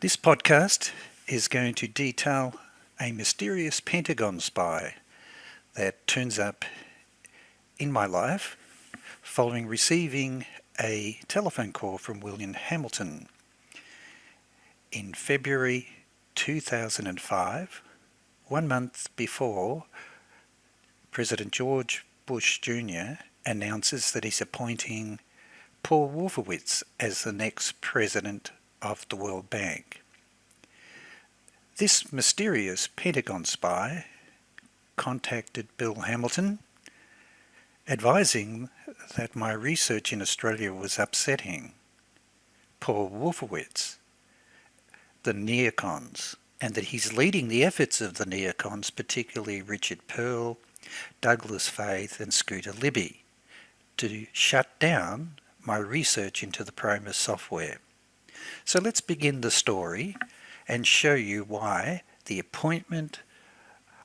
This podcast is going to detail a mysterious Pentagon spy that turns up in my life following receiving a telephone call from William Hamilton in February 2005, 1 month before President George Bush Jr. announces that he's appointing Paul WOLFOWITZ as the next president of the World Bank. This mysterious Pentagon spy contacted Bill Hamilton, advising that my research in Australia was upsetting Paul WOLFOWITZ, the NEOCONS, and that he's leading the efforts of the NEOCONS, particularly Richard Pearl, Douglas Faith and Scooter Libby, to shut down my research into the PROMIS software. So let's begin the story and show you why the appointment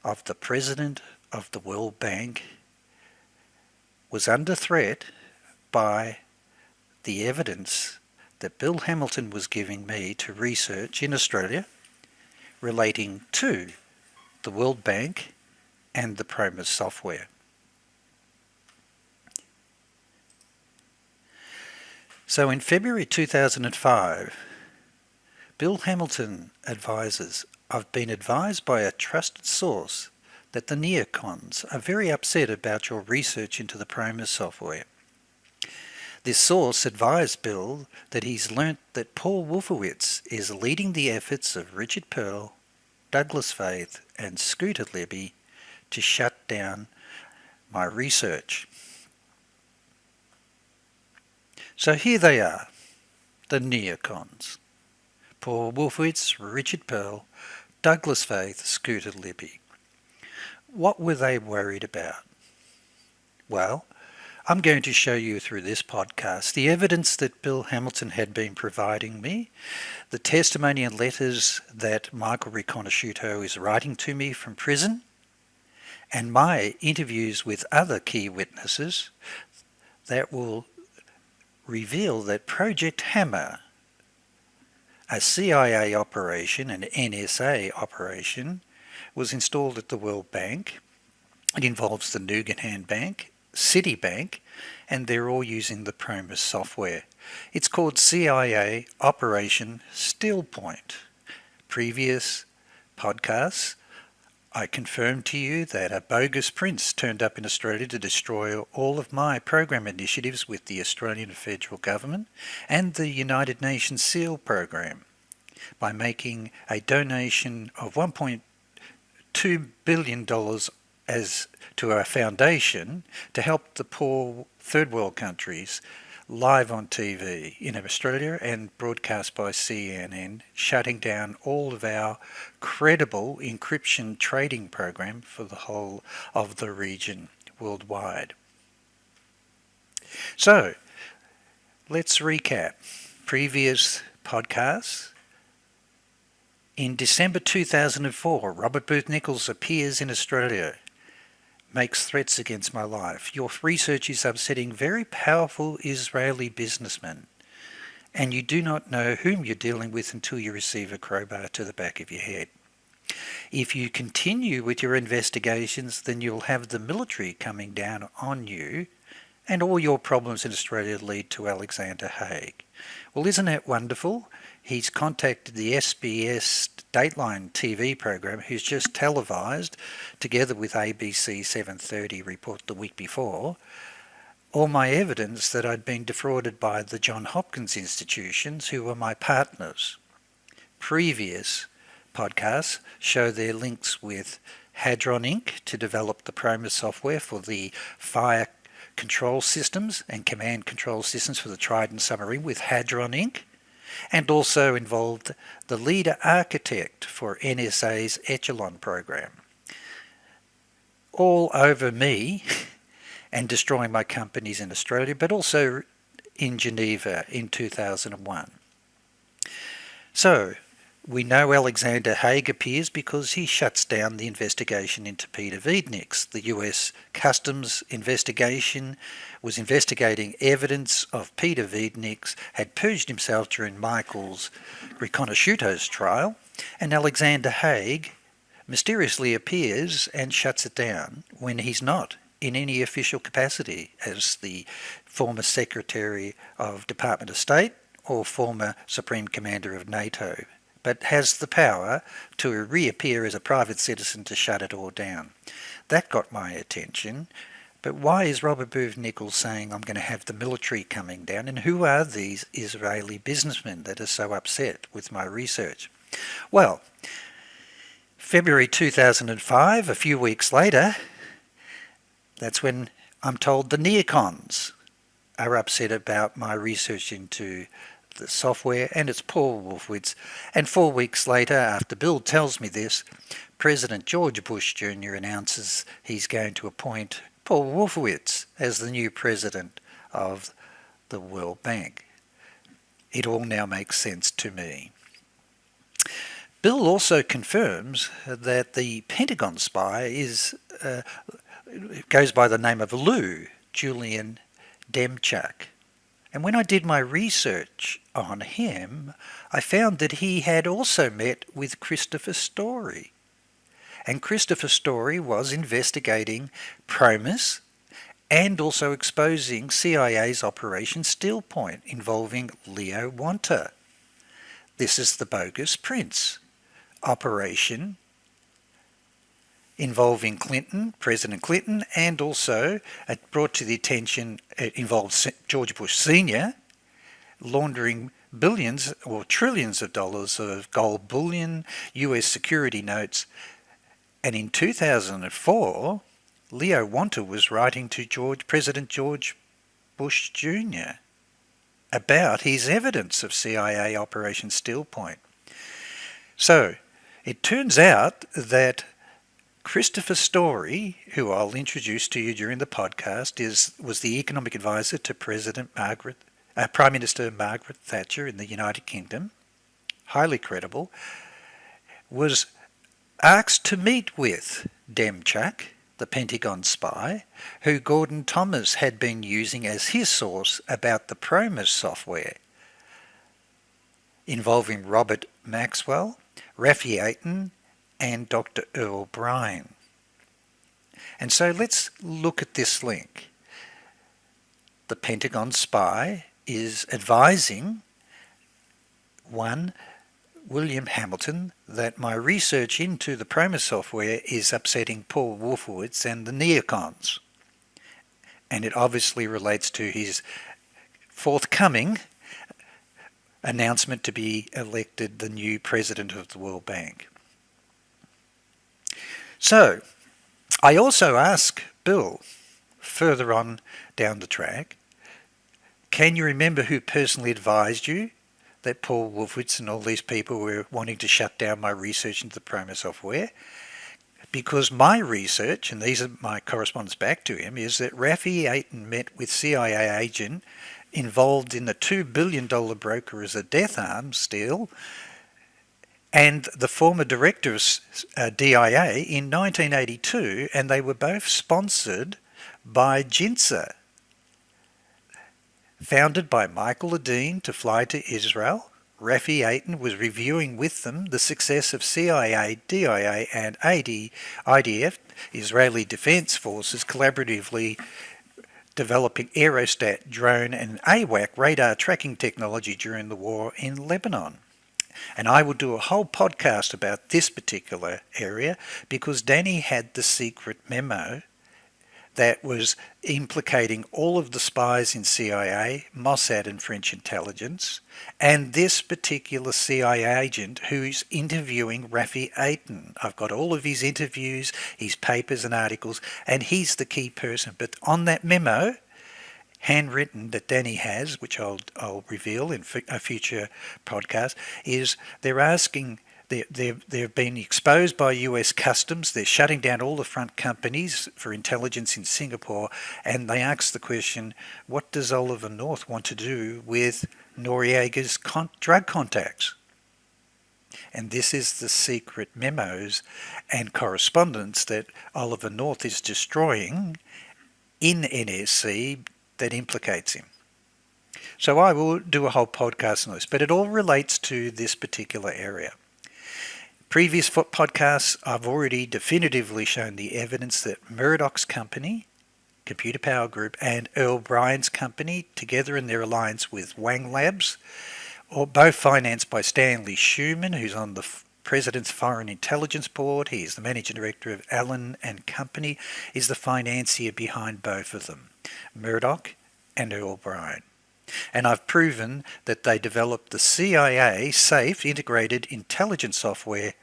of the President of the World Bank was under threat by the evidence that Bill Hamilton was giving me to research in Australia relating to the World Bank and the PROMIS software. So in February 2005, Bill Hamilton advises, "I've been advised by a trusted source that the NEOCONS are very upset about your research into the PROMIS software." This source advised Bill that he's learnt that Paul WOLFOWITZ is leading the efforts of Richard Pearl, Douglas Faith and Scooter Libby to shut down my research. So here they are, the NEOCONS. Paul WOLFOWITZ, Richard Pearl, Douglas Faith, Scooter Libby. What were they worried about? Well, I'm going to show you through this podcast the evidence that Bill Hamilton had been providing me, the testimony and letters that Michael Riconosciuto is writing to me from prison, and my interviews with other key witnesses that will reveal that Project Hammer, a CIA operation, an NSA operation, was installed at the World Bank. It involves the Guggenheim Bank, Citibank, and they're all using the PROMIS software. It's called CIA Operation Stillpoint. Previous podcasts, I confirmed to you that a bogus prince turned up in Australia to destroy all of my program initiatives with the Australian federal government and the United Nations SEAL program by making a donation of $1.2 billion as to our foundation to help the poor third world countries, live on TV in Australia and broadcast by CNN, shutting down all of our credible encryption trading program for the whole of the region worldwide. So let's recap previous podcasts. In December 2004, Robert Booth Nichols appears in Australia, makes threats against my life. Your research is upsetting very powerful Israeli businessmen, and you do not know whom you're dealing with until you receive a crowbar to the back of your head. If you continue with your investigations, then you'll have the military coming down on you, and all your problems in Australia lead to Alexander Haig. Well, isn't that wonderful? He's contacted the SBS Dateline TV program, who's just televised, together with ABC 7:30 report the week before, all my evidence that I'd been defrauded by the Johns Hopkins institutions, who were my partners. Previous podcasts show their links with Hadron Inc. to develop the PROMIS software for the fire control systems and command control systems for the Trident submarine with Hadron Inc., and also involved the leader architect for NSA's Echelon program. All over me and destroying my companies in Australia, but also in Geneva in 2001. So We know Alexander Haig appears because he shuts down the investigation into Peter Wiednieks. The US Customs investigation was investigating evidence of Peter Wiednieks had purged himself during Michael's Reconnosciuto's trial, and Alexander Haig mysteriously appears and shuts it down when he's not in any official capacity as the former Secretary of Department of State or former Supreme Commander of NATO, but has the power to reappear as a private citizen to shut it all down. That got my attention. But why is Robert Booth Nichols saying I'm going to have the military coming down? And who are these Israeli businessmen that are so upset with my research? Well, February 2005, a few weeks later, that's when I'm told the NEOCONS are upset about my research into the software, and it's Paul Wolfowitz. And 4 weeks later, after Bill tells me this, President George Bush Jr. announces he's going to appoint Paul Wolfowitz as the new president of the World Bank. It all now makes sense to me. Bill also confirms that the Pentagon spy goes by the name of Lou Julian Demchak. And when I did my research on him, I found that he had also met with Christopher Story. And Christopher Story was investigating PROMIS and also exposing CIA's Operation Steel Point involving Leo Wanta. This is the bogus prince operation involving Clinton, President Clinton, and also it brought to the attention, it involved George Bush Sr. laundering billions or trillions of dollars of gold bullion, US security notes. And in 2004, Leo Wanta was writing to President George Bush Jr. about his evidence of CIA Operation Steel Point. So it turns out that Christopher Story, who I'll introduce to you during the podcast, was the economic advisor to Prime Minister Margaret Thatcher in the United Kingdom, highly credible, was asked to meet with Demchak, the Pentagon spy, who Gordon Thomas had been using as his source about the PROMIS software, involving Robert Maxwell, Rafi Eitan, and Dr. Earl Bryan. And so let's look at this link. The Pentagon spy is advising one William Hamilton that my research into the PROMIS software is upsetting Paul Wolfowitz and the NEOCONS. And it obviously relates to his forthcoming announcement to be elected the new president of the World Bank. So, I also ask Bill, further on down the track, can you remember who personally advised you that Paul Wolfowitz and all these people were wanting to shut down my research into the PROMIS software? Because my research, and these are my correspondence back to him, is that Rafi Eitan met with CIA agent involved in the $2 billion broker as a death arms deal and the former director of DIA in 1982, and they were both sponsored by JINSA, founded by Michael Ledeen to fly to Israel. Rafi Eitan was reviewing with them the success of CIA, DIA and IDF, Israeli Defense Forces, collaboratively developing aerostat, drone and AWAC radar tracking technology during the war in Lebanon. And I will do a whole podcast about this particular area because Danny had the secret memo that was implicating all of the spies in CIA, Mossad and French intelligence, and this particular CIA agent who's interviewing Rafi Eitan. I've got all of his interviews, his papers and articles, and he's the key person. But on that memo, handwritten, that Danny has, which I'll reveal in a future podcast, is they're asking, they've been exposed by US Customs, they're shutting down all the front companies for intelligence in Singapore, and they ask the question, what does Oliver North want to do with Noriega's drug contacts? And this is the secret memos and correspondence that Oliver North is destroying in NSC that implicates him. So I will do a whole podcast on this, but it all relates to this particular area. Previous podcasts, I've already definitively shown the evidence that Murdoch's company, Computer Power Group, and Earl Bryan's company, together in their alliance with Wang Labs, or both financed by Stanley Schumann, who's on the President's Foreign Intelligence Board. He is the managing director of Allen and Company, is the financier behind both of them, Murdoch and Earl Bryan. And I've proven that they developed the CIA safe integrated intelligence software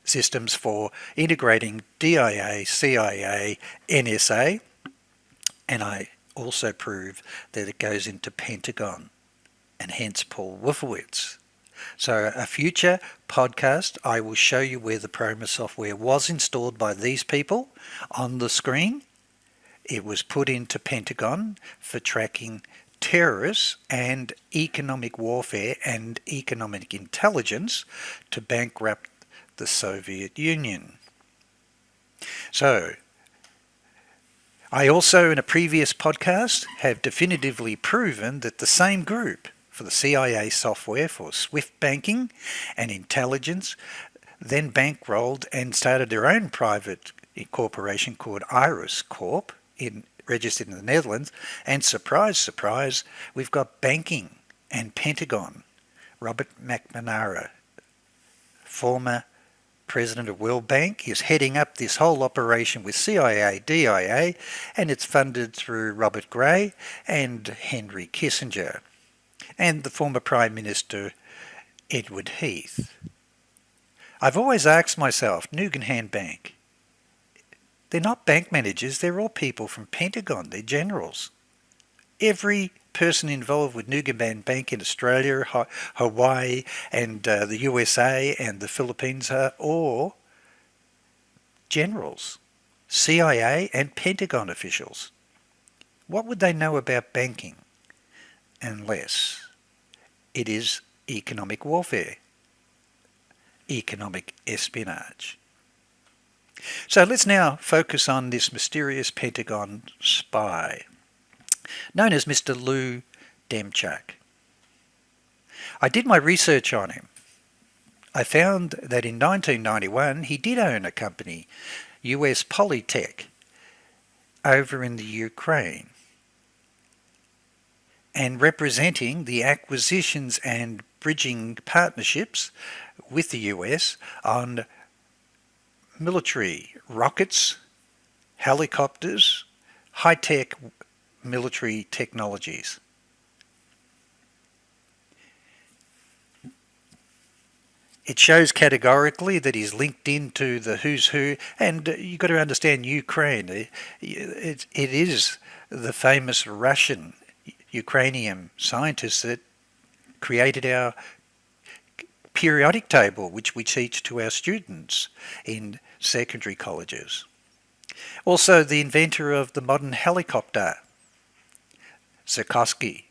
systems for integrating DIA, CIA, NSA, and I also prove that it goes into Pentagon, and hence Paul Wolfowitz. So a future podcast, I will show you where the PROMIS software was installed by these people on the screen. It was put into Pentagon for tracking terrorists and economic warfare and economic intelligence to bankrupt the Soviet Union. So, I also in a previous podcast have definitively proven that the same group for the CIA software for SWIFT banking and intelligence then bankrolled and started their own private corporation called Iris Corp, registered in the Netherlands, and surprise, surprise, we've got banking and Pentagon. Robert McNamara, former president of World Bank, is heading up this whole operation with CIA, DIA, and it's funded through Robert Gray and Henry Kissinger, and the former Prime Minister Edward Heath. I've always asked myself, Nugan Bank, they're not bank managers, they're all people from Pentagon, they're generals. Every person involved with Nugan Bank in Australia, Hawaii, and the USA and the Philippines are all generals, CIA and Pentagon officials. What would they know about banking unless it is economic warfare, economic espionage? So let's now focus on this mysterious Pentagon spy, known as Mr. Lou Demchak. I did my research on him. I found that in 1991 he did own a company, US Polytech, over in the Ukraine, and representing the acquisitions and bridging partnerships with the US on military rockets, helicopters, high-tech military technologies. It shows categorically that he's linked into the who's who, and you've got to understand Ukraine. It is the famous Russian Ukrainian scientists that created our periodic table, which we teach to our students in secondary colleges. Also the inventor of the modern helicopter, Sikorsky,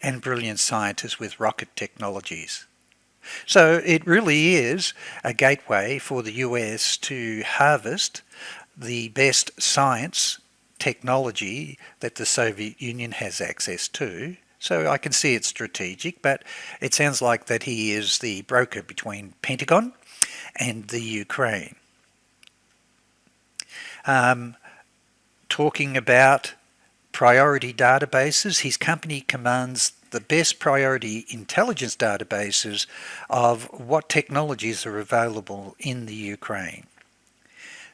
and brilliant scientists with rocket technologies. So it really is a gateway for the US to harvest the best science technology that the Soviet Union has access to. So I can see it's strategic, but it sounds like that he is the broker between Pentagon and the Ukraine. Talking about priority databases, his company commands the best priority intelligence databases of what technologies are available in the Ukraine.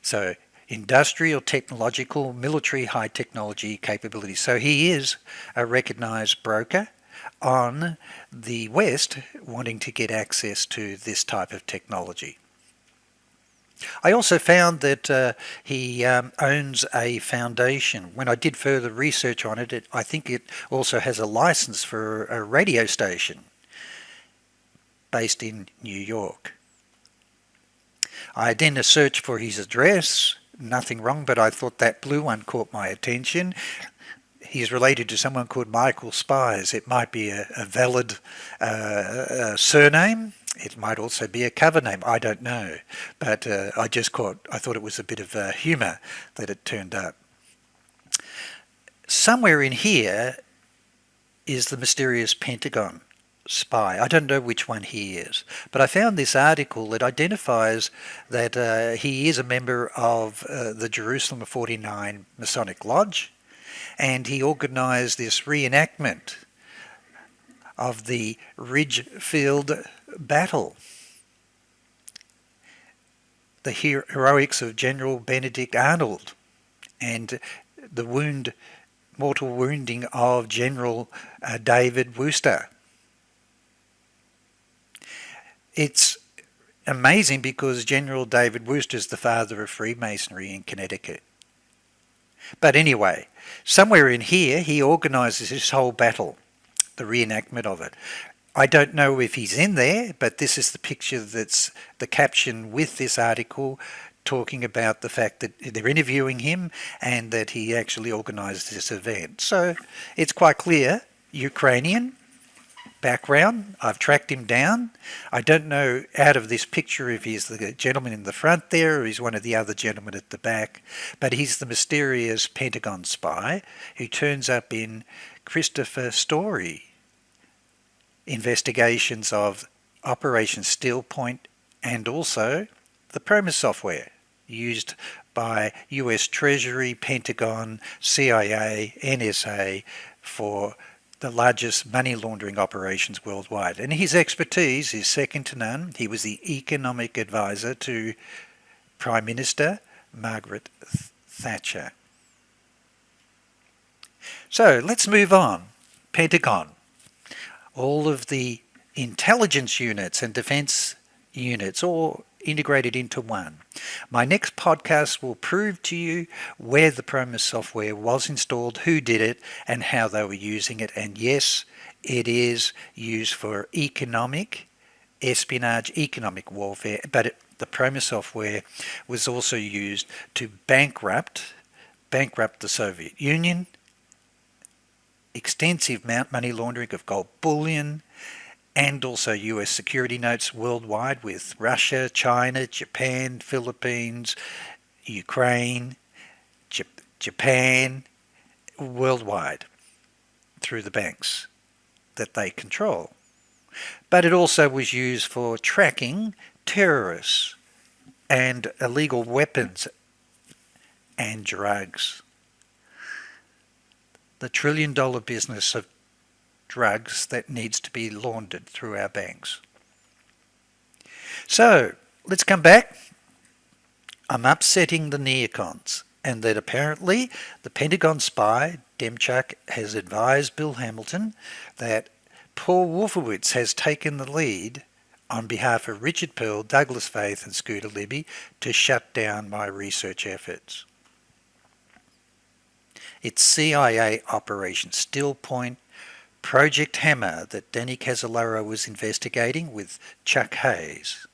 So industrial, technological, military, high technology capabilities. So he is a recognized broker on the West wanting to get access to this type of technology. I also found that he owns a foundation. When I did further research on it, I think it also has a license for a radio station based in New York. I then searched for his address, nothing wrong, but I thought that blue one caught my attention. he's related to someone called Michael Spies. It might be a valid surname. It might also be a cover name. I don't know. But I thought it was a bit of humour that it turned up. Somewhere in here is the mysterious Pentagon Spy. I don't know which one he is, but I found this article that identifies that he is a member of the Jerusalem 49 Masonic Lodge, and he organised this reenactment of the Ridgefield battle, the heroics of General Benedict Arnold, and the mortal wounding of General David Wooster. It's amazing because General David Wooster is the father of Freemasonry in Connecticut. But anyway, somewhere in here he organises this whole battle, the reenactment of it. I don't know if he's in there, but this is the picture that's the caption with this article, talking about the fact that they're interviewing him and that he actually organised this event. So it's quite clear, Ukrainian background. I've tracked him down. I don't know out of this picture if he's the gentleman in the front there or he's one of the other gentlemen at the back, but he's the mysterious Pentagon spy who turns up in Christopher Story investigations of Operation Steel Point and also the PROMIS software used by US Treasury, Pentagon, CIA, NSA for the largest money laundering operations worldwide. And his expertise is second to none. He was the economic advisor to Prime Minister Margaret Thatcher. So let's move on. Pentagon. All of the intelligence units and defense units all integrated into one. My next podcast will prove to you where the PROMIS software was installed, who did it, and how they were using it. And yes, it is used for economic espionage, economic warfare, but the PROMIS software was also used to bankrupt the Soviet Union, extensive money laundering of gold bullion, and also US security notes worldwide with Russia, China, Japan, Philippines, Ukraine, Japan, worldwide through the banks that they control. But it also was used for tracking terrorists and illegal weapons and drugs. The trillion-dollar business of drugs that needs to be laundered through our banks. So let's come back. I'm upsetting the NEOCONS, and that apparently the Pentagon spy, Demchuk, has advised Bill Hamilton that Paul Wolfowitz has taken the lead on behalf of Richard Pearl, Douglas Faith and Scooter Libby to shut down my research efforts. It's CIA Operation Steel Point, Project Hammer that Danny Casolaro was investigating with Chuck Hayes.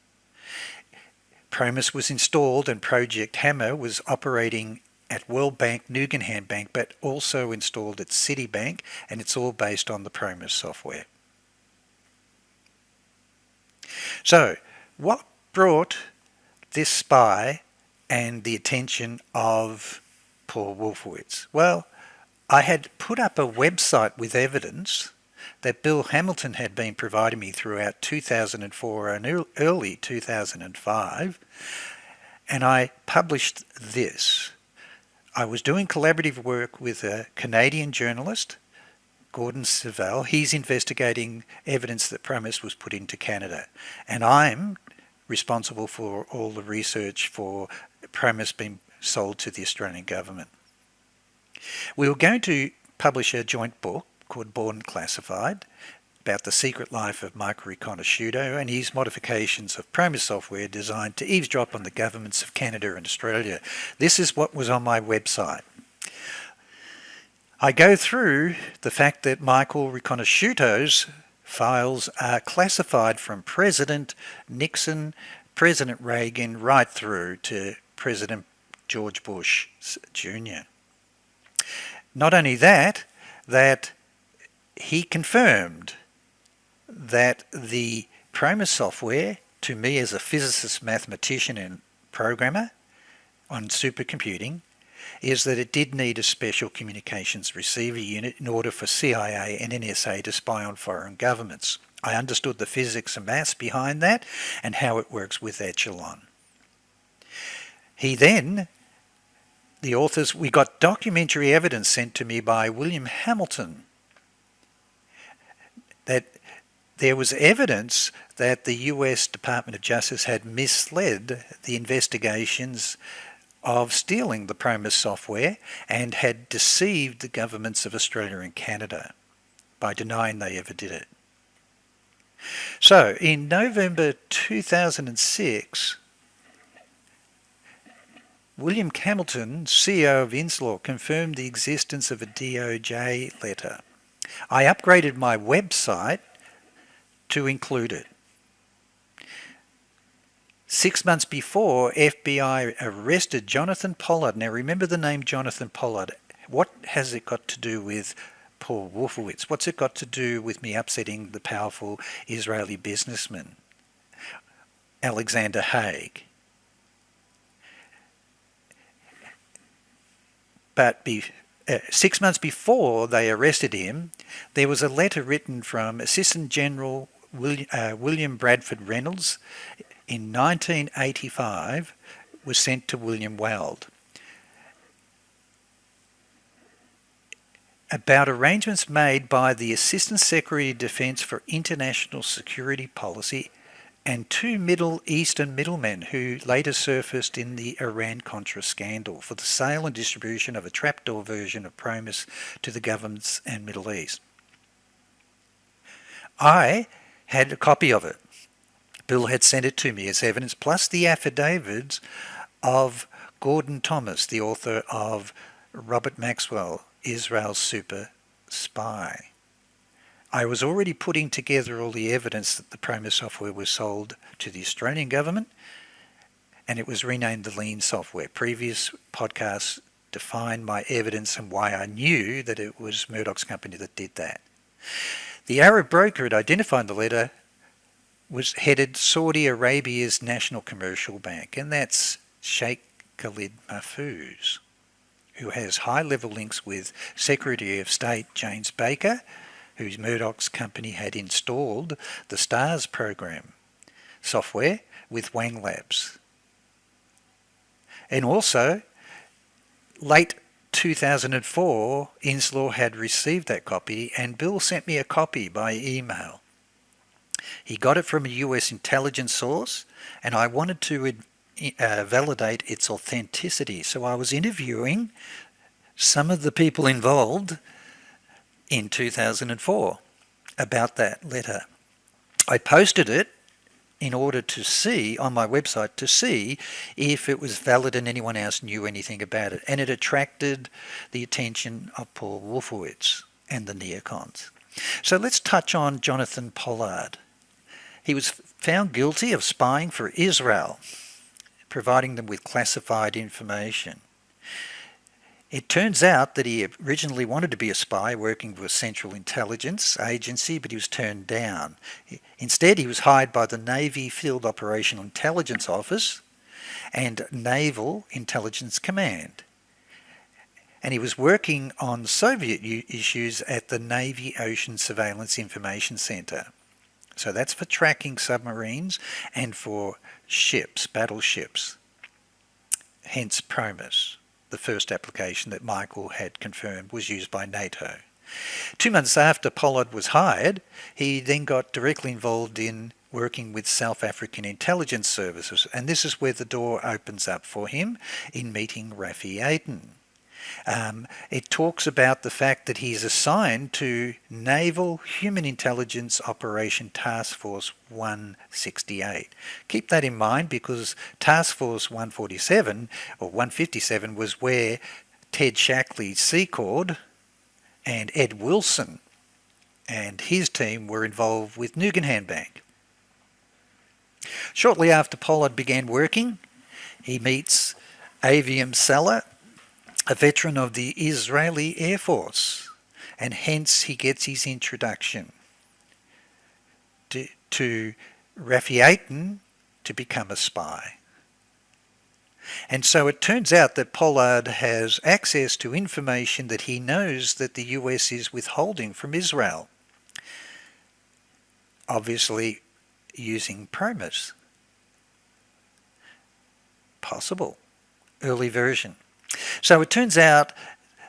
PROMIS was installed and Project Hammer was operating at World Bank, Nugenham Bank, but also installed at Citibank, and it's all based on the PROMIS software. So, what brought this spy and the attention of Paul Wolfowitz? Well, I had put up a website with evidence that Bill Hamilton had been providing me throughout 2004 and early 2005, and I published this. I was doing collaborative work with a Canadian journalist, Gordon Savell. He's investigating evidence that PROMIS was put into Canada, and I'm responsible for all the research for PROMIS being sold to the Australian government. We were going to publish a joint book called Born Classified about the secret life of Michael Riconosciuto and his modifications of PROMIS software designed to eavesdrop on the governments of Canada and Australia. This is what was on my website. I go through the fact that Michael Riconosciuto's files are classified from President Nixon, President Reagan, right through to President George Bush Jr. Not only that, that he confirmed that the PROMIS software, to me as a physicist, mathematician and programmer on supercomputing, is that it did need a special communications receiver unit in order for CIA and NSA to spy on foreign governments. I understood the physics and maths behind that and how it works with Echelon. The authors, we got documentary evidence sent to me by William Hamilton that there was evidence that the US Department of Justice had misled the investigations of stealing the PROMIS software and had deceived the governments of Australia and Canada by denying they ever did it. So in November 2006, William Hamilton, CEO of Inslaw, confirmed the existence of a DOJ letter. I upgraded my website to include it. 6 months before, FBI arrested Jonathan Pollard. Now remember the name Jonathan Pollard. What has it got to do with Paul Wolfowitz? What's it got to do with me upsetting the powerful Israeli businessman, Alexander Haig? But 6 months before they arrested him, there was a letter written from Assistant General William Bradford Reynolds in 1985, was sent to William Weld about arrangements made by the Assistant Secretary of Defence for International Security Policy and two Middle Eastern middlemen who later surfaced in the Iran-Contra scandal for the sale and distribution of a trapdoor version of PROMIS to the governments and Middle East. I had a copy of it. Bill had sent it to me as evidence, plus the affidavits of Gordon Thomas, the author of Robert Maxwell, Israel's Super Spy. I was already putting together all the evidence that the PROMIS software was sold to the Australian government, and it was renamed the Lean software. Previous podcasts defined my evidence and why I knew that it was Murdoch's company that did that. The Arab broker had identified the letter was headed Saudi Arabia's National Commercial Bank, and that's Sheikh Khalid Mahfouz, who has high-level links with Secretary of State James Baker, whose Murdoch's company had installed the STARS program software with Wang Labs. And also, late 2004, Inslaw had received that copy, and Bill sent me a copy by email. He got it from a US intelligence source, and I wanted to validate its authenticity. So I was interviewing some of the people involved in 2004 about that letter. I posted it in order to see on my website to see if it was valid and anyone else knew anything about it, and it attracted the attention of Paul Wolfowitz and the NEOCONS. So let's touch on Jonathan Pollard. He was found guilty of spying for Israel, providing them with classified information. It turns out that he originally wanted to be a spy working for a Central Intelligence Agency, but he was turned down. Instead, he was hired by the Navy Field Operational Intelligence Office and Naval Intelligence Command. And he was working on Soviet issues at the Navy Ocean Surveillance Information Center. So that's for tracking submarines and for ships, battleships. Hence PROMIS. The first application that Michael had confirmed was used by NATO. 2 months after Pollard was hired, he then got directly involved in working with South African intelligence services, and this is where the door opens up for him in meeting Rafi Aden. It talks about the fact that he's assigned to Naval Human Intelligence Operation Task Force 168. Keep that in mind, because Task Force 147 or 157 was where Ted Shackley Secord and Ed Wilson and his team were involved with Nugan Bank. Shortly after Pollard began working, he meets Aviam Salah, a veteran of the Israeli Air Force, and hence he gets his introduction to Raffi to become a spy. And so it turns out that Pollard has access to information that he knows that the US is withholding from Israel, obviously using PROMIS. Possible. Early version. So it turns out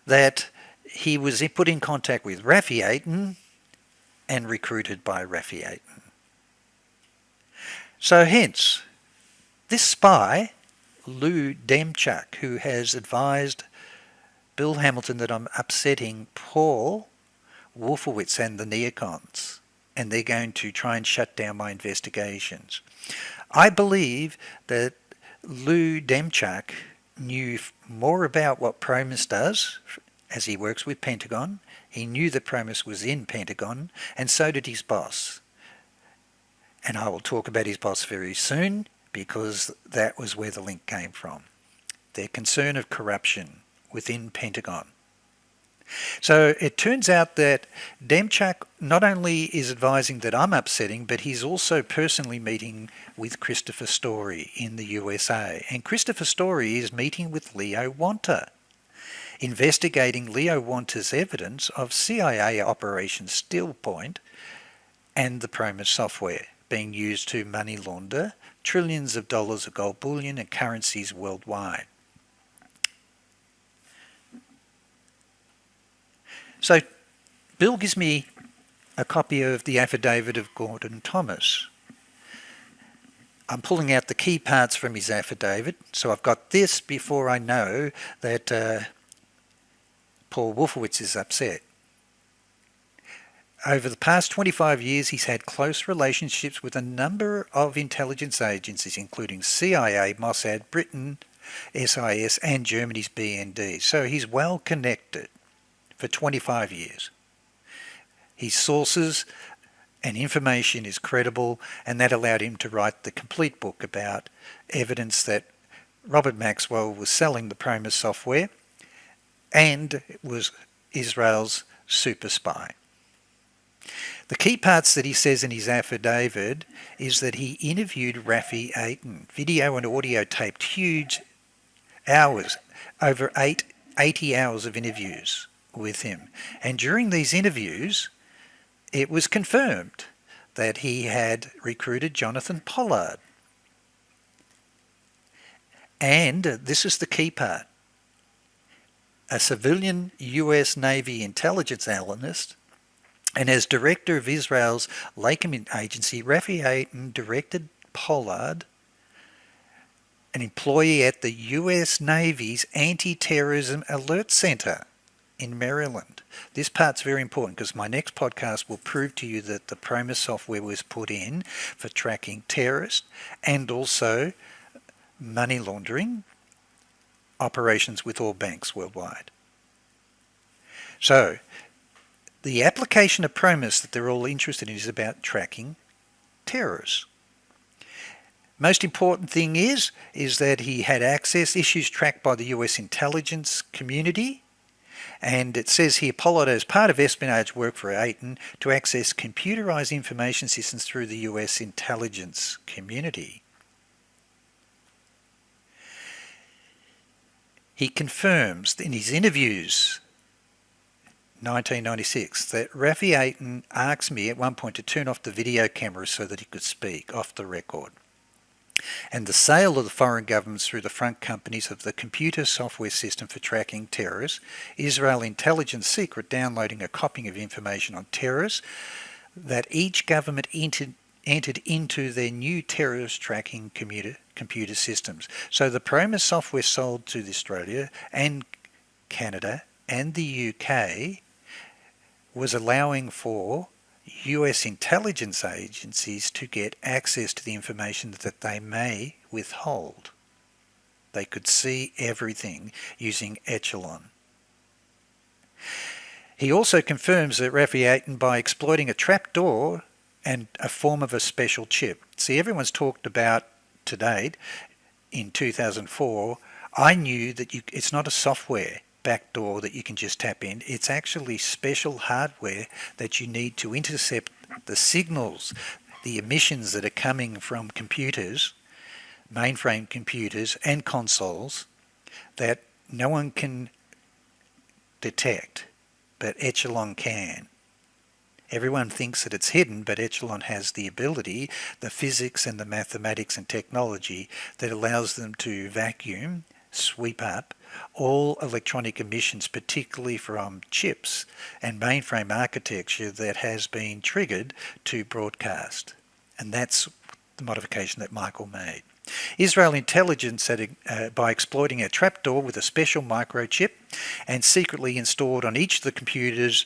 that he was put in contact with Raffi and recruited by Raffi. So hence, this spy, Lou Demchuk, who has advised Bill Hamilton that I'm upsetting Paul Wolfowitz and the NEOCONS, and they're going to try and shut down my investigations. I believe that Lou Demchuk knew more about what PROMIS does, as he works with Pentagon. He knew that PROMIS was in Pentagon, and so did his boss. And I will talk about his boss very soon, because that was where the link came from. Their concern of corruption within Pentagon. So it turns out that Demchuk not only is advising that I'm upsetting, but he's also personally meeting with Christopher Story in the USA. And Christopher Story is meeting with Leo Wanta, investigating Leo Wanta's evidence of CIA Operation Stillpoint and the PROMIS software being used to money launder trillions of dollars of gold bullion and currencies worldwide. So Bill gives me a copy of the affidavit of Gordon Thomas. I'm pulling out the key parts from his affidavit, so I've got this before I know that Paul Wolfowitz is upset. Over the past 25 years, he's had close relationships with a number of intelligence agencies, including CIA, Mossad, Britain, SIS, and Germany's BND. So he's well connected for 25 years. His sources and information is credible, and that allowed him to write the complete book about evidence that Robert Maxwell was selling the PROMIS software and was Israel's super spy. The key parts that he says in his affidavit is that he interviewed Raffi, video and audio taped huge hours, over 80 hours of interviews with him. And during these interviews, it was confirmed that he had recruited Jonathan Pollard. And this is the key part. A civilian US Navy intelligence analyst, and as director of Israel's Lakeman agency, Raffi directed Pollard, an employee at the US Navy's Anti-Terrorism Alert Center in Maryland. This part's very important because my next podcast will prove to you that the PROMIS software was put in for tracking terrorists and also money laundering operations with all banks worldwide. So, the application of PROMIS that they're all interested in is about tracking terrorists. Most important thing is that he had access, issues tracked by the US intelligence community, and it says here Pollard as part of espionage work for Aiton to access computerized information systems through the US intelligence community. He confirms in his interviews 1996 that Raffi asked me at one point to turn off the video camera so that he could speak off the record. And the sale of the foreign governments through the front companies of the computer software system for tracking terrorists, Israel Intelligence Secret downloading a copy of information on terrorists that each government entered into their new terrorist tracking computer systems. So the PROMIS software sold to Australia and Canada and the UK was allowing for US intelligence agencies to get access to the information that they may withhold. They could see everything using Echelon. He also confirms that Raffi, by exploiting a trapdoor and a form of a special chip. See, everyone's talked about to date in 2004 I knew that it's not a software backdoor that you can just tap in. It's actually special hardware that you need to intercept the signals, the emissions that are coming from computers, mainframe computers and consoles that no one can detect, but Echelon can. Everyone thinks that it's hidden, but Echelon has the ability, the physics and the mathematics and technology that allows them to vacuum, sweep up all electronic emissions, particularly from chips and mainframe architecture that has been triggered to broadcast. And that's the modification that Michael made. Israel intelligence by exploiting a trapdoor with a special microchip and secretly installed on each of the computers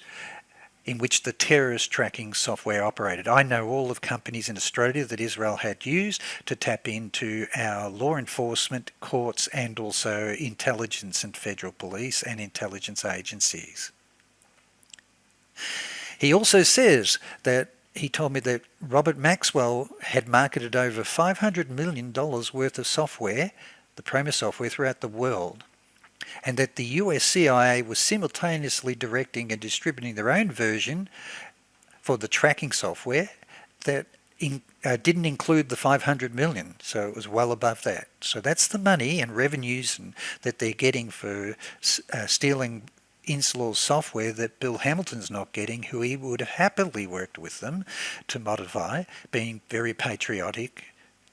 in which the terrorist tracking software operated. I know all of companies in Australia that Israel had used to tap into our law enforcement, courts, and also intelligence and federal police and intelligence agencies. He also says that he told me that Robert Maxwell had marketed over $500 million worth of software, the PROMIS software, throughout the world, and that the US CIA was simultaneously directing and distributing their own version for the tracking software that didn't include the 500 million, so it was well above that. So that's the money and revenues that they're getting for stealing Inslaw's software that Bill Hamilton's not getting, who he would have happily worked with them to modify, being very patriotic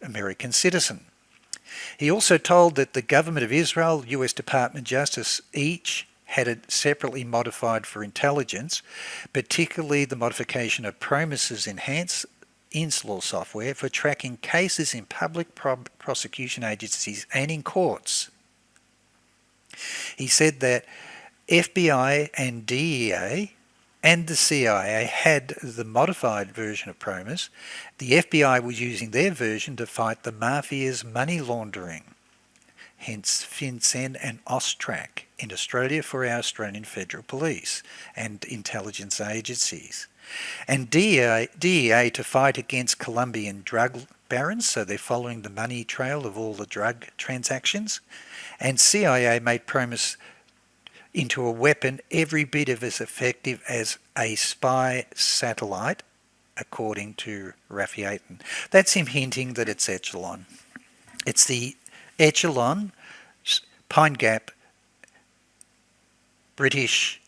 American citizen. He also told that the government of Israel, US Department of Justice, each had it separately modified for intelligence, particularly the modification of PROMIS's enhanced Inslaw software for tracking cases in public prosecution agencies and in courts. He said that FBI and DEA and the CIA had the modified version of PROMIS. The FBI was using their version to fight the mafia's money laundering, hence FinCEN and AUSTRAC in Australia for our Australian Federal Police and intelligence agencies. And DEA to fight against Colombian drug barons, so they're following the money trail of all the drug transactions. And CIA made PROMIS into a weapon every bit of as effective as a spy satellite, according to Rafi Aiton. That's him hinting that it's Echelon. It's the Echelon, Pine Gap, British,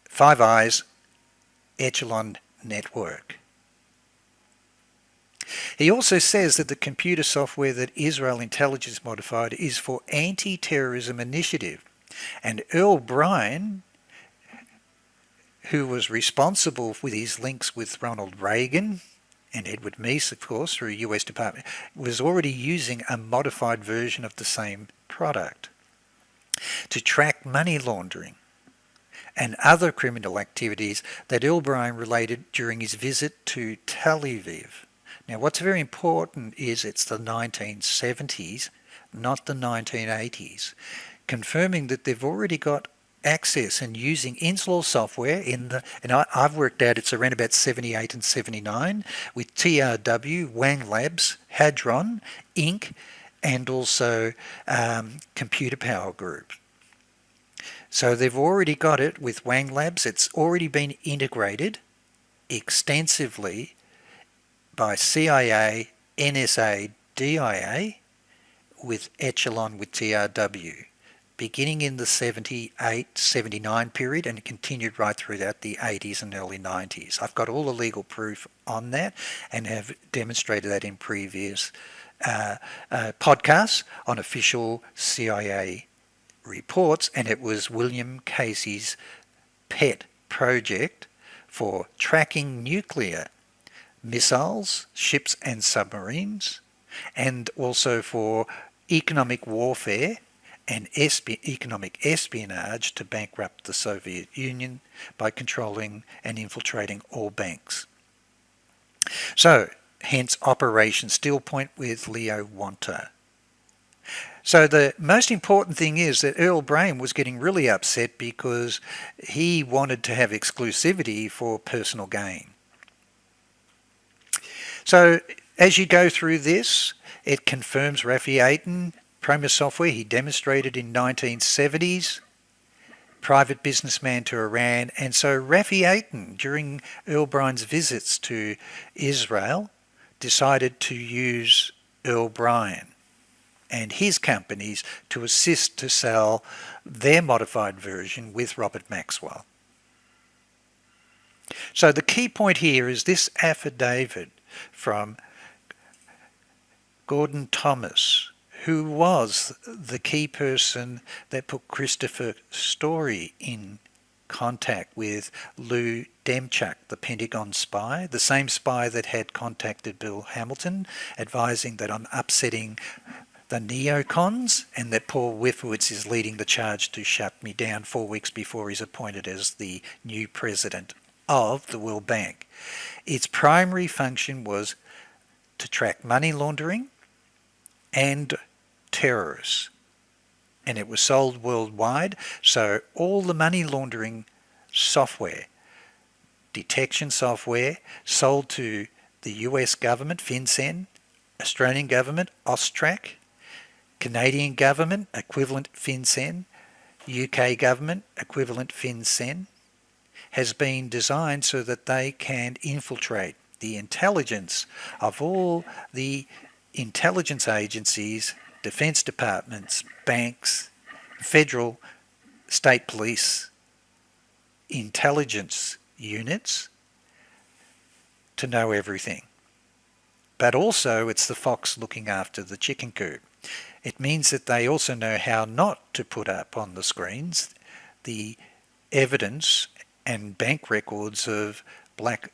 Five Eyes, Echelon network. He also says that the computer software that Israel intelligence modified is for anti-terrorism initiative. And Earl Bryan, who was responsible with his links with Ronald Reagan and Edward Meese, of course, through US Department, was already using a modified version of the same product to track money laundering and other criminal activities that Earl Bryan related during his visit to Tel Aviv. Now, what's very important is it's the 1970s, not the 1980s. Confirming that they've already got access and using Inslaw software and I've worked out it's around about 78 and 79 with TRW, Wang Labs, Hadron, Inc., and also Computer Power Group. So they've already got it with Wang Labs. It's already been integrated extensively by CIA, NSA, DIA with Echelon with TRW. Beginning in the 78, 79 period and it continued right throughout the 80s and early 90s. I've got all the legal proof on that and have demonstrated that in previous podcasts on official CIA reports, and it was William Casey's pet project for tracking nuclear missiles, ships and submarines, and also for economic warfare and economic espionage to bankrupt the Soviet Union by controlling and infiltrating all banks. So, hence Operation Steel Point with Leo Wanta. So the most important thing is that Earl Bryan was getting really upset because he wanted to have exclusivity for personal gain. So as you go through this, it confirms Rafi Aiton PROMIS software he demonstrated in 1970s, private businessman to Iran, and so Rafi Eitan, during Earl Brian's visits to Israel, decided to use Earl Brian and his companies to assist to sell their modified version with Robert Maxwell. So the key point here is this affidavit from Gordon Thomas, who was the key person that put Christopher Story in contact with Lou Demchuk, the Pentagon spy, the same spy that had contacted Bill Hamilton, advising that I'm upsetting the NEOCONS and that Paul WOLFOWITZ is leading the charge to shut me down 4 weeks before he's appointed as the new president of the World Bank. Its primary function was to track money laundering and terrorists, and it was sold worldwide. So all the money laundering software, detection software, sold to the US government, FinCEN, Australian government, AUSTRAC, Canadian government, equivalent FinCEN, UK government, equivalent FinCEN, has been designed so that they can infiltrate the intelligence of all the intelligence agencies, defence departments, banks, federal, state police, intelligence units, to know everything. But also it's the fox looking after the chicken coop. It means that they also know how not to put up on the screens the evidence and bank records of black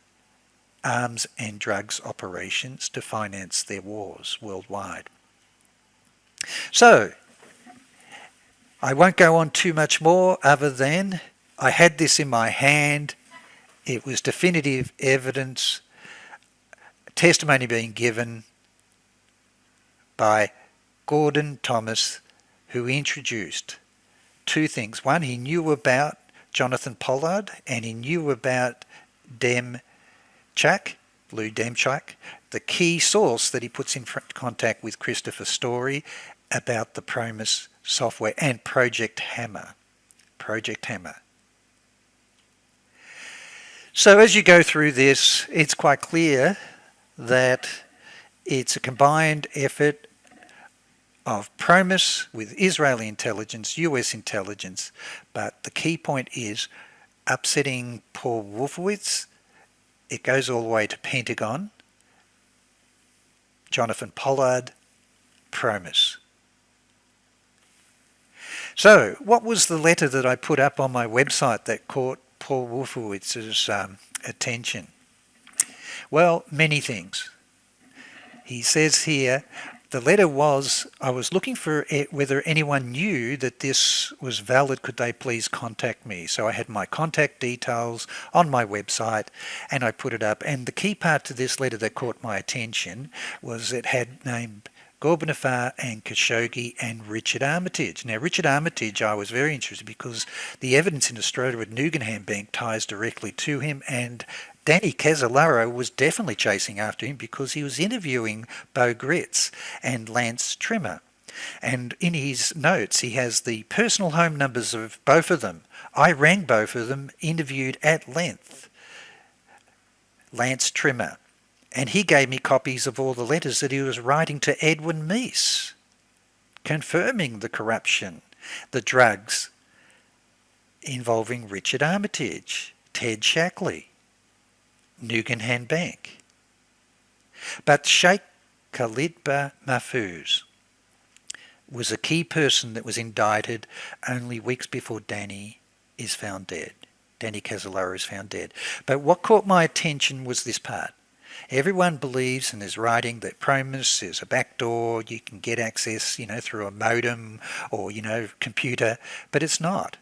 arms and drugs operations to finance their wars worldwide. So, I won't go on too much more other than I had this in my hand. It was definitive evidence, testimony being given by Gordon Thomas, who introduced two things. One, he knew about Jonathan Pollard, and he knew about Lou Demchuk, the key source that he puts in contact with Christopher Story about the PROMIS software and Project Hammer. Project Hammer. So as you go through this, it's quite clear that it's a combined effort of PROMIS with Israeli intelligence, US intelligence, but the key point is upsetting Paul WOLFOWITZ. It goes all the way to Pentagon, Jonathan Pollard, PROMIS. So what was the letter that I put up on my website that caught Paul WOLFOWITZ's attention? Well, many things. He says here, the letter was, I was looking for whether anyone knew that this was valid, could they please contact me? So I had my contact details on my website and I put it up. And the key part to this letter that caught my attention was it had named Gorbanafar and Khashoggi and Richard Armitage. Now, Richard Armitage, I was very interested because the evidence in Australia with Nugenham Bank ties directly to him, and Danny CASOLARO was definitely chasing after him because he was interviewing Bo Gritz and Lance Trimmer. And in his notes, he has the personal home numbers of both of them. I rang both of them, interviewed at length Lance Trimmer. And he gave me copies of all the letters that he was writing to Edwin Meese, confirming the corruption, the drugs involving Richard Armitage, Ted Shackley, Nugenham Bank. But Sheikh Khalid Mahfouz was a key person that was indicted only weeks before Danny is found dead. Danny CASOLARO is found dead. But what caught my attention was this part. Everyone believes and is writing that PROMIS is a backdoor, you can get access, through a modem or, computer, but it's not.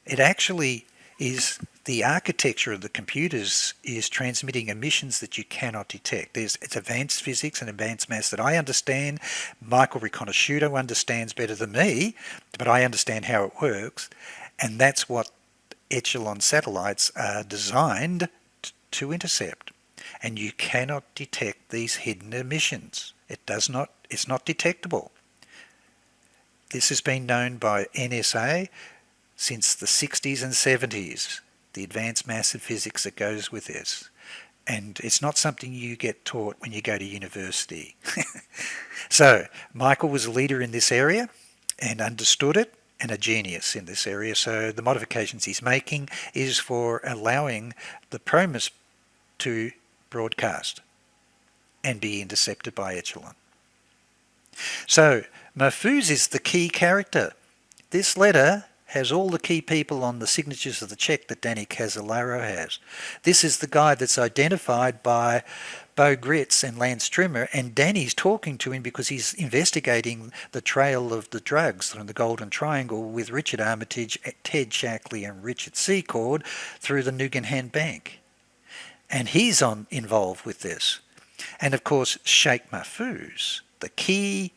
It actually is the architecture of the computers is transmitting emissions that you cannot detect. It's advanced physics and advanced maths that I understand. Michael Riconosciuto understands better than me, but I understand how it works. And that's what Echelon satellites are designed to intercept. And you cannot detect these hidden emissions. It's not detectable. This has been known by NSA since the 60s and 70s, the advanced massive physics that goes with this. And it's not something you get taught when you go to university. So Michael was a leader in this area and understood it, and a genius in this area. So the modifications he's making is for allowing the PROMIS to broadcast and be intercepted by Echelon. So Mahfouz is the key character. This letter has all the key people on the signatures of the check that Danny CASOLARO has. This is the guy that's identified by Bo Gritz and Lance Trimmer, and Danny's talking to him because he's investigating the trail of the drugs from the Golden Triangle with Richard Armitage, Ted Shackley and Richard Secord through the Nugan Bank. And he's involved with this. And of course, Sheikh Mahfouz, the key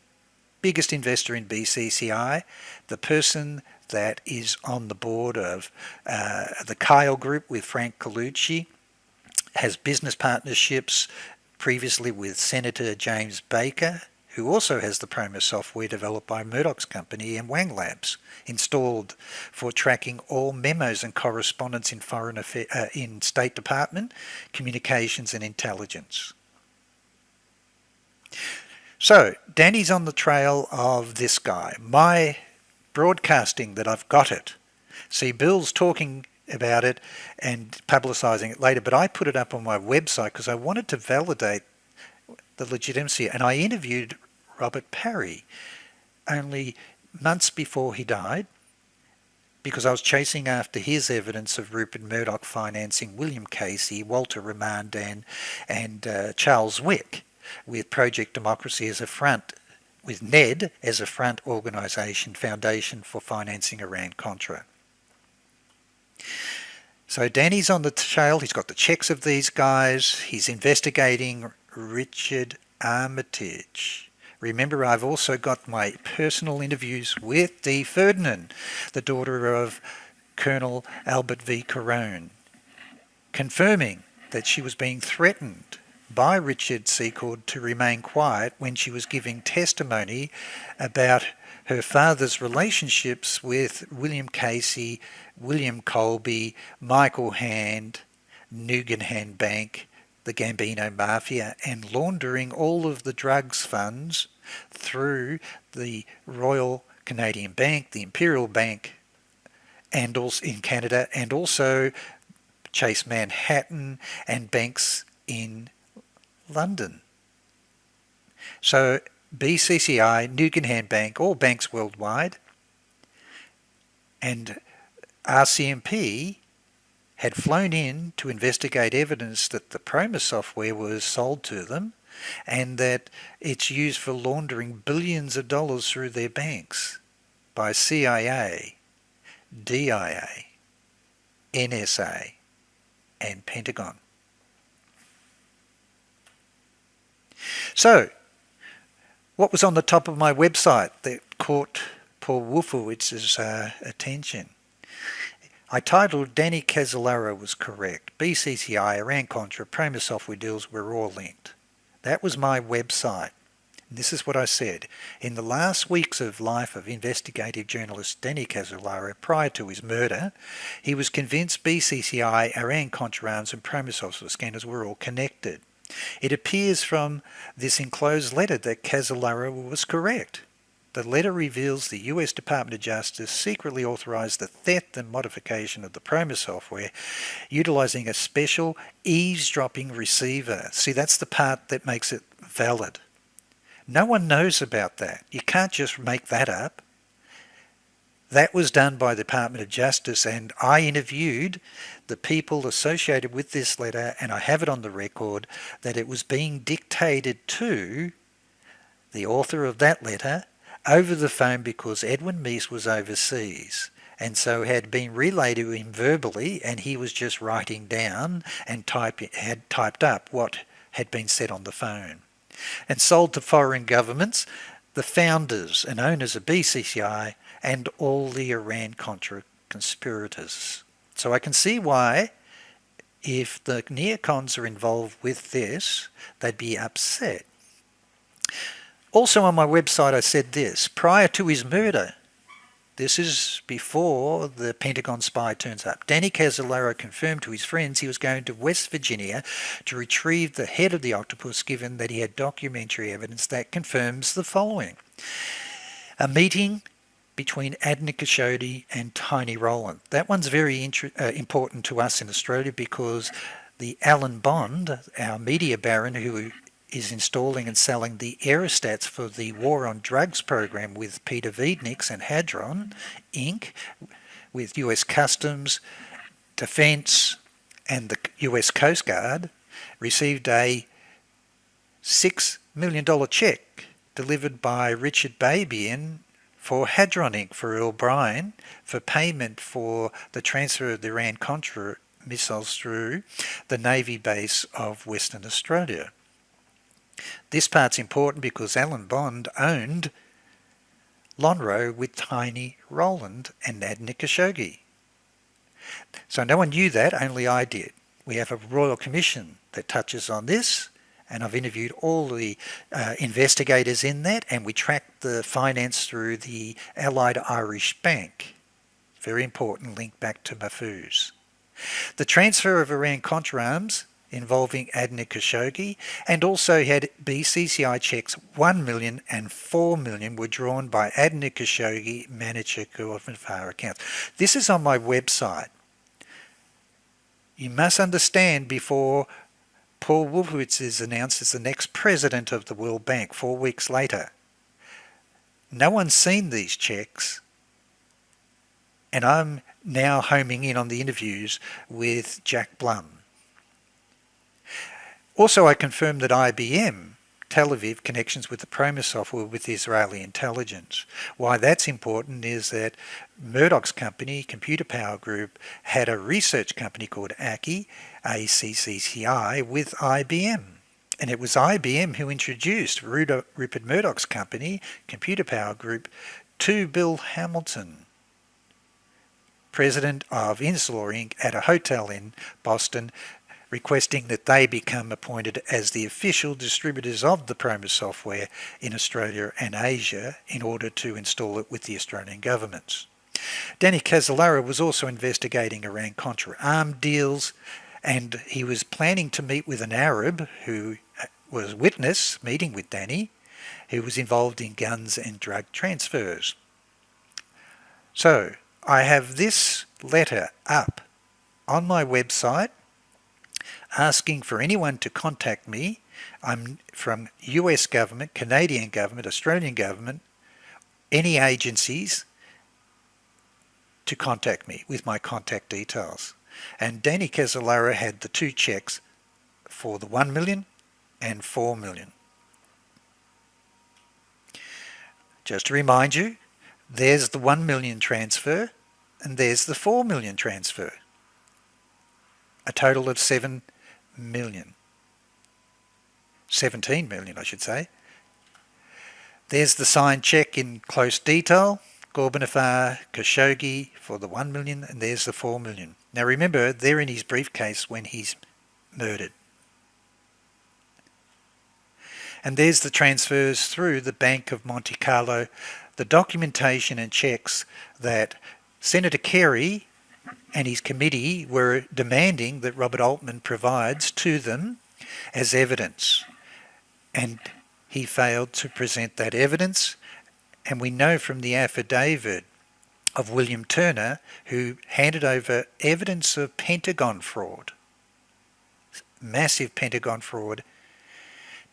biggest investor in BCCI, the person that is on the board of the Kyle Group with Frank Colucci, has business partnerships previously with Senator James Baker, who also has the PROMIS software developed by Murdoch's company and Wang Labs, installed for tracking all memos and correspondence in foreign in State Department, communications and intelligence. So Danny's on the trail of this guy. My broadcasting that I've got it. See, Bill's talking about it and publicising it later, but I put it up on my website because I wanted to validate the legitimacy. And I interviewed Robert Parry only months before he died because I was chasing after his evidence of Rupert Murdoch financing William Casey, Walter Ramandan and Charles Wick with Project Democracy as a front, with NED as a front organisation, foundation for financing Iran-Contra. So Danny's on the trail, he's got the checks of these guys, he's investigating Richard Armitage. Remember, I've also got my personal interviews with Dee Ferdinand, the daughter of Colonel Albert V. Carone, confirming that she was being threatened by Richard Secord to remain quiet when she was giving testimony about her father's relationships with William Casey, William Colby, Michael Hand, Nugan Bank, the Gambino Mafia, and laundering all of the drugs funds through the Royal Canadian Bank, the Imperial Bank, and also in Canada, and also Chase Manhattan and banks in London. So BCCI, Nugan Bank, all banks worldwide, and RCMP had flown in to investigate evidence that the PROMIS software was sold to them and that it's used for laundering billions of dollars through their banks by CIA, DIA, NSA, and Pentagon. So, what was on the top of my website that caught Paul WOLFOWITZ's attention? I titled Danny CASOLARO was correct. BCCI, Iran-Contra, PROMIS software deals were all linked. That was my website. And this is what I said. In the last weeks of life of investigative journalist Danny CASOLARO prior to his murder, he was convinced BCCI, Iran-Contra arms and PROMIS software scanners were all connected. It appears from this enclosed letter that CASOLARO was correct. The letter reveals the US Department of Justice secretly authorized the theft and modification of the PROMIS software utilizing a special eavesdropping receiver. See, that's the part that makes it valid. No one knows about that. You can't just make that up. That was done by the Department of Justice, and I interviewed the people associated with this letter, and I have it on the record that it was being dictated to the author of that letter over the phone because Edwin Meese was overseas, and so had been relayed to him verbally, and he was just writing down and had typed up what had been said on the phone. And sold to foreign governments, the founders and owners of BCCI, and all the Iran-Contra conspirators. So I can see why, if the NEOCONS are involved with this, they'd be upset. Also on my website I said this, prior to his murder, this is before the Pentagon spy turns up, Danny CASOLARO confirmed to his friends he was going to West Virginia to retrieve the head of the octopus, given that he had documentary evidence that confirms the following. A meeting between Adna Khashoggi and Tony Rowland. That one's very important to us in Australia because the Alan Bond, our media baron who is installing and selling the aerostats for the War on Drugs program with Peter Wiedniks and Hadron Inc., with US Customs, Defence and the US Coast Guard, received a $6 million cheque delivered by Richard Babian for Hadron Inc. for Earl Bryan for payment for the transfer of the Iran-Contra missiles through the Navy base of Western Australia. This part's important because Alan Bond owned Lonhro with Tony Rowland and Adna Khashoggi. So no one knew that, only I did. We have a Royal Commission that touches on this, and I've interviewed all the investigators in that, and we tracked the finance through the Allied Irish Bank. Very important link back to Mahfouz. The transfer of Iran-Contra arms involving Adna Khashoggi, and also had BCCI checks 1 million and 4 million were drawn by Adna Khashoggi, manager of accounts. This is on my website. You must understand, before Paul Wolfowitz is announced as the next president of the World Bank 4 weeks later, no one's seen these checks, and I'm now homing in on the interviews with Jack Blum. Also, I confirmed that IBM Tel Aviv connections with the PROMIS software with Israeli intelligence. Why that's important is that Murdoch's company, Computer Power Group, had a research company called ACCCI with IBM. And it was IBM who introduced Rupert Murdoch's company, Computer Power Group, to Bill Hamilton, president of Insular Inc., at a hotel in Boston, requesting that they become appointed as the official distributors of the PROMIS software in Australia and Asia in order to install it with the Australian governments. Danny CASOLARO was also investigating Iran-Contra arms deals, and he was planning to meet with an Arab who was witness meeting with Danny, who was involved in guns and drug transfers. So I have this letter up on my website asking for anyone to contact me. I'm from US government, Canadian government, Australian government, any agencies, to contact me with my contact details. And Danny CASOLARO had the two checks for the 1 million and 4 million. Just to remind you, there's the 1 million transfer and there's the 4 million transfer. A total of 7 million. 17 million, I should say. There's the signed check in close detail, Gorbanafar, Khashoggi for the 1 million, and there's the 4 million. Now remember, they're in his briefcase when he's murdered. And there's the transfers through the Bank of Monte Carlo, the documentation and checks that Senator Kerry and his committee were demanding that Robert Altman provides to them as evidence. And he failed to present that evidence. And we know from the affidavit of William Turner, who handed over evidence of Pentagon fraud, massive Pentagon fraud,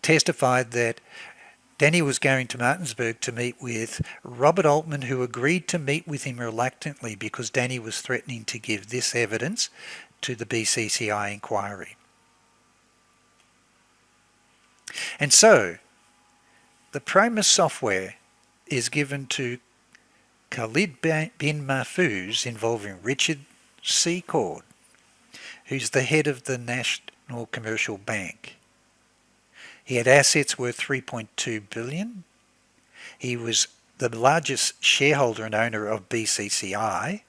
testified that Danny was going to Martinsburg to meet with Robert Altman, who agreed to meet with him reluctantly because Danny was threatening to give this evidence to the BCCI inquiry. And so, the PROMIS software is given to Khalid bin Mahfouz, involving Richard Secord, who's the head of the National Commercial Bank. He had assets worth $3.2 billion. He was the largest shareholder and owner of BCCI,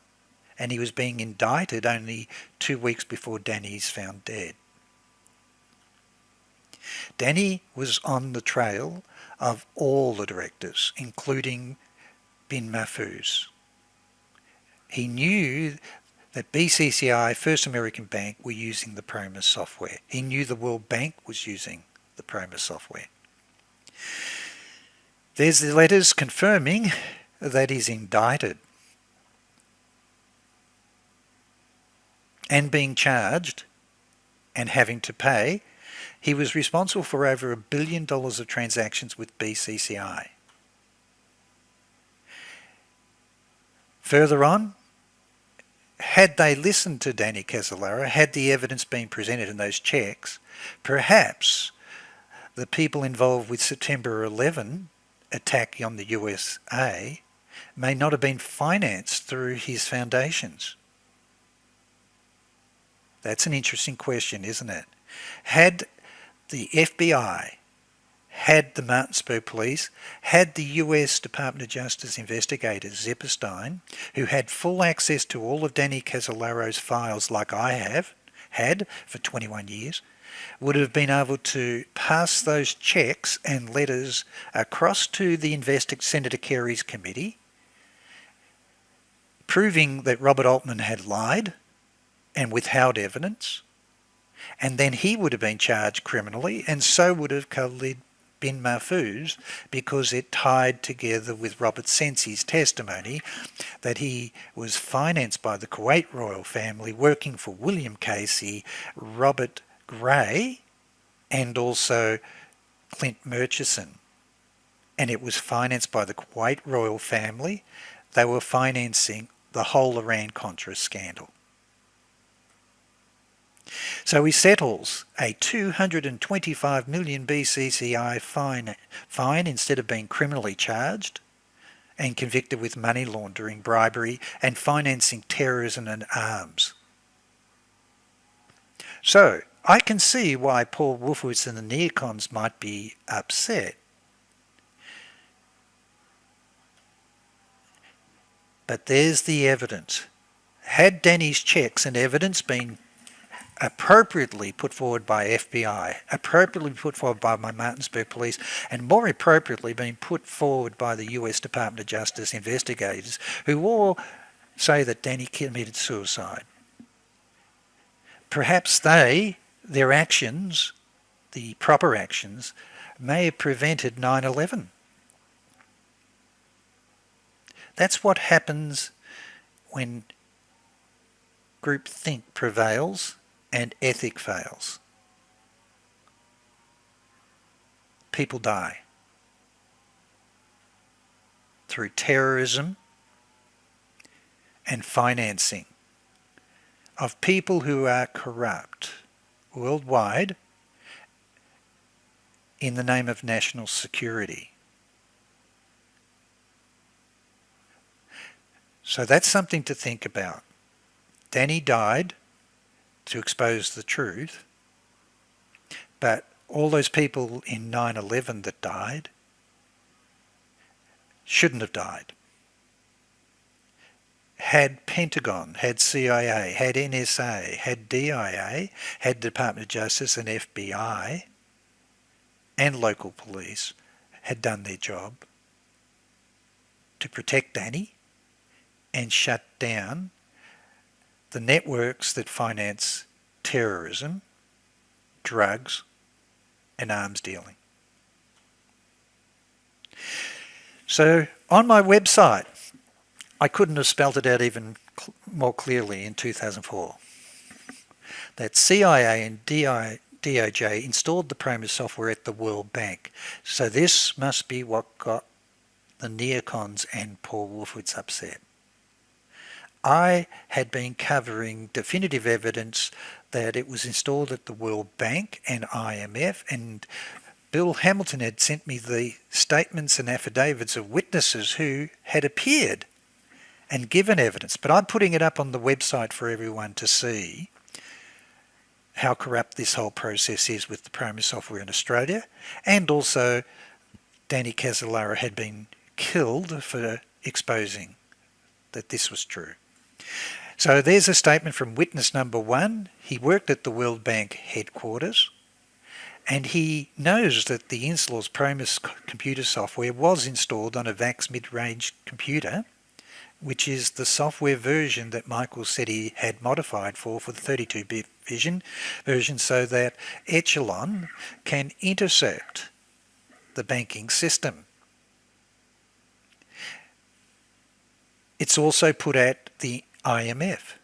and he was being indicted only 2 weeks before Danny's found dead. Danny was on the trail of all the directors, including bin Mahfouz. He knew that BCCI, First American Bank, were using the PROMIS software. He knew the World Bank was using the PROMIS software. There's the letters confirming that he's indicted and being charged and having to pay. He was responsible for over $1 billion of transactions with BCCI. Further on, had they listened to Danny CASOLARO, had the evidence been presented in those checks, perhaps the people involved with September 11 attack on the USA may not have been financed through his foundations. That's an interesting question, isn't it? Had the FBI, had the Martinsburg police, had the US Department of Justice investigators, Zipperstein, who had full access to all of Danny CASOLARO's files like I had for 21 years, would have been able to pass those checks and letters across to the Senator Kerry's committee, proving that Robert Altman had lied and withheld evidence, and then he would have been charged criminally, and so would have Khalid bin Mahfouz, because it tied together with Robert Sensi's testimony that he was financed by the Kuwait royal family, working for William Casey, Robert Gray, and also Clint Murchison. And it was financed by the Kuwait royal family. They were financing the whole Iran-Contra scandal. So he settles a $225 million BCCI fine instead of being criminally charged and convicted with money laundering, bribery, and financing terrorism and arms. So I can see why Paul Wolfowitz and the NEOCONS might be upset. But there's the evidence. Had Danny's checks and evidence been appropriately put forward by FBI, appropriately put forward by my Martinsburg police, and more appropriately been put forward by the US Department of Justice investigators, who all say that Danny committed suicide, perhaps their actions, the proper actions, may have prevented 9/11. That's what happens when groupthink prevails and ethic fails. People die through terrorism and financing of people who are corrupt worldwide in the name of national security. So that's something to think about. Danny died to expose the truth, but all those people in 9/11 that died shouldn't have died. Had Pentagon, had CIA, had NSA, had DIA, had Department of Justice and FBI and local police had done their job to protect Danny and shut down the networks that finance terrorism, drugs, and arms dealing. So on my website, I couldn't have spelt it out even more clearly in 2004, that CIA and DOJ installed the PROMIS software at the World Bank. So this must be what got the NEOCONS and Paul Wolfowitz upset. I had been covering definitive evidence that it was installed at the World Bank and IMF, and Bill Hamilton had sent me the statements and affidavits of witnesses who had appeared and given evidence. But I'm putting it up on the website for everyone to see how corrupt this whole process is with the PROMIS software in Australia, and also Danny CASOLARO had been killed for exposing that this was true. So there's a statement from witness number 1. He worked at the World Bank headquarters, And he knows that the Inslaw's PROMIS computer software was installed on a VAX mid-range computer, which is the software version that Michael said he had modified for the 32-bit version so that Echelon can intercept the banking system. It's also put at the IMF,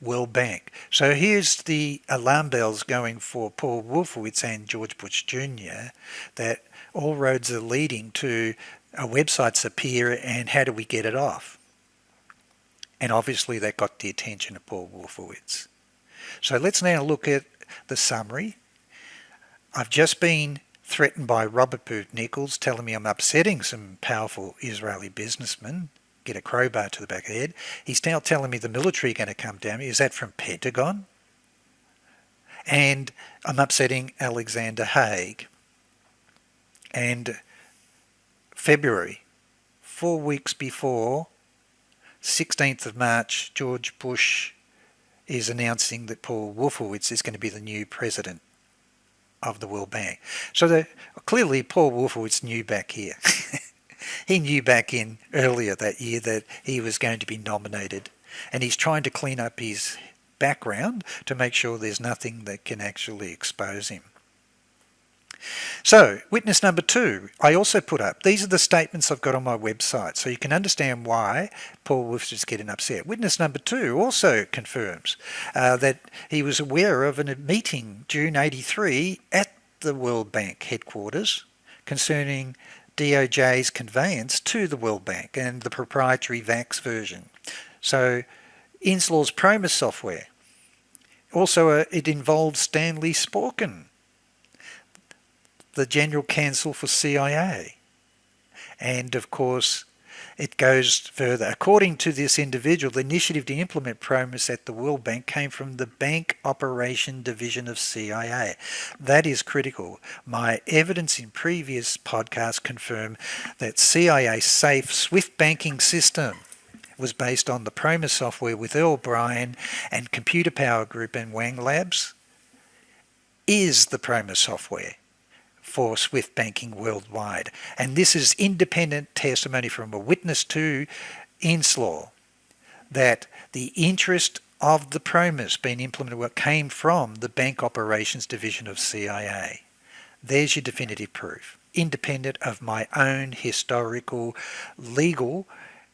World Bank. So here's the alarm bells going for Paul Wolfowitz and George Bush Jr. that all roads are leading to a website's appear and how do we get it off? And obviously that got the attention of Paul Wolfowitz. So let's now look at the summary. I've just been threatened by Robert Booth Nichols telling me I'm upsetting some powerful Israeli businessmen. Get a crowbar to the back of the head. He's now telling me the military are going to come down. Is that from Pentagon? And I'm upsetting Alexander Haig. And February, 4 weeks before, 16th of March, George Bush is announcing that Paul Wolfowitz is going to be the new president of the World Bank. So clearly Paul Wolfowitz knew back here. He knew back in earlier that year that he was going to be nominated, and he's trying to clean up his background to make sure there's nothing that can actually expose him. So, witness number 2, I also put up, these are the statements I've got on my website, so you can understand why Paul Wolfowitz is getting upset. Witness number 2 also confirms that he was aware of a meeting June 83 at the World Bank headquarters concerning DOJ's conveyance to the World Bank and the proprietary VAX version. So Inslaw's PROMIS software. Also it involved Stanley Sporkin, the General Counsel for CIA. And of course it goes further. According to this individual, the initiative to implement PROMIS at the World Bank came from the Bank Operation Division of CIA. That is critical. My evidence in previous podcasts confirm that CIA's safe SWIFT banking system was based on the PROMIS software with Earl Bryan and Computer Power Group and Wang Labs is the PROMIS software for SWIFT banking worldwide. And this is independent testimony from a witness to Inslaw that the interest of the PROMIS being implemented came from the Bank Operations Division of CIA. There's your definitive proof, independent of my own historical legal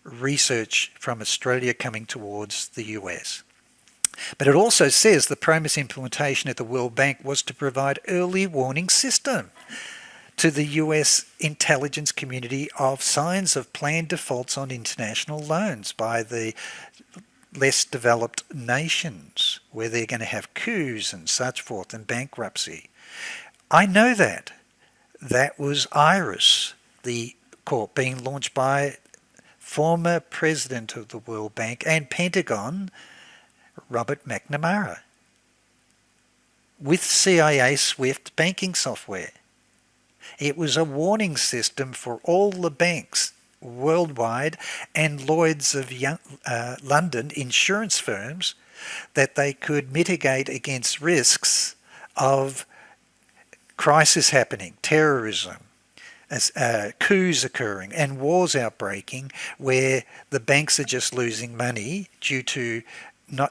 research from Australia coming towards the US. But it also says the PROMIS implementation at the World Bank was to provide early warning system to the US intelligence community of signs of planned defaults on international loans by the less developed nations where they're going to have coups and such forth and bankruptcy. I know that. That was IRIS, the court being launched by former president of the World Bank and Pentagon, Robert McNamara, with CIA SWIFT banking software. It was a warning system for all the banks worldwide and Lloyd's of London insurance firms that they could mitigate against risks of crisis happening, terrorism, coups occurring and wars outbreaking where the banks are just losing money due to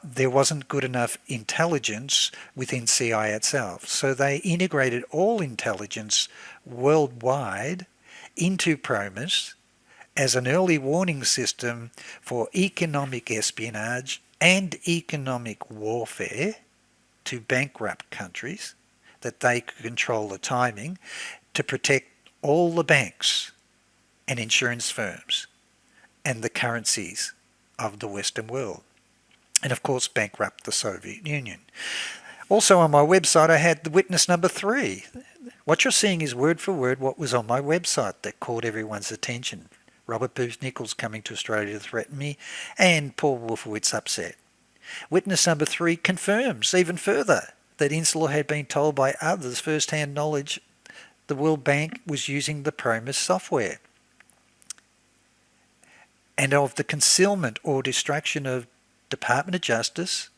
there wasn't good enough intelligence within CIA itself. So they integrated all intelligence worldwide into PROMIS as an early warning system for economic espionage and economic warfare to bankrupt countries, that they could control the timing to protect all the banks and insurance firms and the currencies of the Western world. And of course bankrupt the Soviet Union. Also on my website I had the witness number 3. What you're seeing is word for word what was on my website that caught everyone's attention. Robert Booth Nichols coming to Australia to threaten me and Paul Wolfowitz upset. Witness number 3 confirms even further that Inslaw had been told by others first-hand knowledge the World Bank was using the PROMIS software and of the concealment or destruction of Department of Justice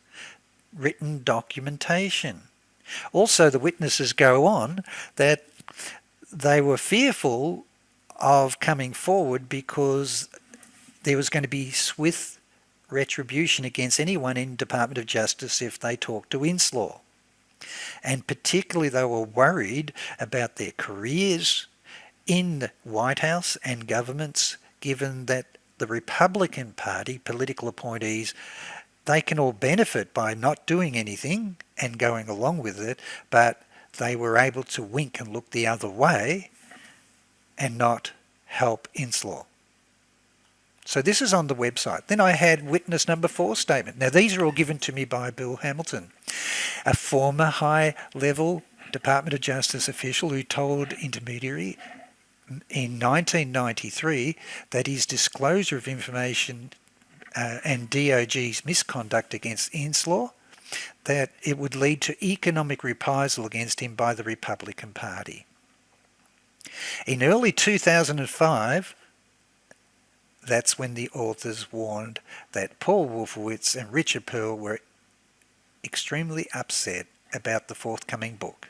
written documentation Also, the witnesses go on that they were fearful of coming forward because there was going to be swift retribution against anyone in Department of Justice if they talked to Inslaw. And particularly they were worried about their careers in the White House and governments, given that the Republican Party political appointees, they can all benefit by not doing anything and going along with it, but they were able to wink and look the other way and not help Inslaw. So this is on the website. Then I had witness number 4 statement. Now these are all given to me by Bill Hamilton, a former high-level Department of Justice official who told Intermediary in 1993 that his disclosure of information and DOG's misconduct against Inslaw, that it would lead to economic reprisal against him by the Republican Party. In early 2005, that's when the authors warned that Paul Wolfowitz and Richard Pearl were extremely upset about the forthcoming book.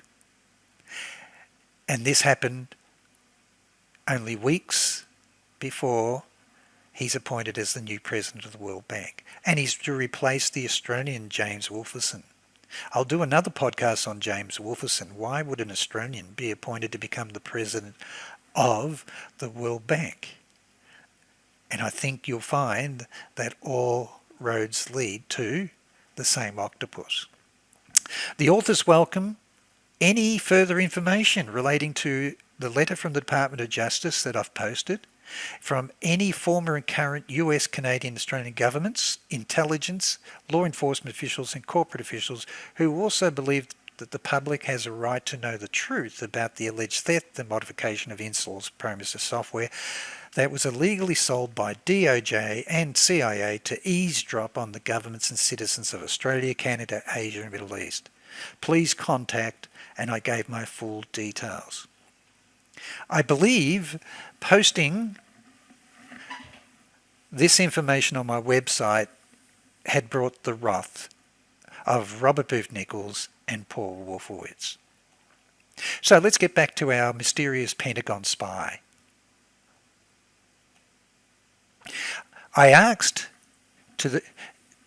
And this happened only weeks before he's appointed as the new president of the World Bank. And he's to replace the Australian James Wolferson. I'll do another podcast on James Wolferson. Why would an Australian be appointed to become the president of the World Bank? And I think you'll find that all roads lead to the same octopus. The authors welcome any further information relating to the letter from the Department of Justice that I've posted, from any former and current US, Canadian, Australian governments, intelligence, law enforcement officials and corporate officials who also believe that the public has a right to know the truth about the alleged theft and modification of Inslaw's PROMIS software that was illegally sold by DOJ and CIA to eavesdrop on the governments and citizens of Australia, Canada, Asia and Middle East. Please contact, and I gave my full details. I believe posting this information on my website had brought the wrath of Robert Booth Nichols and Paul Wolfowitz. So let's get back to our mysterious Pentagon spy. I asked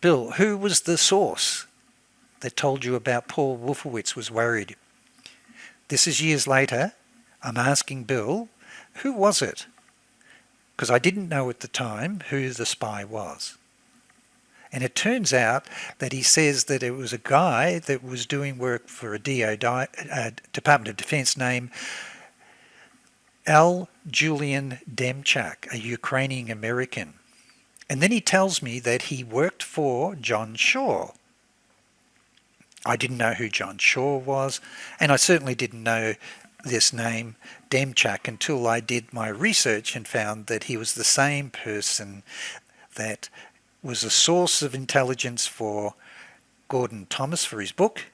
Bill, who was the source that told you about Paul Wolfowitz was worried? This is years later. I'm asking Bill, who was it? Because I didn't know at the time who the spy was. And it turns out that he says that it was a guy that was doing work for a Department of Defense named L. Julian Demchak, a Ukrainian American. And then he tells me that he worked for John Shaw. I didn't know who John Shaw was, and I certainly didn't know this name Demchak until I did my research and found that he was the same person that was a source of intelligence for Gordon Thomas for his book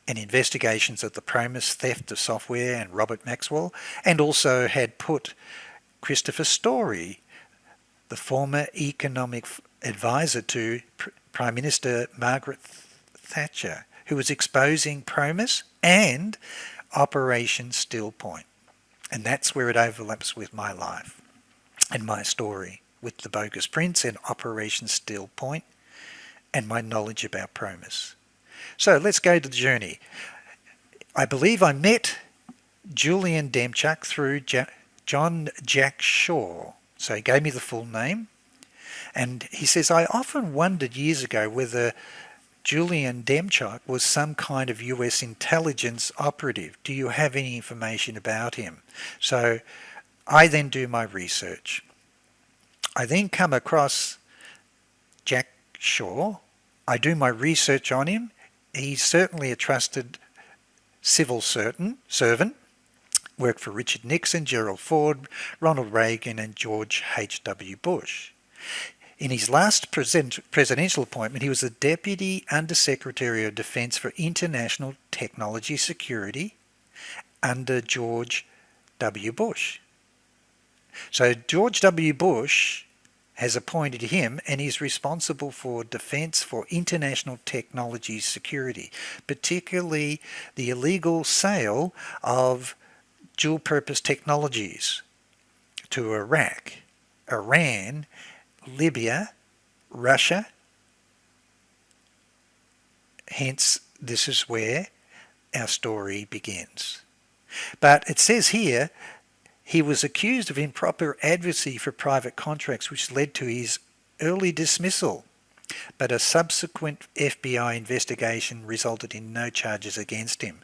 and investigations of the PROMIS theft of software and Robert Maxwell, and also had put Christopher Story, the former economic advisor to Prime Minister Margaret Thatcher, who was exposing PROMIS and Operation Still Point. And that's where it overlaps with my life and my story with the bogus prints and Operation Still Point and my knowledge about PROMIS. So let's go to the journey. I believe I met Julian Demchak through John Jack Shaw. So he gave me the full name. And he says, I often wondered years ago whether Julian Demchak was some kind of US intelligence operative. Do you have any information about him? So I then do my research. I then come across Jack Shaw. I do my research on him. He's certainly a trusted civil servant. Worked for Richard Nixon, Gerald Ford, Ronald Reagan and George H.W. Bush. In his last presidential appointment, he was the Deputy Undersecretary of Defense for International Technology Security under George W. Bush. So George W. Bush has appointed him, and he's responsible for defence for international technology security, particularly the illegal sale of dual-purpose technologies to Iraq, Iran, Libya, Russia. Hence, this is where our story begins. But it says here, he was accused of improper advocacy for private contracts, which led to his early dismissal. But a subsequent FBI investigation resulted in no charges against him.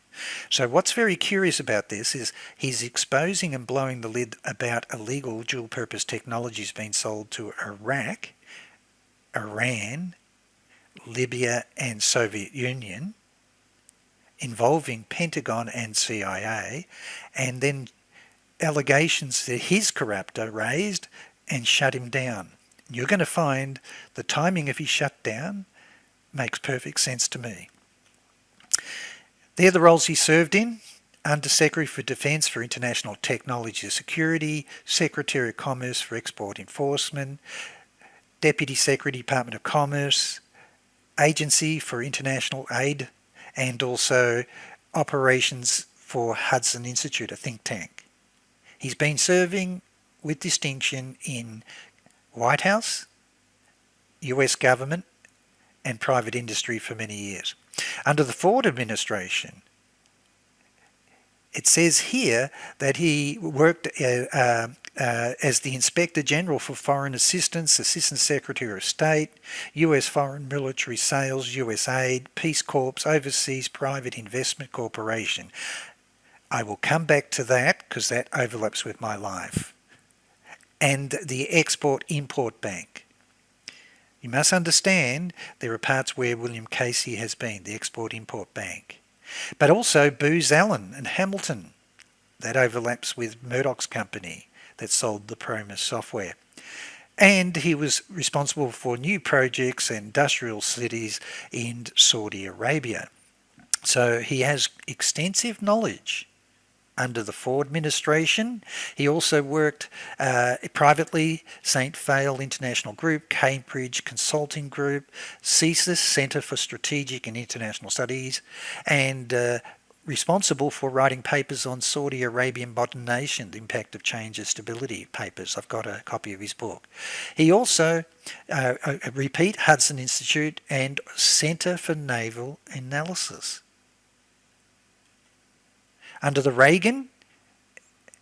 So what's very curious about this is he's exposing and blowing the lid about illegal dual-purpose technologies being sold to Iraq, Iran, Libya and Soviet Union, involving Pentagon and CIA, and then allegations that his corruptor raised and shut him down. You're going to find the timing of his shutdown makes perfect sense to me. They're the roles he served in: Under Secretary for Defence for International Technology Security, Secretary of Commerce for Export Enforcement, Deputy Secretary, Department of Commerce, Agency for International Aid, and also Operations for Hudson Institute, a think tank. He's been serving with distinction in White House, US government, and private industry for many years. Under the Ford administration, it says here that he worked as the Inspector General for Foreign Assistance, Assistant Secretary of State, US Foreign Military Sales, US Aid, Peace Corps, Overseas Private Investment Corporation. I will come back to that because that overlaps with my life. And the Export-Import Bank. You must understand there are parts where William Casey has been, the Export-Import Bank. But also Booz Allen and Hamilton. That overlaps with Murdoch's company that sold the PROMIS software. And he was responsible for new projects and industrial cities in Saudi Arabia. So he has extensive knowledge. Under the Ford administration, he also worked privately, St. Fale International Group, Cambridge Consulting Group, CASOLARO, Centre for Strategic and International Studies, and responsible for writing papers on Saudi Arabian modern nation, the impact of change and stability papers. I've got a copy of his book. He also, repeat, Hudson Institute and Centre for Naval Analysis. Under the Reagan,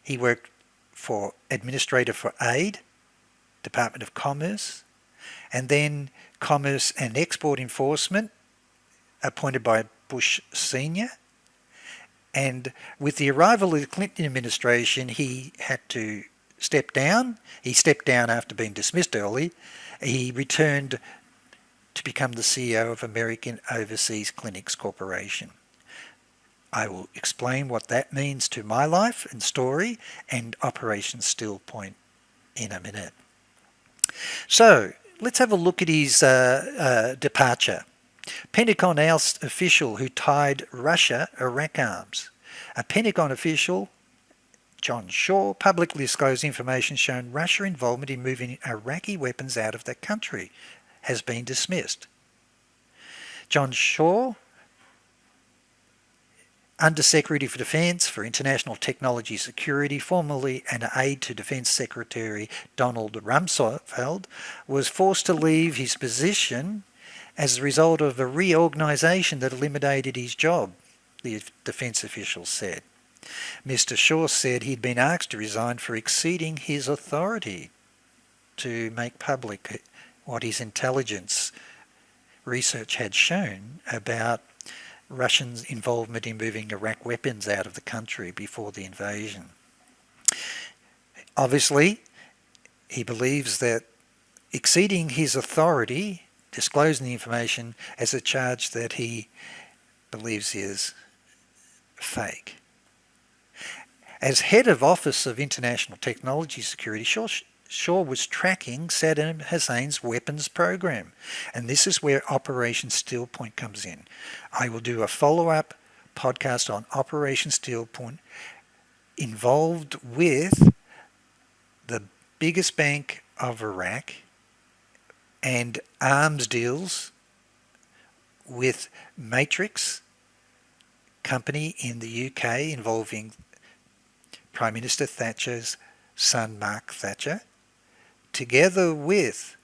he worked for Administrator for Aid, Department of Commerce, and then Commerce and Export Enforcement, appointed by Bush Sr. And with the arrival of the Clinton administration, he had to step down. He stepped down after being dismissed early. He returned to become the CEO of American Overseas Clinics Corporation. I will explain what that means to my life and story and Operation Steel Point in a minute. So let's have a look at his departure. Pentagon official who tied Russia Iraq arms. A Pentagon official, John Shaw, publicly disclosed information showing Russia involvement in moving Iraqi weapons out of the country has been dismissed. John Shaw, Under Secretary for Defence for International Technology Security, formerly an aide to Defence Secretary Donald Rumsfeld, was forced to leave his position as a result of a reorganisation that eliminated his job, the defence official said. Mr. Shaw said he'd been asked to resign for exceeding his authority to make public what his intelligence research had shown about Russians' involvement in moving Iraq weapons out of the country before the invasion. Obviously, he believes that exceeding his authority, disclosing the information, as a charge that he believes is fake. As head of Office of International Technology Security, Shaw was tracking Saddam Hussein's weapons program, and this is where Operation Steel Point comes in. I will do a follow-up podcast on Operation Steel Point, involved with the biggest bank of Iraq, and arms deals with Matrix company in the UK involving Prime Minister Thatcher's son Mark Thatcher, together with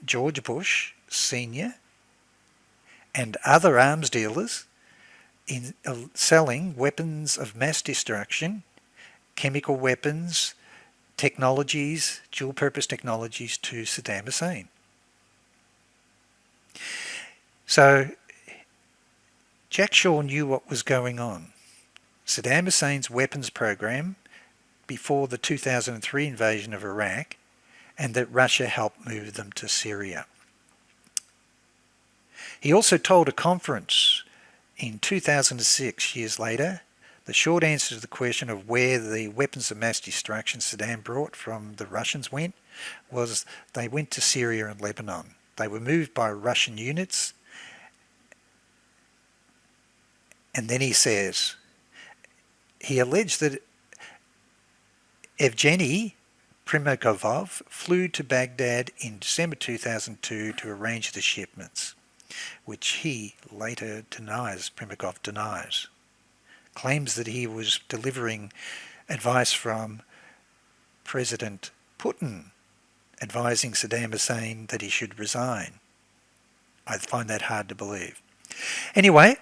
George Bush Sr. and other arms dealers in selling weapons of mass destruction, chemical weapons, technologies, dual-purpose technologies to Saddam Hussein. So Jack Shaw knew what was going on. Saddam Hussein's weapons program before the 2003 invasion of Iraq, and that Russia helped move them to Syria. He also told a conference in 2006, years later, the short answer to the question of where the weapons of mass destruction Saddam brought from the Russians went was they went to Syria and Lebanon. They were moved by Russian units. And then he says, he alleged that Evgeny Primakovov flew to Baghdad in December 2002 to arrange the shipments, which he later denies, Primakov denies. Claims that he was delivering advice from President Putin, advising Saddam Hussein that he should resign. I find that hard to believe. Anyway,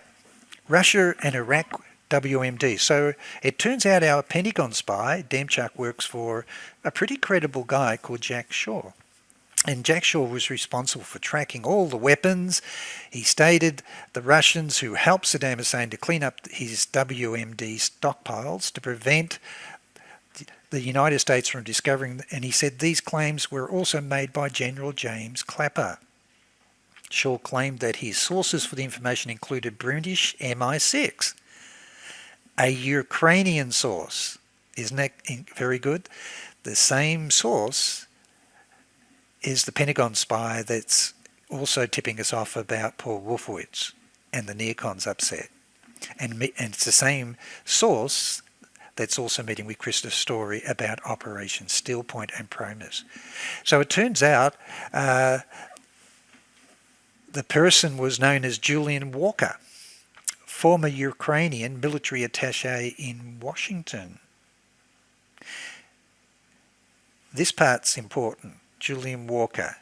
Russia and Iraq WMD. So it turns out our Pentagon spy, Demchuk, works for a pretty credible guy called Jack Shaw. And Jack Shaw was responsible for tracking all the weapons. He stated the Russians who helped Saddam Hussein to clean up his WMD stockpiles to prevent the United States from discovering, and he said these claims were also made by General James Clapper. Shaw claimed that his sources for the information included British MI6, a Ukrainian source. Isn't that very good? The same source is the Pentagon spy that's also tipping us off about Paul Wolfowitz and the NEOCONS upset. And it's the same source that's also meeting with Christopher Story about Operation Steel Point and PROMIS. So it turns out the person was known as Julian Walker, former Ukrainian military attaché in Washington. This part's important. Julian Walker,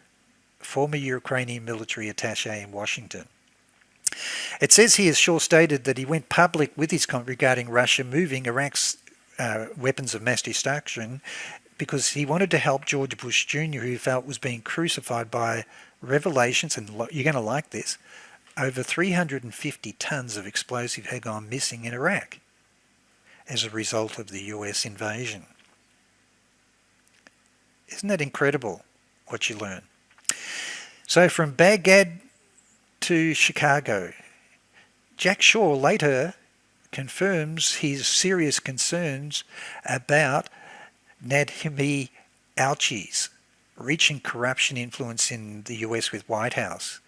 former Ukrainian military attaché in Washington. It says here, Shaw stated that he went public with his comment regarding Russia moving Iraq's weapons of mass destruction because he wanted to help George Bush Jr., who he felt was being crucified by revelations, and you're going to like this, over 350 tons of explosive had gone missing in Iraq as a result of the US invasion. Isn't that incredible what you learn? So from Baghdad to Chicago, Jack Shaw later confirms his serious concerns about Nadhimi Alchi's reaching corruption influence in the US with White House,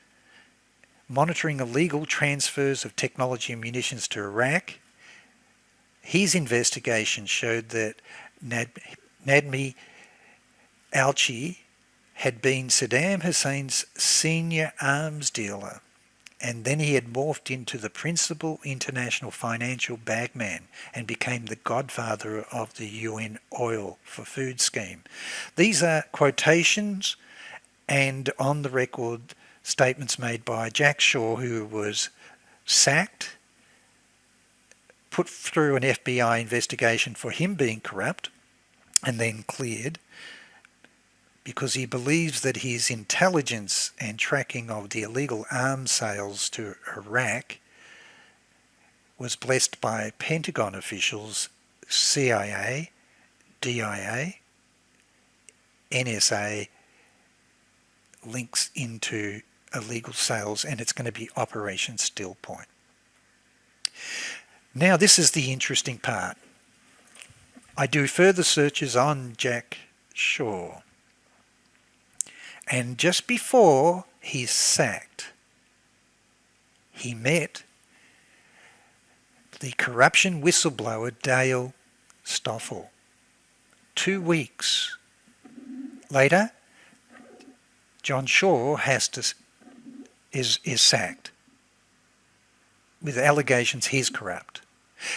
monitoring illegal transfers of technology and munitions to Iraq. His investigation showed that Nadhimi Alchi had been Saddam Hussein's senior arms dealer, and then he had morphed into the principal international financial bagman and became the godfather of the UN oil for food scheme. These are quotations and on-the-record statements made by Jack Shaw, who was sacked, put through an FBI investigation for him being corrupt, and then cleared, because he believes that his intelligence and tracking of the illegal arms sales to Iraq was blessed by Pentagon officials, CIA, DIA, NSA, links into illegal sales, and it's going to be Operation Steel Point. Now this is the interesting part. I do further searches on Jack Shaw. And just before he's sacked, he met the corruption whistleblower Dale Stoffel. 2 weeks later, John Shaw is sacked with allegations he's corrupt.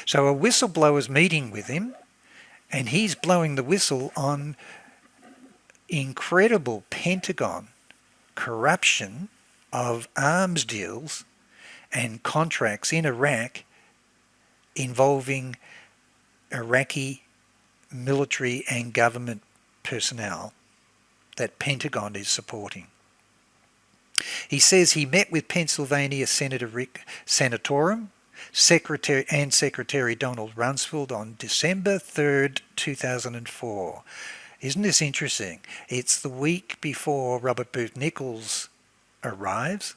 So a whistleblower's meeting with him, and he's blowing the whistle on incredible Pentagon corruption of arms deals and contracts in Iraq involving Iraqi military and government personnel that Pentagon is supporting. He says he met with Pennsylvania Senator Rick Santorum, Secretary Donald Rumsfeld on December 3rd, 2004. Isn't this interesting? It's the week before Robert Booth Nichols arrives,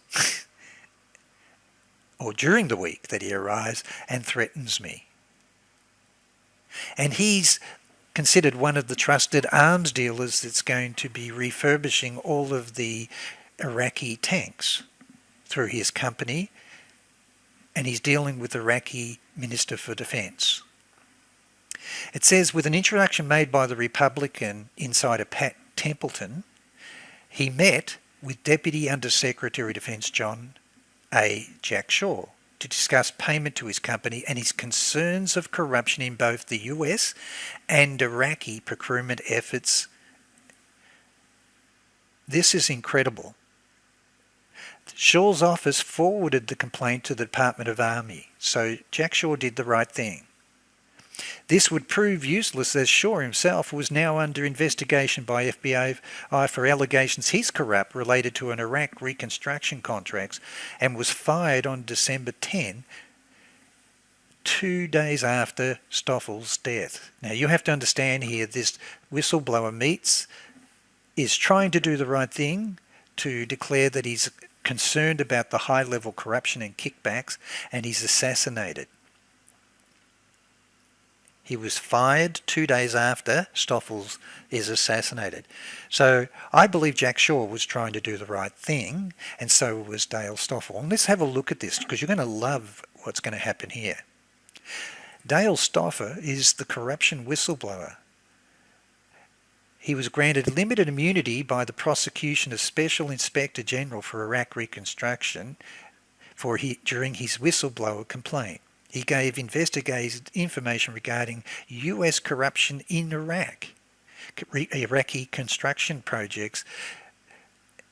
or during the week that he arrives and threatens me. And he's considered one of the trusted arms dealers that's going to be refurbishing all of the Iraqi tanks through his company, and he's dealing with the Iraqi Minister for Defence. It says, with an introduction made by the Republican insider Pat Templeton, he met with Deputy Under-Secretary of Defence John A. Jack Shaw to discuss payment to his company and his concerns of corruption in both the US and Iraqi procurement efforts. This is incredible. Shaw's office forwarded the complaint to the Department of Army, so Jack Shaw did the right thing. This would prove useless as Shaw himself was now under investigation by FBI for allegations he's corrupt related to an Iraq reconstruction contracts, and was fired on December 10, 2 days after Stoffel's death. Now you have to understand here, this whistleblower is trying to do the right thing to declare that he's concerned about the high-level corruption and kickbacks, and he's assassinated. He was fired 2 days after Stoffels is assassinated. So I believe Jack Shaw was trying to do the right thing, and so was Dale Stoffel. And let's have a look at this, because you're going to love what's going to happen here. Dale Stoffel is the corruption whistleblower. He was granted limited immunity by the prosecution of Special Inspector General for Iraq Reconstruction during his whistleblower complaint. He gave investigated information regarding US corruption in Iraqi construction projects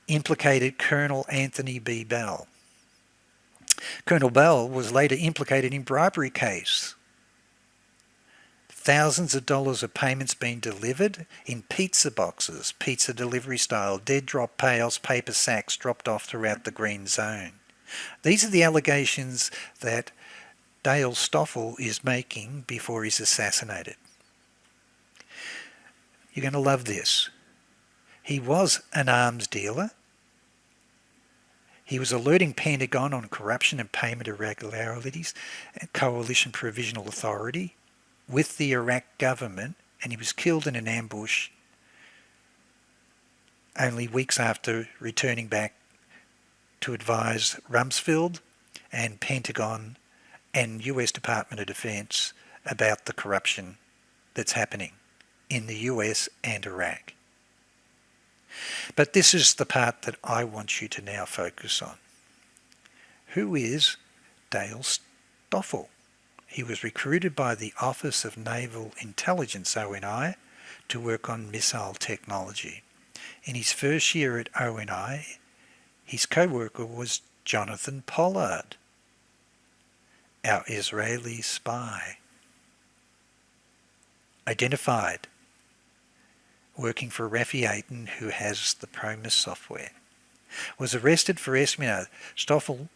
implicated Colonel Anthony B. Bell. Colonel Bell was later implicated in bribery case. Thousands of dollars of payments being delivered in pizza boxes, pizza delivery style, dead drop pails, paper sacks dropped off throughout the green zone. These are the allegations that Dale Stoffel is making before he's assassinated. You're going to love this. He was an arms dealer. He was alerting Pentagon on corruption and payment irregularities and Coalition Provisional Authority with the Iraq government, and he was killed in an ambush only weeks after returning back to advise Rumsfeld and Pentagon and US Department of Defense about the corruption that's happening in the US and Iraq. But this is the part that I want you to now focus on. Who is Dale Stoffel? He was recruited by the Office of Naval Intelligence, ONI, to work on missile technology. In his first year at ONI, his co-worker was Jonathan Pollard, our Israeli spy, identified working for Rafi Aiton, who has the PROMIS software, was arrested for espionage. Stoffel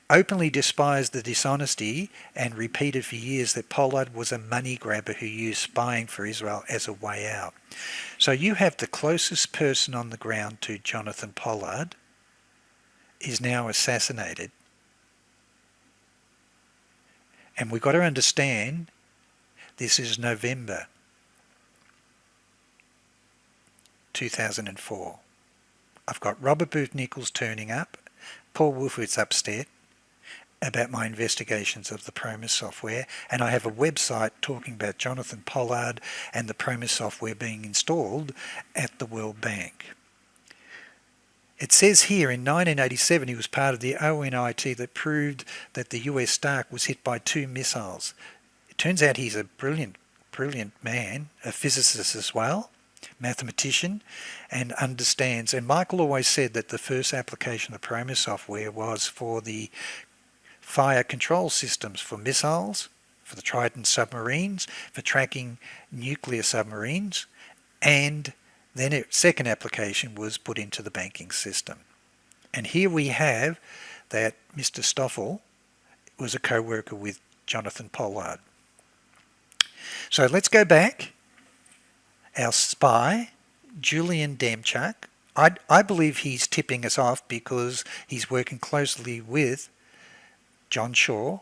openly despised the dishonesty and repeated for years that Pollard was a money grabber who used spying for Israel as a way out. So you have the closest person on the ground to Jonathan Pollard is now assassinated. And we've got to understand, this is November 2004. I've got Robert Booth Nichols turning up, Paul WOLFOWITZ upstairs about my investigations of the PROMIS software, and I have a website talking about Jonathan Pollard and the PROMIS software being installed at the World Bank. It says here in 1987 he was part of the ONIT that proved that the US Stark was hit by 2 missiles. It turns out he's a brilliant man, a physicist as well, mathematician, and understands. And Michael always said that the first application of the PROMIS software was for the fire control systems for missiles, for the Trident submarines, for tracking nuclear submarines, and then a second application was put into the banking system. And here we have that Mr. Stoffel was a co-worker with Jonathan Pollard. So let's go back. Our spy, Julian Demchuk, I believe he's tipping us off because he's working closely with John Shaw,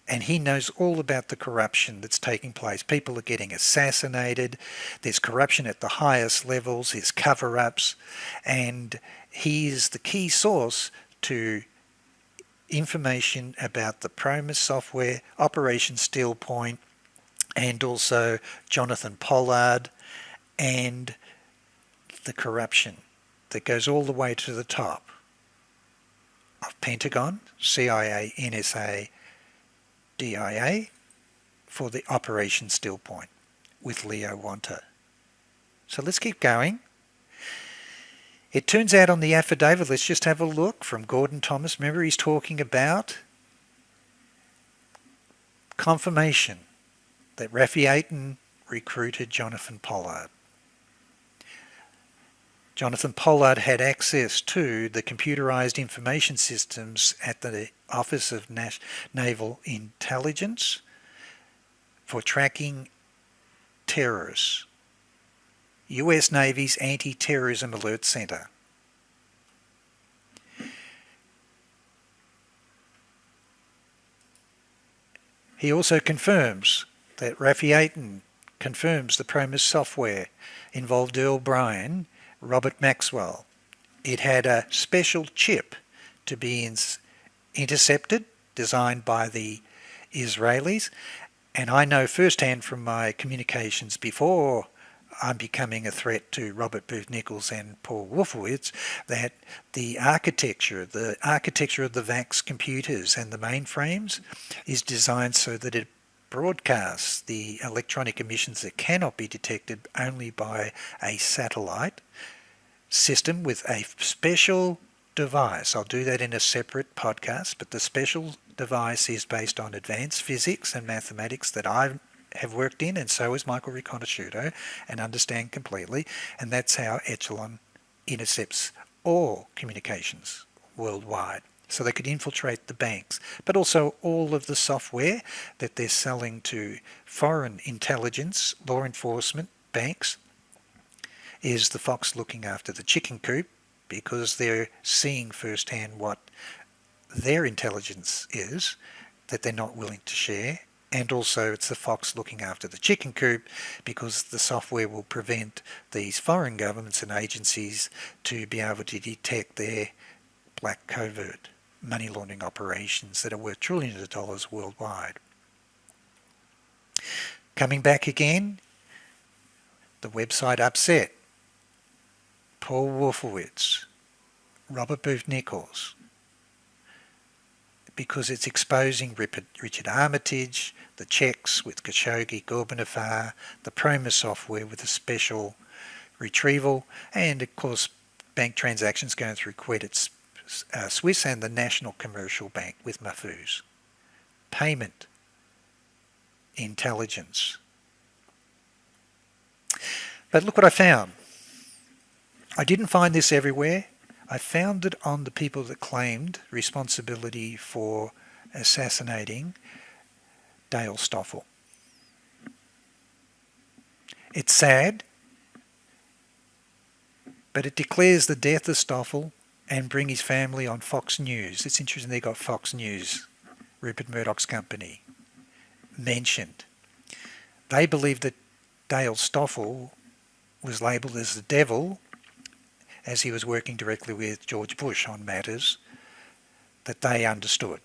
and he knows all about the corruption that's taking place. People are getting assassinated. There's corruption at the highest levels. There's cover-ups. And he is the key source to information about the PROMIS software, Operation Steel Point, and also Jonathan Pollard, and the corruption that goes all the way to the top of Pentagon, CIA, NSA, DIA for the Operation Steel Point with Leo Wanta. So let's keep going. It turns out on the affidavit, let's just have a look, from Gordon Thomas. Remember, he's talking about confirmation that Rafi Ayton recruited Jonathan Pollard. Jonathan Pollard had access to the computerized information systems at the Office of Naval Intelligence for tracking terrorists. US Navy's Anti-Terrorism Alert Center. He also confirms that Rafi Ayton confirms the PROMIS software involved Earl Bryan, Robert Maxwell. It had a special chip to be intercepted, designed by the Israelis, and I know firsthand from my communications before I'm becoming a threat to Robert Booth Nichols and Paul Wolfowitz, that the architecture of the VAX computers and the mainframes is designed so that it broadcasts the electronic emissions that cannot be detected only by a satellite system with a special device. I'll do that in a separate podcast, but the special device is based on advanced physics and mathematics that I have worked in, and so is Michael Riconosciuto, and understand completely, and that's how Echelon intercepts all communications worldwide. So they could infiltrate the banks, but also all of the software that they're selling to foreign intelligence, law enforcement, banks, is the fox looking after the chicken coop, because they're seeing firsthand what their intelligence is that they're not willing to share. And also it's the fox looking after the chicken coop, because the software will prevent these foreign governments and agencies to be able to detect their black covert money laundering operations that are worth trillions of dollars worldwide. Coming back again, the website Upset, Paul Wolfowitz, Robert Booth Nichols, because it's exposing Richard Armitage, the checks with Khashoggi, Gorbanafar, the PROMIS software with a special retrieval, and of course bank transactions going through Credit Suisse and the National Commercial Bank with Mahfouz. Payment intelligence. But look what I found. I didn't find this everywhere. I found it on the people that claimed responsibility for assassinating Dale Stoffel. It's sad, but it declares the death of Stoffel and bring his family on Fox News. It's interesting they got Fox News, Rupert Murdoch's company, mentioned. They believe that Dale Stoffel was labelled as the devil, as he was working directly with George Bush on matters that they understood.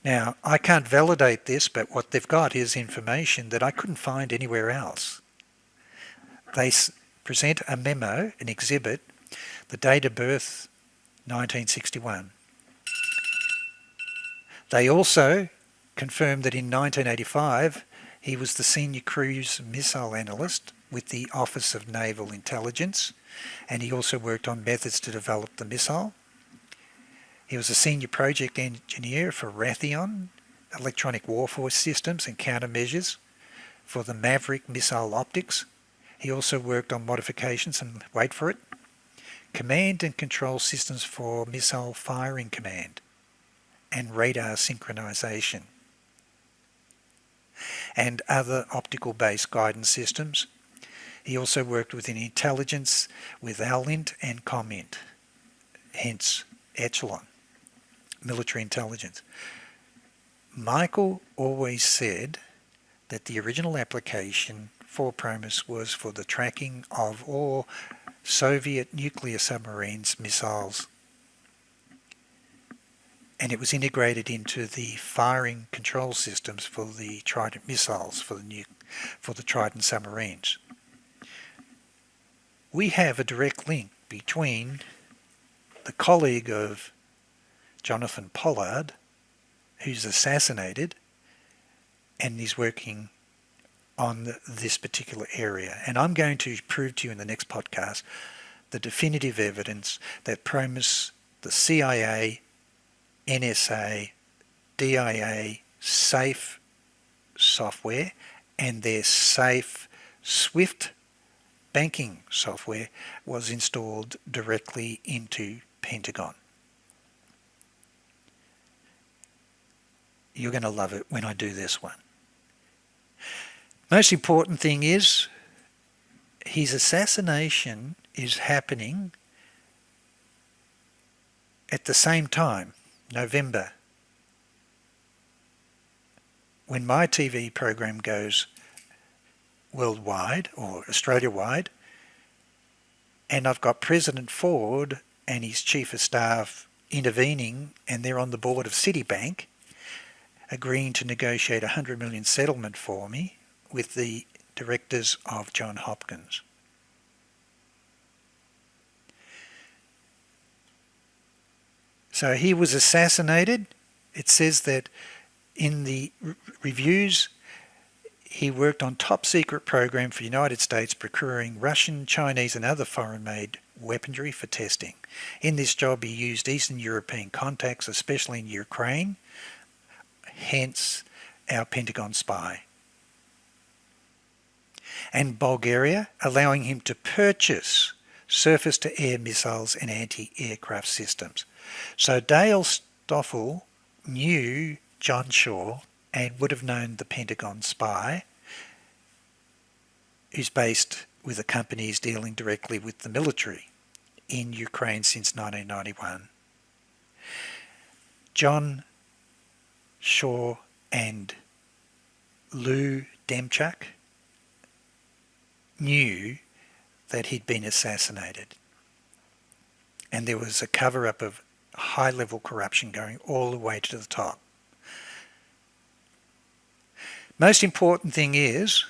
Now, I can't validate this, but what they've got is information that I couldn't find anywhere else. They present a memo, an exhibit, The date of birth, 1961. They also confirmed that in 1985 he was the senior cruise missile analyst with the Office of Naval Intelligence, and he also worked on methods to develop the missile. He was a senior project engineer for Raytheon, electronic warfare systems and countermeasures for the Maverick missile optics. He also worked on modifications and, wait for it, command and control systems for missile firing command and radar synchronization, and other optical-based guidance systems. He also worked within intelligence with ALINT and COMINT, hence Echelon, military intelligence. Michael always said that the original application for PROMIS was for the tracking of all Soviet nuclear submarines, missiles, and it was integrated into the firing control systems for the Trident missiles, for the Trident submarines. We have a direct link between the colleague of Jonathan Pollard, who's assassinated, and is working on this particular area. And I'm going to prove to you in the next podcast the definitive evidence that PROMIS, the CIA, NSA, DIA, safe software, and their safe SWIFT banking software was installed directly into Pentagon. You're going to love it when I do this one. Most important thing is his assassination is happening at the same time, November, when my TV program goes worldwide or Australia-wide, and I've got President Ford and his Chief of Staff intervening, and they're on the board of Citibank, agreeing to negotiate a $100 million settlement for me with the directors of Johns Hopkins. So he was assassinated. It says that in the reviews, he worked on top secret program for the United States procuring Russian, Chinese and other foreign-made weaponry for testing. In this job he used Eastern European contacts, especially in Ukraine, hence our Pentagon Spy, and Bulgaria, allowing him to purchase surface-to-air missiles and anti-aircraft systems. So Dale Stoffel knew John Shaw and would have known the Pentagon Spy, who's based with the companies dealing directly with the military in Ukraine since 1991. John Shaw and Lou Demchuk knew that he'd been assassinated, and there was a cover-up of high-level corruption going all the way to the top. Most important thing is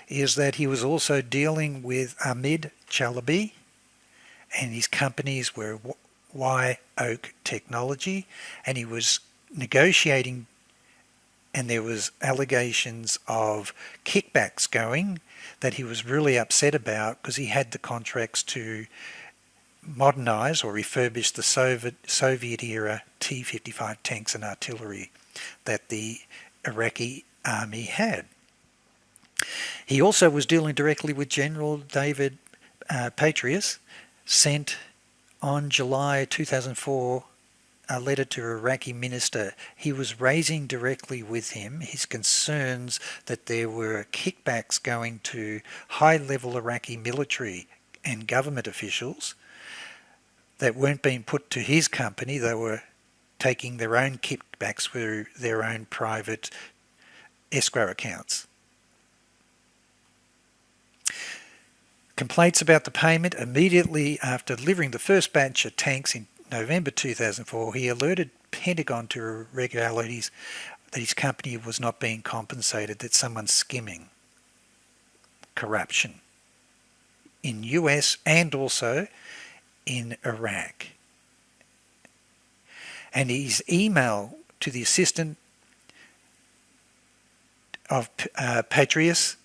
that he was also dealing with Ahmed Chalabi, and his companies were White Oak Technology, and he was negotiating, and there was allegations of kickbacks going that he was really upset about because he had the contracts to modernise or refurbish the Soviet-era T-55 tanks and artillery that the Iraqi army had. He also was dealing directly with General David Petraeus, sent on July 2004 a letter to Iraqi minister. He was raising directly with him his concerns that there were kickbacks going to high-level Iraqi military and government officials that weren't being put to his company. They were taking their own kickbacks through their own private escrow accounts. Complaints about the payment. Immediately after delivering the first batch of tanks in November 2004, he alerted Pentagon to irregularities, that his company was not being compensated, that someone's skimming. Corruption in US and also in Iraq. And his email to the assistant of Patrius,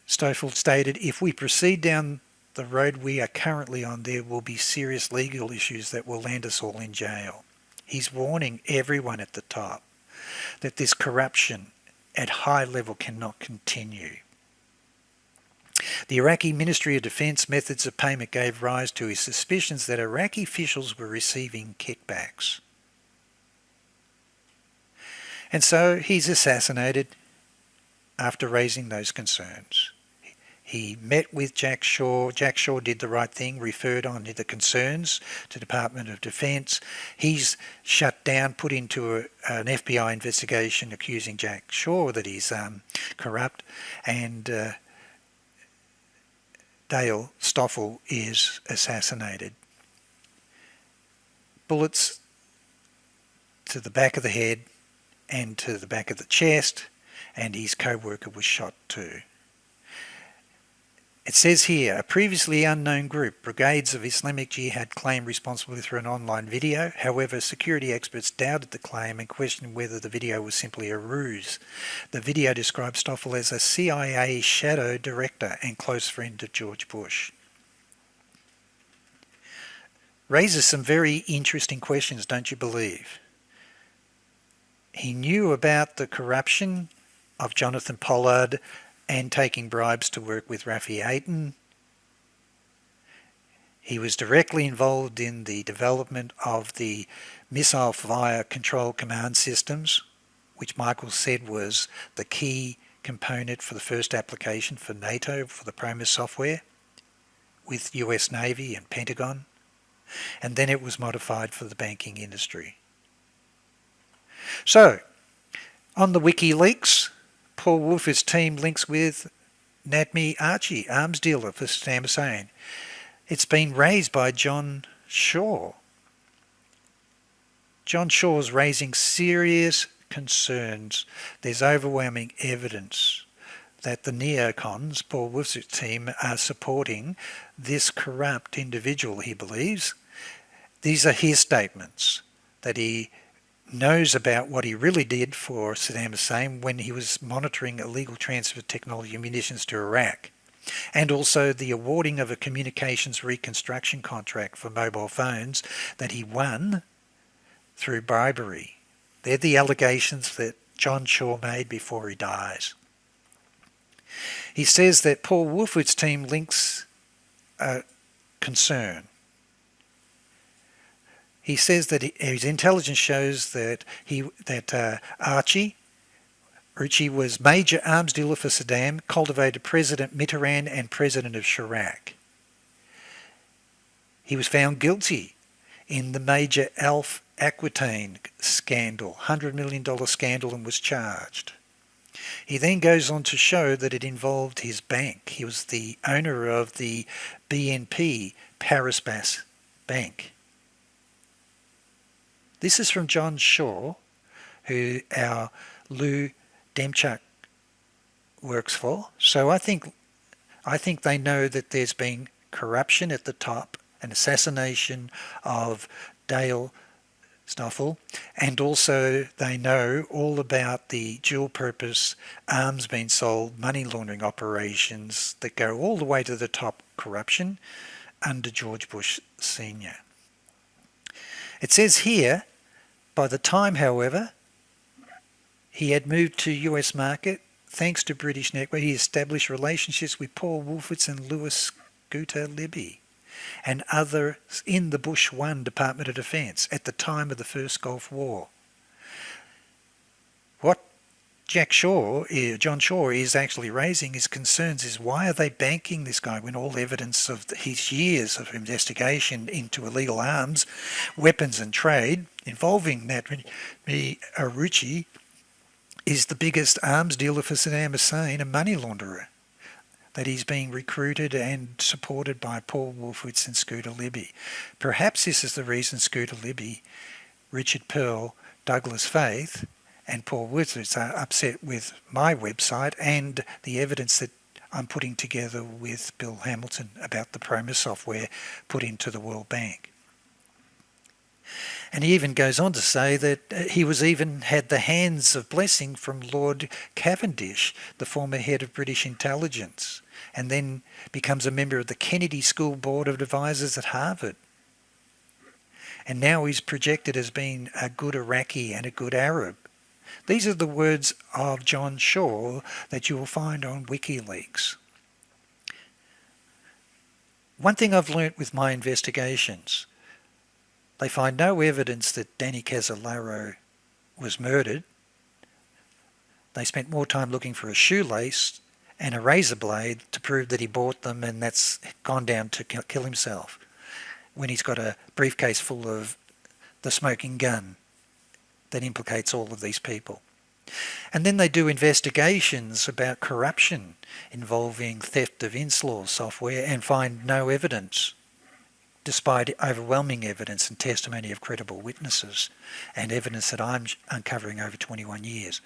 Stoffel stated, "If we proceed down the road we are currently on, there will be serious legal issues that will land us all in jail." He's warning everyone at the top that this corruption at high level cannot continue. The Iraqi Ministry of Defense methods of payment gave rise to his suspicions that Iraqi officials were receiving kickbacks. And so he's assassinated after raising those concerns. He met with Jack Shaw. Jack Shaw did the right thing, referred on the concerns to the Department of Defense. He's shut down, put into an FBI investigation accusing Jack Shaw that he's corrupt, and Dale Stoffel is assassinated. Bullets to the back of the head and to the back of the chest, and his co-worker was shot too. It says here, a previously unknown group, Brigades of Islamic Jihad, claimed responsibility for an online video. However, security experts doubted the claim and questioned whether the video was simply a ruse. The video describes Stoffel as a CIA shadow director and close friend of George Bush. Raises some very interesting questions, don't you believe? He knew about the corruption of Jonathan Pollard and taking bribes to work with Rafi Eitan. He was directly involved in the development of the missile fire control command systems, which Michael said was the key component for the first application for NATO for the PROMIS software with US Navy and Pentagon, and then it was modified for the banking industry. So, on the WikiLeaks, Paul Wolfowitz's team links with Nadmi Archie, arms dealer for Saddam Hussein. It's been raised by John Shaw. John Shaw's raising serious concerns. There's overwhelming evidence that the NEOCONS, Paul Wolfowitz's team, are supporting this corrupt individual, he believes. These are his statements, that he knows about what he really did for Saddam Hussein when he was monitoring illegal transfer of technology and munitions to Iraq, and also the awarding of a communications reconstruction contract for mobile phones that he won through bribery. They're the allegations that John Shaw made before he dies. He says that Paul Wolfowitz's team links a concern. He says that his intelligence shows that Archie was major arms dealer for Saddam, cultivated President Mitterrand and President of Chirac. He was found guilty in the major Alf Aquitaine scandal, $100 million scandal, and was charged. He then goes on to show that it involved his bank. He was the owner of the BNP Paribas Bank. This is from John Shaw, who our Lou Demchuk works for. So I think they know that there's been corruption at the top, an assassination of Dale Stoffel, and also they know all about the dual purpose arms being sold, money laundering operations that go all the way to the top, corruption under George Bush Sr. It says here, by the time, however, he had moved to US market, thanks to British network, he established relationships with Paul Wolfowitz and Louis Scooter Libby and others in the Bush I Department of Defense at the time of the First Gulf War. What John Shaw is actually raising his concerns is, why are they banking this guy when all evidence of his years of investigation into illegal arms, weapons and trade involving Nadmi Archie is the biggest arms dealer for Saddam Hussein, a money launderer, that he's being recruited and supported by Paul Wolfowitz and Scooter Libby. Perhaps this is the reason Scooter Libby, Richard Pearl, Douglas Faith and Paul Wolfowitz are upset with my website and the evidence that I'm putting together with Bill Hamilton about the PROMIS software put into the World Bank. And he even goes on to say that he was even had the hands of blessing from Lord Cavendish, the former head of British intelligence, and then becomes a member of the Kennedy School Board of Advisors at Harvard. And now he's projected as being a good Iraqi and a good Arab. These are the words of John Shaw that you will find on WikiLeaks. One thing I've learnt with my investigations, they find no evidence that Danny CASOLARO was murdered. They spent more time looking for a shoelace and a razor blade to prove that he bought them, and that's gone down to kill himself when he's got a briefcase full of the smoking gun that implicates all of these people. And then they do investigations about corruption involving theft of INSLAW software and find no evidence, despite overwhelming evidence and testimony of credible witnesses and evidence that I'm uncovering over 21 years.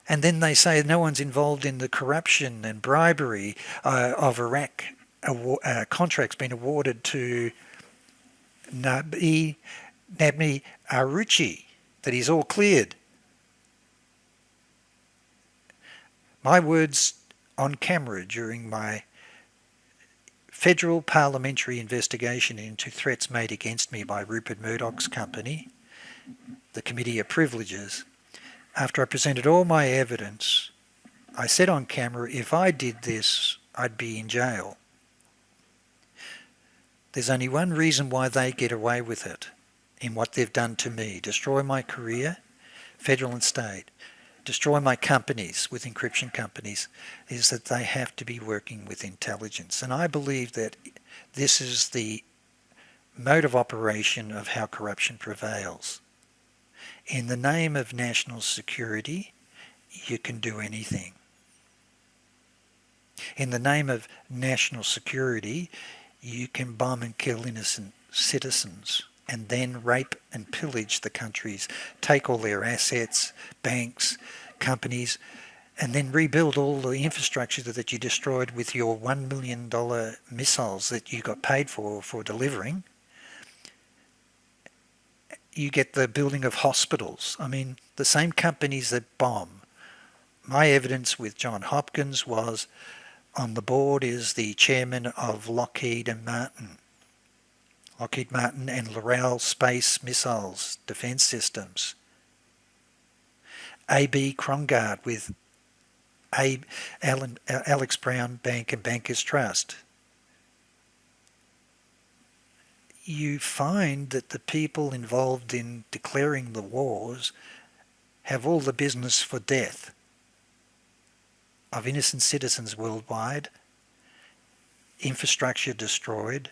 And then they say no one's involved in the corruption and bribery of Iraq contracts being awarded to Nabmi Aruchi, that he's all cleared. My words on camera during my federal parliamentary investigation into threats made against me by Rupert Murdoch's company, the Committee of Privileges, after I presented all my evidence, I said on camera, if I did this, I'd be in jail. There's only one reason why they get away with it in what they've done to me: destroy my career, federal and state, destroy my companies with encryption companies, is that they have to be working with intelligence. And I believe that this is the mode of operation of how corruption prevails. In the name of national security, you can do anything. In the name of national security, you can bomb and kill innocent citizens and then rape and pillage the countries, take all their assets, banks, companies, and then rebuild all the infrastructure that you destroyed with your $1 million missiles that you got paid for delivering. You get the building of hospitals. I mean, the same companies that bomb. My evidence with John Hopkins was on the board is the chairman of Lockheed Martin and Loral Space Missiles Defense Systems. A.B. Krongard with Alex Brown Bank and Bankers Trust. You find that the people involved in declaring the wars have all the business for death of innocent citizens worldwide, infrastructure destroyed,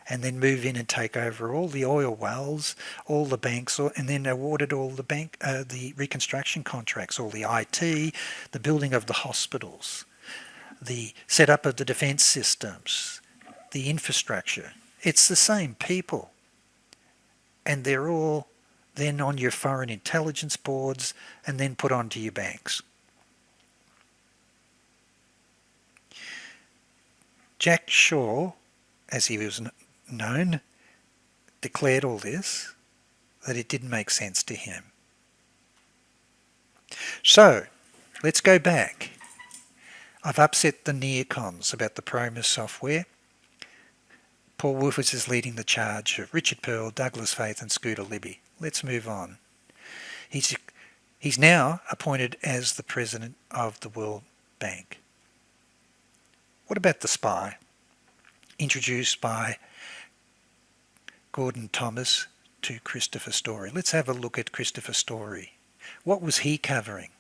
and then move in and take over all the oil wells, all the banks, and then awarded all the reconstruction contracts, all the IT, the building of the hospitals, the setup of the defence systems, the infrastructure. It's the same people, and they're all then on your foreign intelligence boards and then put onto your banks. Jack Shaw, as he was known, declared all this, that it didn't make sense to him. So, let's go back. I've upset the NEOCONS about the PROMIS software. Paul WOLFOWITZ is leading the charge of Richard Pearl, Douglas Faith and Scooter Libby. Let's move on. He's now appointed as the president of the World Bank. What about the spy? Introduced by Gordon Thomas to Christopher Story. Let's have a look at Christopher Story. What was he covering?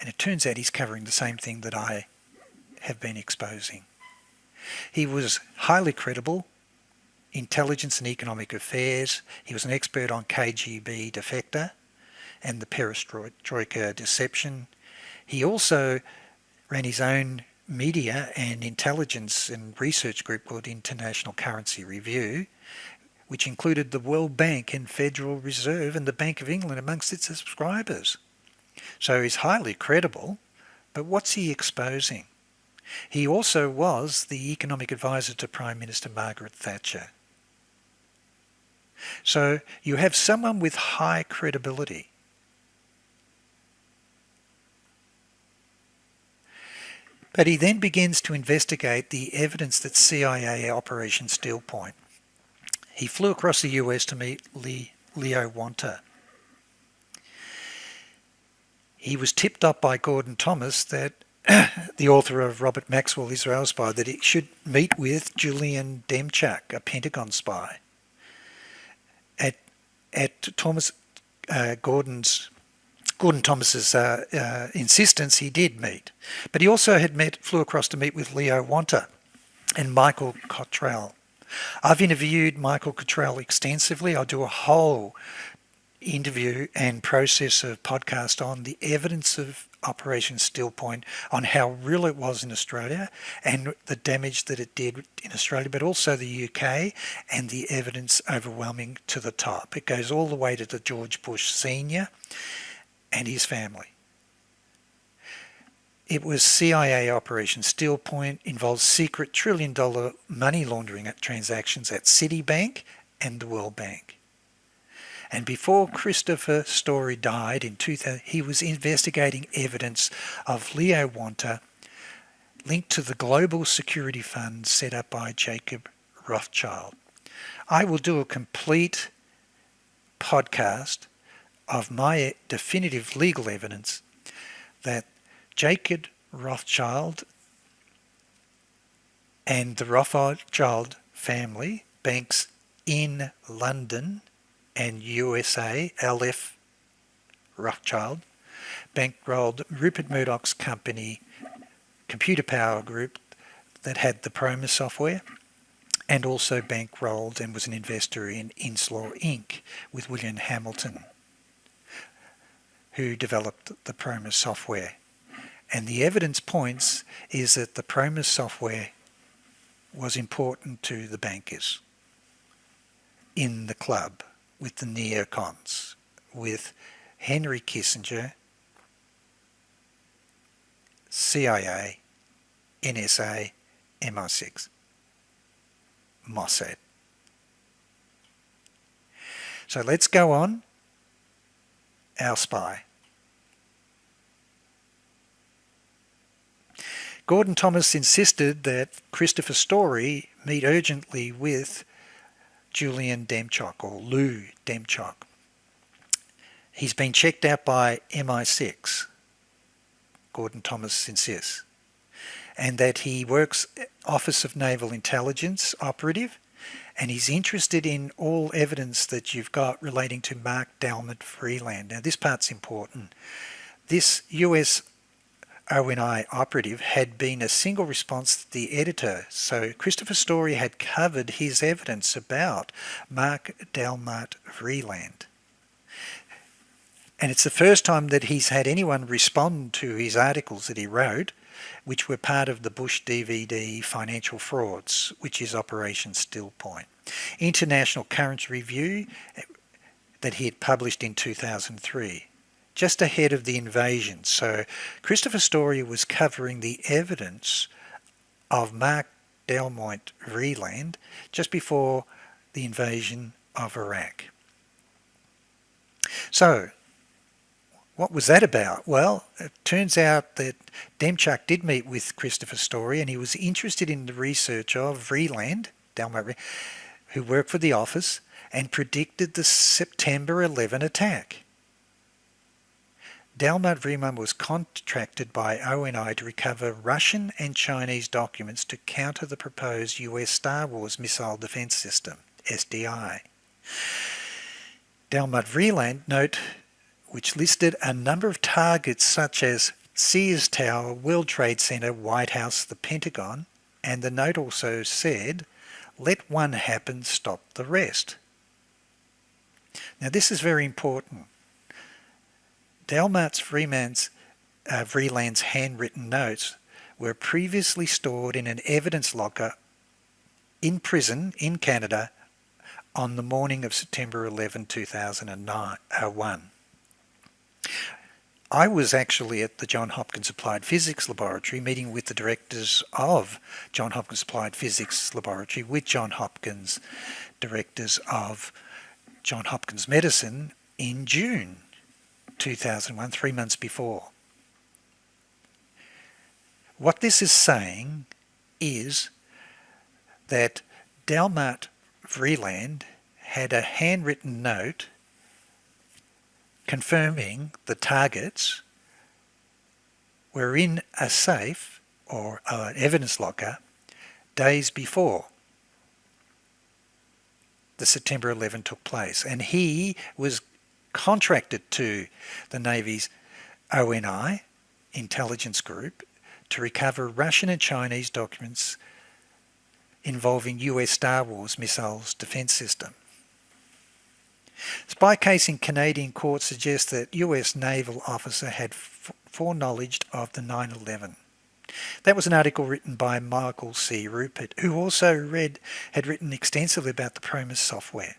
And it turns out he's covering the same thing that I have been exposing. He was highly credible, intelligence and economic affairs. He was an expert on KGB defector and the perestroika deception. He also ran his own media and intelligence and research group called International Currency Review, which included the World Bank and Federal Reserve and the Bank of England amongst its subscribers. So he's highly credible, but what's he exposing? He also was the economic advisor to Prime Minister Margaret Thatcher. So you have someone with high credibility. But he then begins to investigate the evidence that CIA Operation Steel Point. He flew across the US to meet Leo Wanta. He was tipped up by Gordon Thomas, that the author of Robert Maxwell, Israel Spy, that he should meet with Julian Demchak, a Pentagon spy. At Gordon Thomas's insistence, he did meet. But he also flew across to meet with Leo Wanta and Michael Cottrell. I've interviewed Michael Cottrell extensively. I'll do a whole interview and process of podcast on the evidence of Operation Steel Point, on how real it was in Australia and the damage that it did in Australia, but also the UK, and the evidence overwhelming to the top. It goes all the way to the George Bush Sr. and his family. It was CIA Operation Steel Point, involved secret trillion-dollar money laundering transactions at Citibank and the World Bank. And before Christopher Story died in 2000, he was investigating evidence of Leo Wanta linked to the global security fund set up by Jacob Rothschild. I will do a complete podcast of my definitive legal evidence that Jacob Rothschild and the Rothschild family, banks in London and USA, LF Rothschild, bankrolled Rupert Murdoch's company, Computer Power Group, that had the PROMIS software, and also bankrolled and was an investor in Inslaw Inc. with William Hamilton, who developed the PROMIS software. And the evidence points is that the PROMIS software was important to the bankers in the club with the NEOCONS, with Henry Kissinger, CIA, NSA, MI6, Mossad. So let's go on. Our spy. Gordon Thomas insisted that Christopher Story meet urgently with Julian Demchak, or Lou Demchak. He's been checked out by MI6, Gordon Thomas insists, and that he works Office of Naval Intelligence operative, and he's interested in all evidence that you've got relating to Mark Dalmert Freeland. Now this part's important. This US ONI operative had been a single response to the editor, so Christopher Story had covered his evidence about Mark Dalmert Freeland. And it's the first time that he's had anyone respond to his articles that he wrote, which were part of the Bush DVD Financial Frauds, which is Operation Steel Point. International Currents Review that he had published in 2003. Just ahead of the invasion. So Christopher Story was covering the evidence of Mark Dalmert Freeland just before the invasion of Iraq. So what was that about? Well, it turns out that Demchak did meet with Christopher Story, and he was interested in the research of Freeland, Dalmert, who worked for the office, and predicted the September 11 attack. Dalmert Freeland was contracted by ONI to recover Russian and Chinese documents to counter the proposed US Star Wars missile defense system, SDI. Dalmert Freeland note, which listed a number of targets such as Sears Tower, World Trade Center, White House, the Pentagon, and the note also said, "Let one happen, stop the rest." Now this is very important. Dalmert Freeland's handwritten notes were previously stored in an evidence locker in prison in Canada on the morning of September 11, 2001. I was actually at the Johns Hopkins Applied Physics Laboratory meeting with the directors of Johns Hopkins Applied Physics Laboratory with Johns Hopkins directors of Johns Hopkins Medicine in June 2001, 3 months before. What this is saying is that Delmart Vreeland had a handwritten note confirming the targets were in a safe or an evidence locker days before the September 11 took place. And he was contracted to the Navy's ONI intelligence group to recover Russian and Chinese documents involving US Star Wars missiles defense system. Spy case in Canadian court suggests that US naval officer had foreknowledge of the 9/11. That was an article written by Michael C. Rupert, who also had written extensively about the PROMIS software.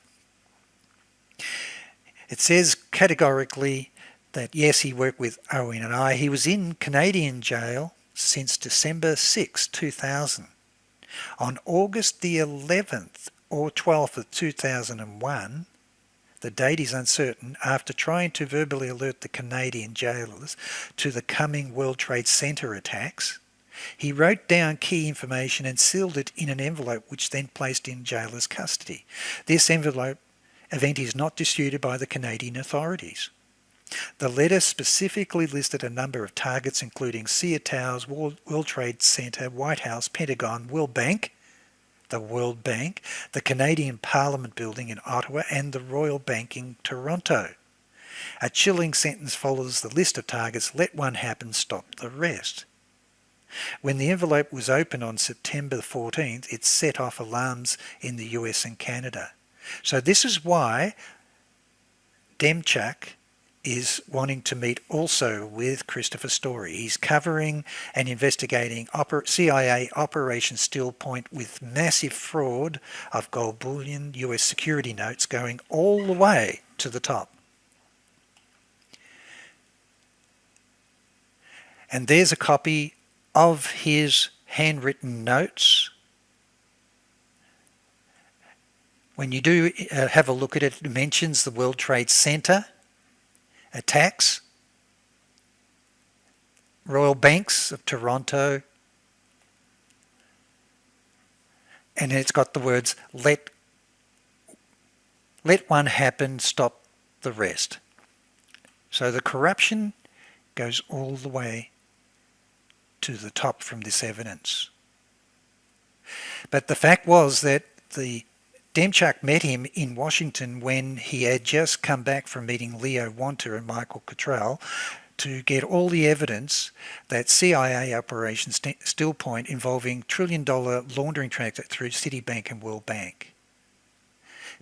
It says categorically that yes, he worked with ONI. He was in Canadian jail since December 6, 2000. On August the 11th or 12th of 2001, the date is uncertain, after trying to verbally alert the Canadian jailers to the coming World Trade Center attacks, he wrote down key information and sealed it in an envelope which then placed in jailers' custody. This event is not disputed by the Canadian authorities. The letter specifically listed a number of targets including Sea Towers, World Trade Center, White House, Pentagon, World Bank, the Canadian Parliament building in Ottawa, and the Royal Bank in Toronto. A chilling sentence follows the list of targets: let one happen, stop the rest. When the envelope was opened on September 14th, it set off alarms in the US and Canada. So this is why Demchak is wanting to meet also with Christopher Story. He's covering and investigating CIA Operation Steel Point with massive fraud of gold bullion, US security notes going all the way to the top. And there's a copy of his handwritten notes. When you do have a look at it, it mentions the World Trade Center attacks, Royal Banks of Toronto, and it's got the words, let one happen, stop the rest. So the corruption goes all the way to the top from this evidence. But the fact was that the Demchak met him in Washington when he had just come back from meeting Leo Wonter and Michael Cottrell to get all the evidence that CIA Operation Steel Point involving trillion-dollar laundering transactions through Citibank and World Bank.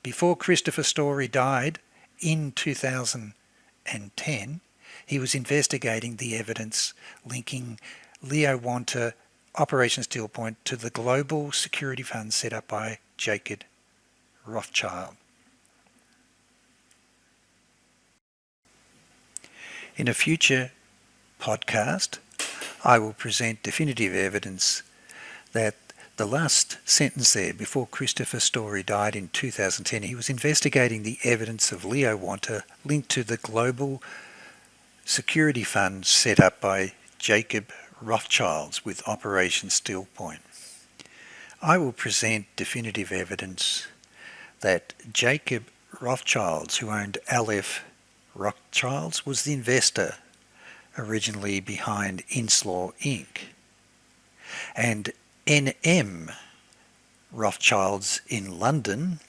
Before Christopher Story died in 2010, he was investigating the evidence linking Leo Wonter Operation Steel Point to the global security fund set up by Jacob Rothschild. In a future podcast, I will present definitive evidence that the last sentence there, before Christopher Story died in 2010, he was investigating the evidence of Leo Wonter linked to the global security fund set up by Jacob Rothschilds with Operation Steel Point. I will present definitive evidence that Jacob Rothschilds, who owned Aleph Rothschilds, was the investor originally behind Inslaw Inc. And NM Rothschilds in London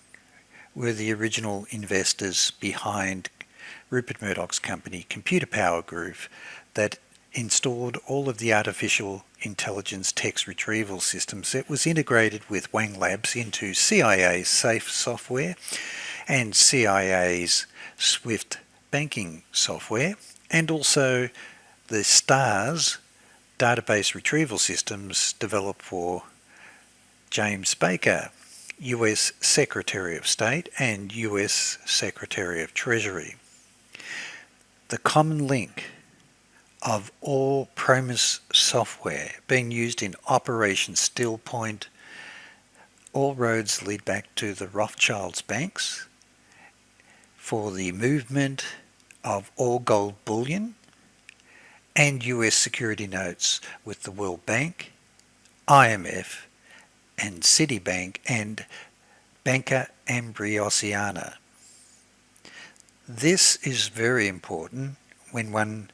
were the original investors behind Rupert Murdoch's company Computer Power Group that installed all of the artificial intelligence text retrieval systems that was integrated with Wang Labs into CIA's SAFE software and CIA's SWIFT banking software, and also the STARS database retrieval systems developed for James Baker, US Secretary of State and US Secretary of Treasury. The common link of all PROMIS software being used in Operation Steel Point, all roads lead back to the Rothschilds banks for the movement of all gold bullion and US security notes with the World Bank, IMF and Citibank and Banca Ambrosiana. This is very important when one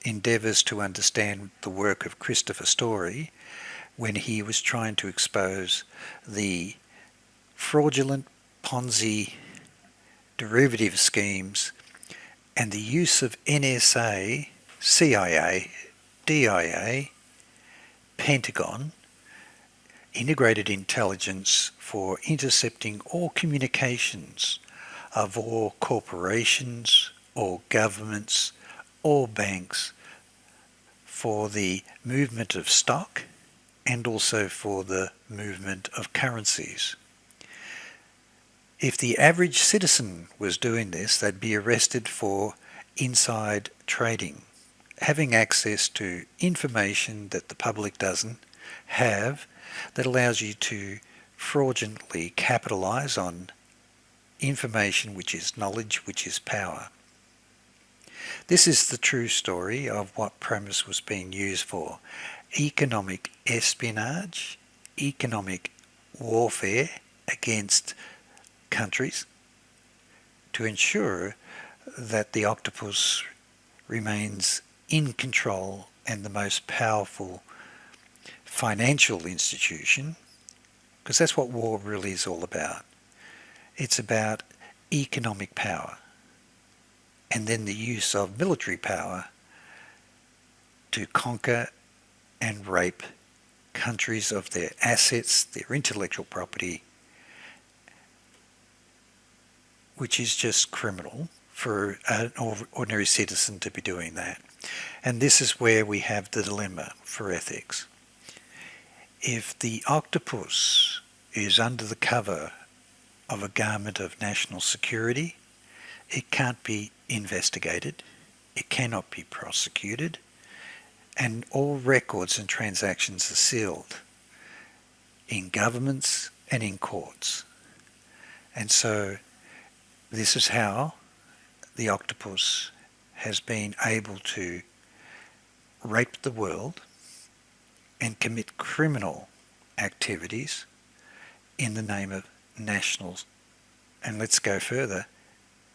endeavours to understand the work of Christopher Story when he was trying to expose the fraudulent Ponzi derivative schemes and the use of NSA, CIA, DIA, Pentagon, integrated intelligence for intercepting all communications of all corporations, all governments, all banks, for the movement of stock and also for the movement of currencies. If the average citizen was doing this, they'd be arrested for inside trading, having access to information that the public doesn't have, that allows you to fraudulently capitalize on information which is knowledge, which is power. This is the true story of what PROMIS was being used for: economic espionage, economic warfare against countries to ensure that the octopus remains in control and the most powerful financial institution, because that's what war really is all about. It's about economic power and then the use of military power to conquer and rape countries of their assets, their intellectual property, which is just criminal for an ordinary citizen to be doing that. And this is where we have the dilemma for ethics. If the octopus is under the cover of a garment of national security, it can't be investigated, it cannot be prosecuted, and all records and transactions are sealed in governments and in courts. And so this is how the octopus has been able to rape the world and commit criminal activities in the name of national, and let's go further,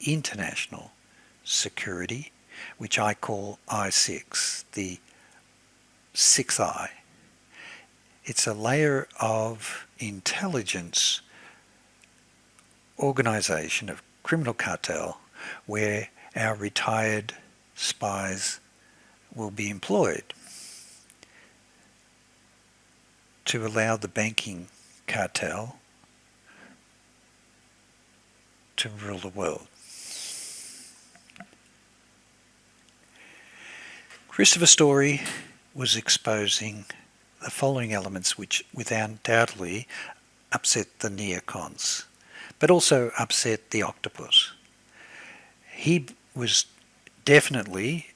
international security, which I call I6, the sixth eye. It's a layer of intelligence organization of criminal cartel where our retired spies will be employed to allow the banking cartel to rule the world. Christopher Story was exposing the following elements which undoubtedly upset the NEOCONS, but also upset the octopus. He was definitely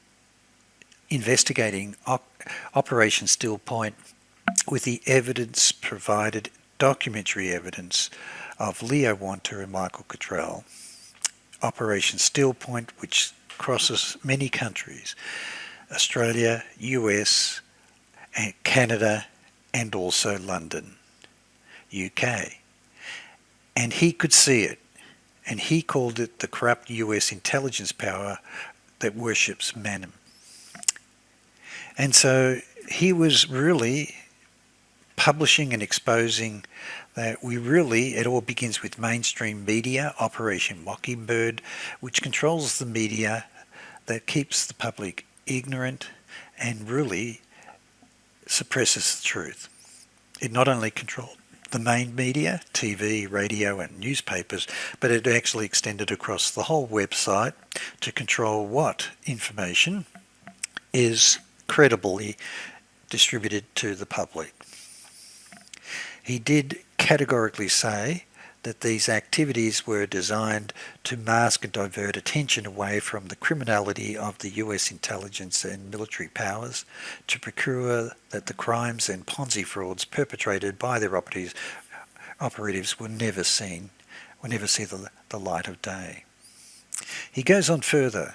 investigating Operation Steel Point with the evidence provided, documentary evidence of Leo Wanter and Michael Cottrell. Operation Steel Point, which crosses many countries, Australia, US, and Canada, and also London, UK. And he could see it, and he called it the corrupt US intelligence power that worships Mammon. And so he was really publishing and exposing that it all begins with mainstream media, Operation Mockingbird, which controls the media, that keeps the public ignorant and really suppresses the truth. It not only controlled the main media, TV, radio and newspapers, but it actually extended across the whole website to control what information is credibly distributed to the public. He did categorically say that these activities were designed to mask and divert attention away from the criminality of the US intelligence and military powers, to procure that the crimes and Ponzi frauds perpetrated by their operatives will never see the light of day. He goes on further.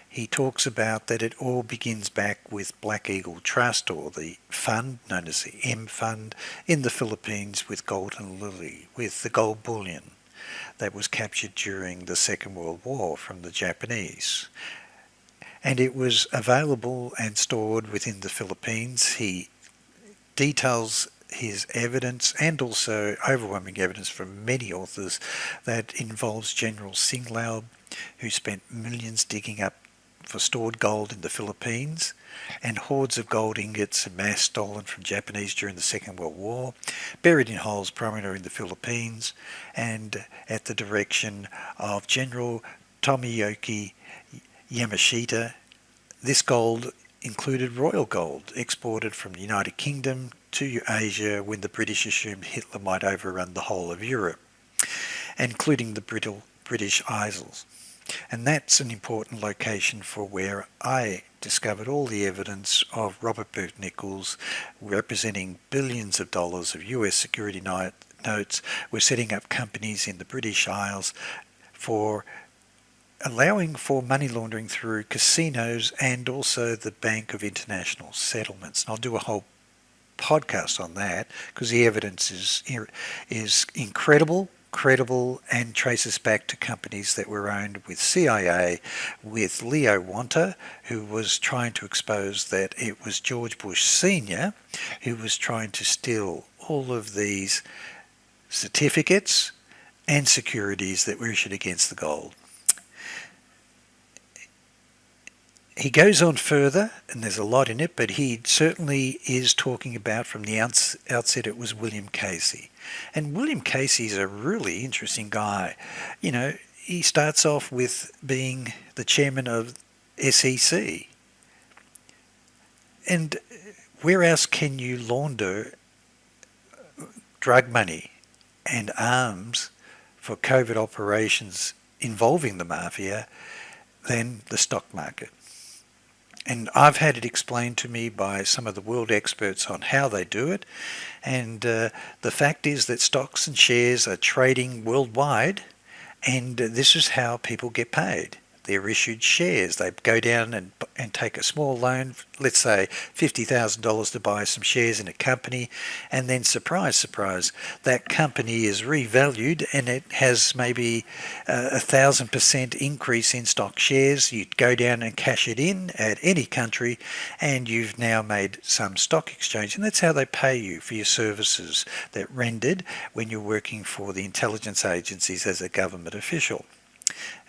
He talks about that it all begins back with Black Eagle Trust, or the fund known as the M Fund, in the Philippines with Golden Lily, with the gold bullion that was captured during the Second World War from the Japanese. And it was available and stored within the Philippines. He details his evidence, and also overwhelming evidence from many authors, that involves General Singlao, who spent millions digging up for stored gold in the Philippines, and hordes of gold ingots amassed stolen from Japanese during the Second World War, buried in holes primarily in the Philippines, and at the direction of General Tomoyuki Yamashita. This gold included royal gold exported from the United Kingdom to Asia when the British assumed Hitler might overrun the whole of Europe, including the British Isles. And that's an important location for where I discovered all the evidence of Robert Burke Nichols representing billions of dollars of US security notes. We're setting up companies in the British Isles for allowing for money laundering through casinos and also the Bank of International Settlements. And I'll do a whole podcast on that because the evidence is incredible, credible, and traces back to companies that were owned with CIA, with Leo Wanta, who was trying to expose that it was George Bush Sr. who was trying to steal all of these certificates and securities that were issued against the gold. He goes on further, and there's a lot in it, but he certainly is talking about from the outset it was William Casey. And William Casey is a really interesting guy. You know, he starts off with being the chairman of SEC. And where else can you launder drug money and arms for covert operations involving the mafia than the stock market? And I've had it explained to me by some of the world experts on how they do it. And the fact is that stocks and shares are trading worldwide, and this is how people get paid. They're issued shares. They go down and take a small loan, let's say $50,000 to buy some shares in a company, and then surprise, surprise, that company is revalued and it has maybe 1,000% increase in stock shares. You go down and cash it in at any country, and you've now made some stock exchange, and that's how they pay you for your services that rendered when you're working for the intelligence agencies as a government official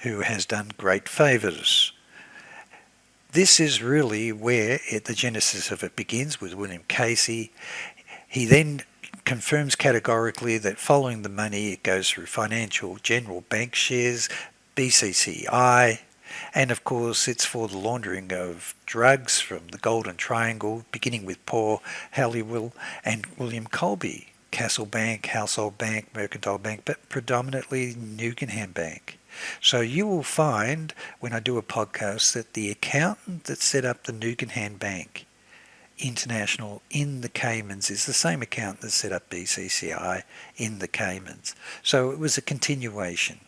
who has done great favours. This is really where the genesis of it begins with William Casey. He then confirms categorically that following the money it goes through financial general bank shares, BCCI, and of course it's for the laundering of drugs from the Golden Triangle, beginning with Paul Halliwell and William Colby, Castle Bank, Household Bank, Mercantile Bank, but predominantly Nukenham Bank. So you will find when I do a podcast that the accountant that set up the Nukenham Bank International in the Caymans is the same accountant that set up BCCI in the Caymans. So it was a continuation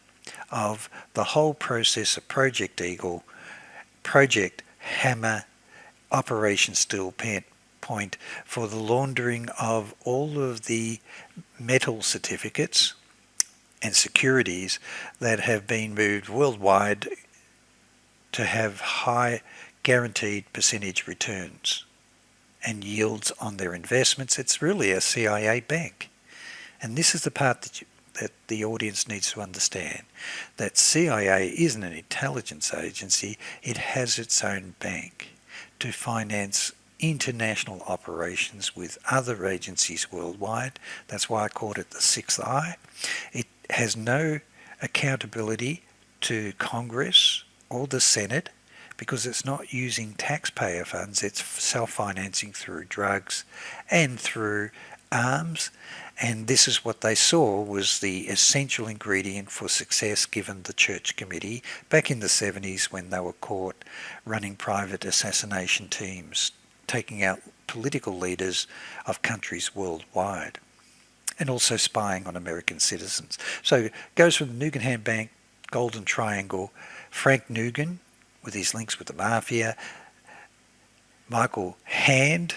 of the whole process of Project Eagle, Project Hammer, Operation Steel Point for the laundering of all of the metal certificates and securities that have been moved worldwide to have high guaranteed percentage returns and yields on their investments. It's really a CIA bank. And this is the part that the audience needs to understand, that CIA isn't an intelligence agency, it has its own bank to finance international operations with other agencies worldwide. That's why I called it the Sixth Eye. It has no accountability to Congress or the Senate because it's not using taxpayer funds, it's self-financing through drugs and through arms And this is what they saw was the essential ingredient for success given the Church Committee back in the 70s when they were caught running private assassination teams, taking out political leaders of countries worldwide, and also spying on American citizens. So it goes from the Nugan Bank, Golden Triangle, Frank Nugan with his links with the Mafia, Michael Hand,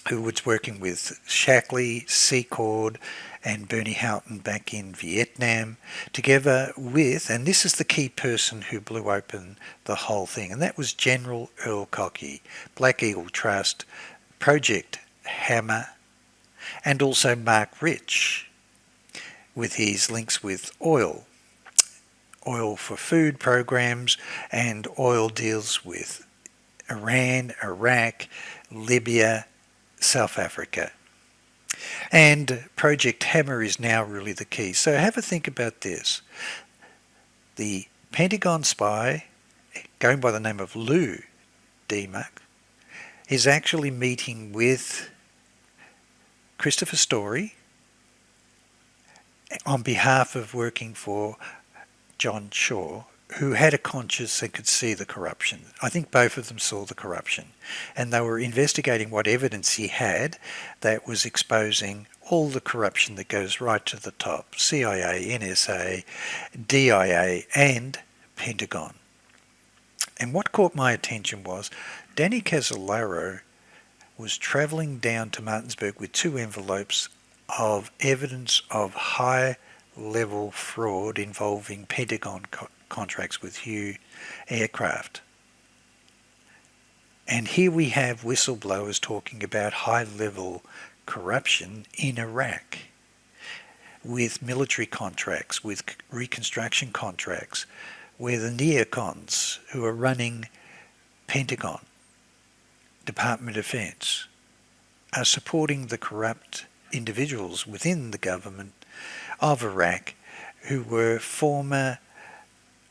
who was working with Shackley, Secord, and Bernie Houghton back in Vietnam, together with, and this is the key person who blew open the whole thing, and that was General Earl Cockey, Black Eagle Trust, Project Hammer, and also Mark Rich, with his links with oil for food programs, and oil deals with Iran, Iraq, Libya, South Africa. And Project Hammer is now really the key. So have a think about this. The Pentagon Spy, going by the name of Lou Demuck, is actually meeting with Christopher Story on behalf of working for John Shaw, who had a conscience and could see the corruption. I think both of them saw the corruption, and they were investigating what evidence he had that was exposing all the corruption that goes right to the top: CIA, NSA, DIA, and Pentagon. And what caught my attention was Danny Casolaro was travelling down to Martinsburg with 2 envelopes of evidence of high-level fraud involving Pentagon contracts with Hugh aircraft. And here we have whistleblowers talking about high-level corruption in Iraq, with military contracts, with reconstruction contracts, where the NEOCONS, who are running Pentagon, Department of Defense, are supporting the corrupt individuals within the government of Iraq who were former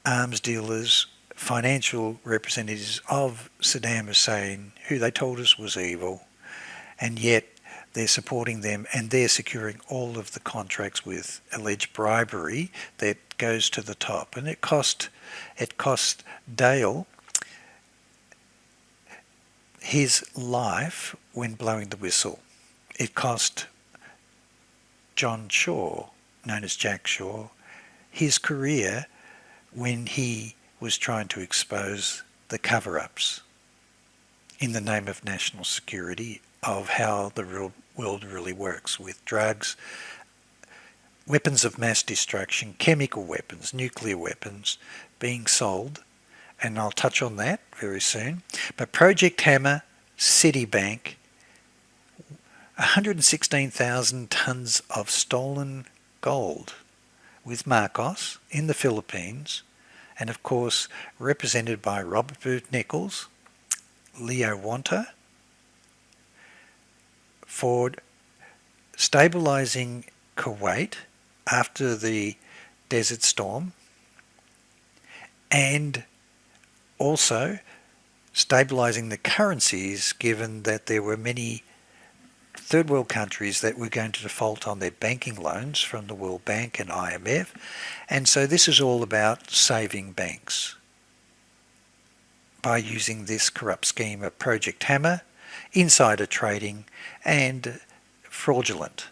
arms dealers, financial representatives of Saddam Hussein, who they told us was evil, and yet they're supporting them and they're securing all of the contracts with alleged bribery that goes to the top. And it cost Dale his life when blowing the whistle. It cost John Shaw, known as Jack Shaw, his career when he was trying to expose the cover-ups in the name of national security, of how the real world really works with drugs, weapons of mass destruction, chemical weapons, nuclear weapons being sold, and I'll touch on that very soon. But Project Hammer, Citibank, 116,000 tons of stolen gold with Marcos in the Philippines, and of course represented by Robert Booth Nichols, Leo Wanta, for stabilizing Kuwait after the Desert Storm, and also stabilizing the currencies, given that there were many third world countries that were going to default on their banking loans from the World Bank and IMF. And so this is all about saving banks by using this corrupt scheme of Project Hammer, insider trading, and fraudulent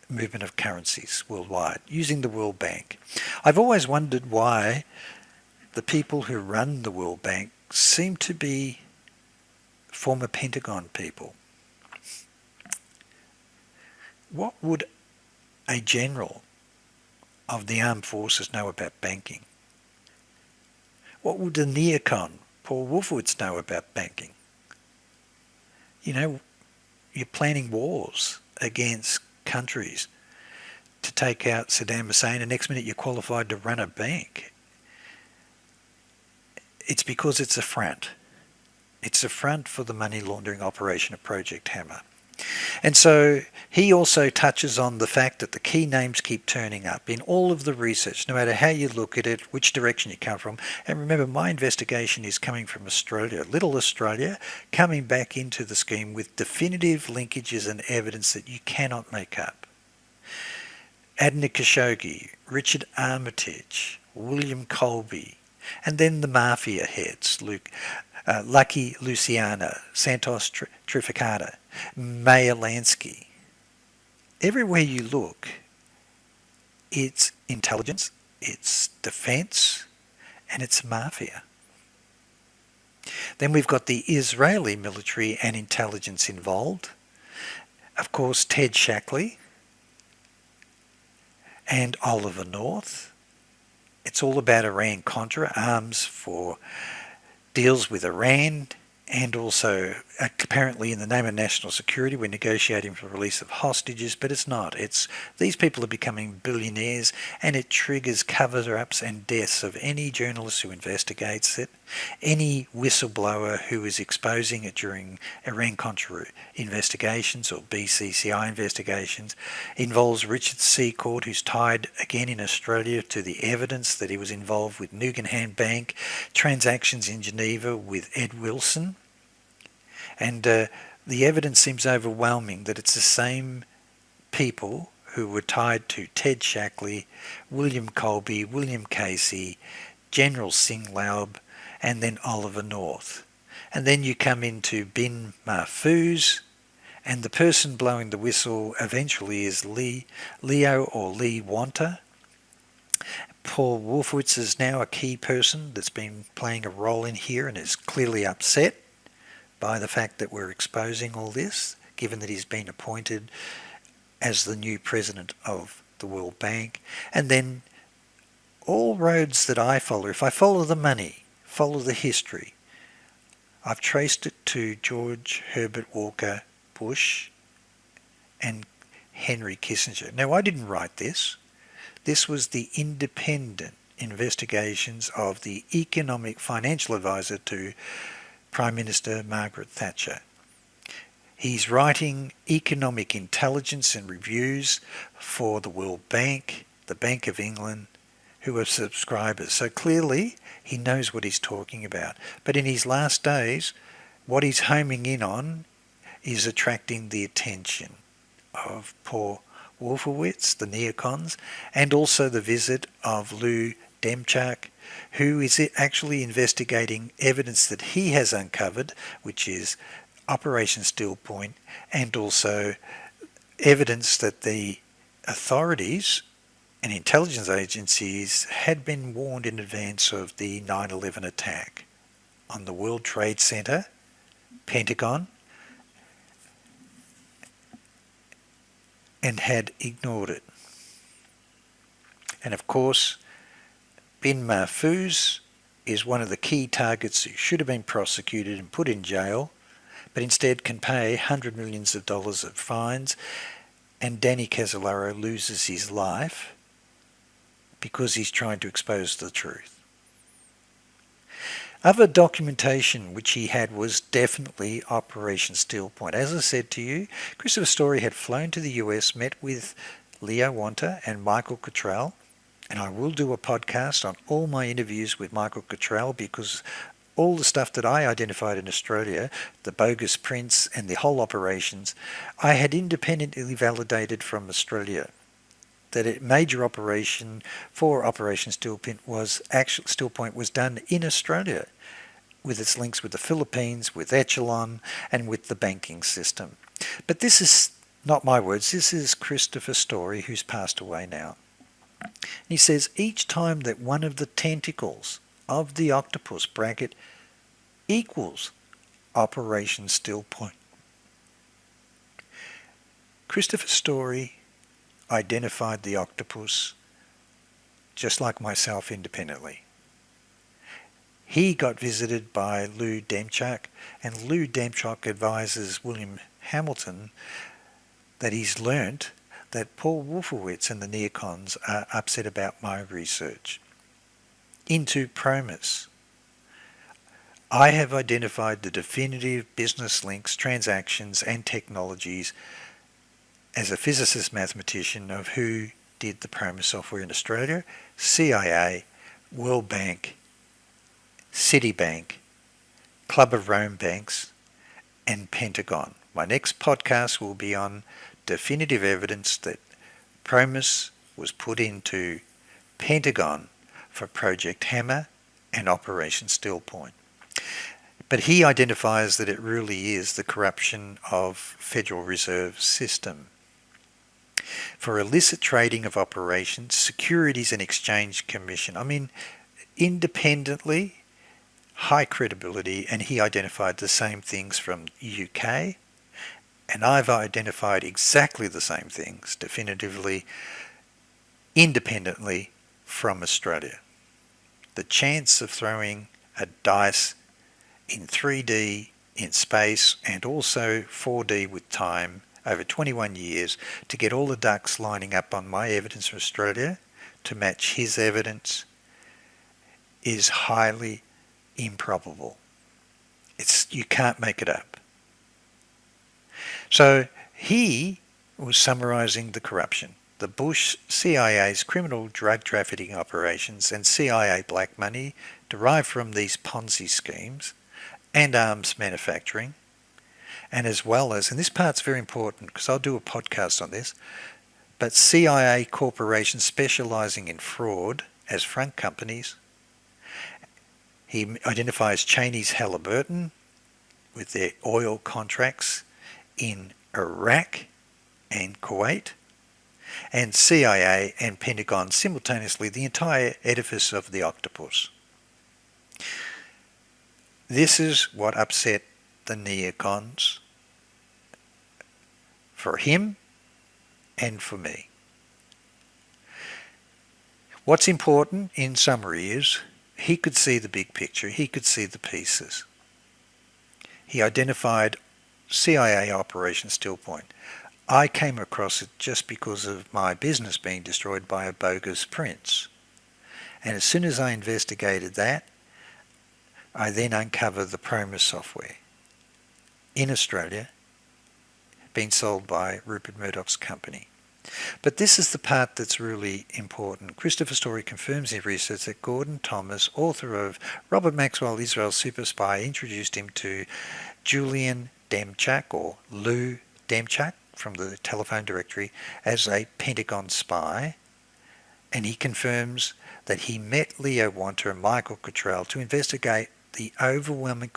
movement of currencies worldwide using the World Bank. I've always wondered why the people who run the World Bank seem to be former Pentagon people. What would a general of the armed forces know about banking? What would the NEOCON, Paul WOLFOWITZ, know about banking? You know, you're planning wars against countries to take out Saddam Hussein, and next minute you're qualified to run a bank. It's because it's a front. It's a front for the money laundering operation of Project Hammer. And so he also touches on the fact that the key names keep turning up in all of the research, no matter how you look at it, which direction you come from. And remember, my investigation is coming from Australia, little Australia, coming back into the scheme with definitive linkages and evidence that you cannot make up. Adna Khashoggi, Richard Armitage, William Colby, and then the mafia heads, Lucky Luciano, Santos Trifacata, Meyer Lansky. Everywhere you look, it's intelligence, it's defense, and it's mafia. Then we've got the Israeli military and intelligence involved. Of course, Ted Shackley and Oliver North. It's all about Iran-Contra, arms for deals with Iran, and also apparently in the name of national security we're negotiating for the release of hostages, but it's not. It's these people are becoming billionaires, and it triggers cover-ups and deaths of any journalist who investigates it, any whistleblower who is exposing it during Iran-Contra investigations or BCCI investigations. Involves Richard Secord, who's tied again in Australia to the evidence that he was involved with Nugan Bank transactions in Geneva with Ed Wilson. And the evidence seems overwhelming that it's the same people who were tied to Ted Shackley, William Colby, William Casey, General Singlaub, and then Oliver North. And then you come into Bin Mahfouz, and the person blowing the whistle eventually is Leo or Lee Wanta. Paul Wolfowitz is now a key person that's been playing a role in here and is clearly upset by the fact that we're exposing all this, given that he's been appointed as the new president of the World Bank. And then all roads that I follow, if I follow the money, follow the history, I've traced it to George Herbert Walker Bush and Henry Kissinger. Now, I didn't write this. This was the independent investigations of the economic financial advisor to Prime Minister Margaret Thatcher. He's writing economic intelligence and reviews for the World Bank, the Bank of England, who are subscribers. So clearly he knows what he's talking about. But in his last days, what he's homing in on is attracting the attention of Paul Wolfowitz, the NEOCONS, and also the visit of Lou Demchak, who is actually investigating evidence that he has uncovered, which is Operation Steel Point, and also evidence that the authorities and intelligence agencies had been warned in advance of the 9/11 attack on the World Trade Center, Pentagon, and had ignored it. And of course, Bin Mahfouz is one of the key targets who should have been prosecuted and put in jail, but instead can pay hundreds of millions of dollars of fines, and Danny CASOLARO loses his life because he's trying to expose the truth. Other documentation which he had was definitely Operation Steel Point. As I said to you, Christopher Story had flown to the US, met with Leo Wanta and Michael Cottrell, and I will do a podcast on all my interviews with Michael Cottrell, because all the stuff that I identified in Australia, the bogus prints and the whole operations, I had independently validated from Australia. That a major operation for Operation Steel Point was done in Australia, with its links with the Philippines, with Echelon, and with the banking system. But this is not my words. This is Christopher Story, who's passed away now. He says each time that one of the tentacles of the octopus bracket equals Operation Steel Point. Christopher Story identified the octopus just like myself independently. He got visited by Lou Demchak, and Lou Demchak advises William Hamilton that he's learnt that Paul Wolfowitz and the NEOCONS are upset about my research into PROMIS. I have identified the definitive business links, transactions and technologies as a physicist mathematician of who did the PROMIS software in Australia, CIA, World Bank, Citibank, Club of Rome banks and Pentagon. My next podcast will be on definitive evidence that PROMIS was put into Pentagon for Project Hammer and Operation Steel Point. But he identifies that it really is the corruption of Federal Reserve System. For illicit trading of operations, Securities and Exchange Commission, independently, high credibility, and he identified the same things from UK, and I've identified exactly the same things definitively, independently from Australia. The chance of throwing a dice in 3D, in space, and also 4D with time over 21 years to get all the ducks lining up on my evidence from Australia to match his evidence is highly improbable. You can't make it up. So he was summarising the corruption. The Bush CIA's criminal drug trafficking operations and CIA black money derived from these Ponzi schemes and arms manufacturing, and as well as, and this part's very important because I'll do a podcast on this, but CIA corporations specialising in fraud as front companies. He identifies Cheney's Halliburton with their oil contracts in Iraq and Kuwait, and CIA and Pentagon simultaneously, the entire edifice of the octopus. This is what upset the NEOCONS for him and for me. What's important in summary is he could see the big picture, he could see the pieces. He identified CIA Operation Steel Point. I came across it just because of my business being destroyed by a bogus prince. And as soon as I investigated that, I then uncovered the PROMIS software in Australia being sold by Rupert Murdoch's company. But this is the part that's really important. Christopher Story confirms in research that Gordon Thomas, author of Robert Maxwell, Israel's Super Spy, introduced him to Julian Demchak, or Lou Demchak, from the telephone directory, as a Pentagon spy, and he confirms that he met Leo Wanter and Michael Cottrell to investigate the overwhelming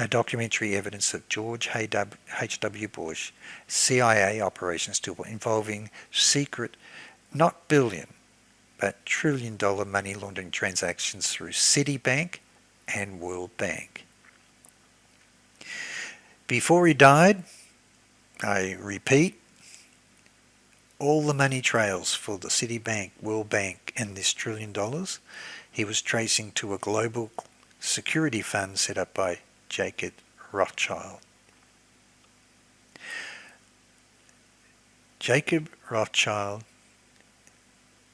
documentary evidence of George H.W. Bush CIA operations involving secret, not billion, but trillion-dollar money laundering transactions through Citibank and World Bank. Before he died, I repeat, all the money trails for the Citibank, World Bank and this $1 trillion he was tracing to a global security fund set up by Jacob Rothschild. Jacob Rothschild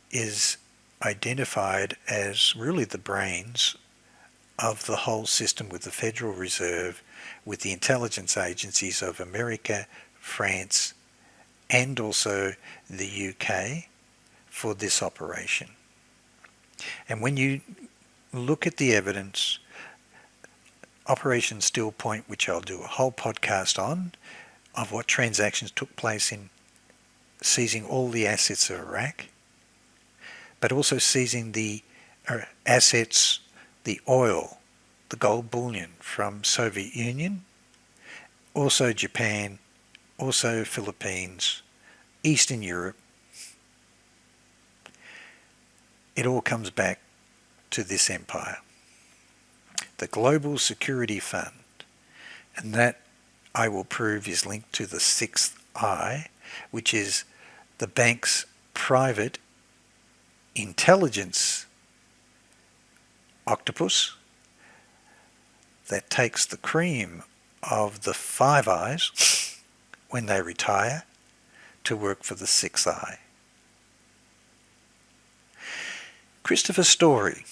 is identified as really the brains of the whole system with the Federal Reserve, with the intelligence agencies of America, France, and also the UK for this operation. And when you look at the evidence, Operation Steel Point, which I'll do a whole podcast on, of what transactions took place in seizing all the assets of Iraq, but also seizing the assets, the oil, the gold bullion from Soviet Union, also Japan, also Philippines, Eastern Europe. It all comes back to this empire, the Global Security Fund, and that I will prove is linked to the sixth eye, which is the bank's private intelligence octopus that takes the cream of the five eyes when they retire to work for the sixth eye. Christopher Story,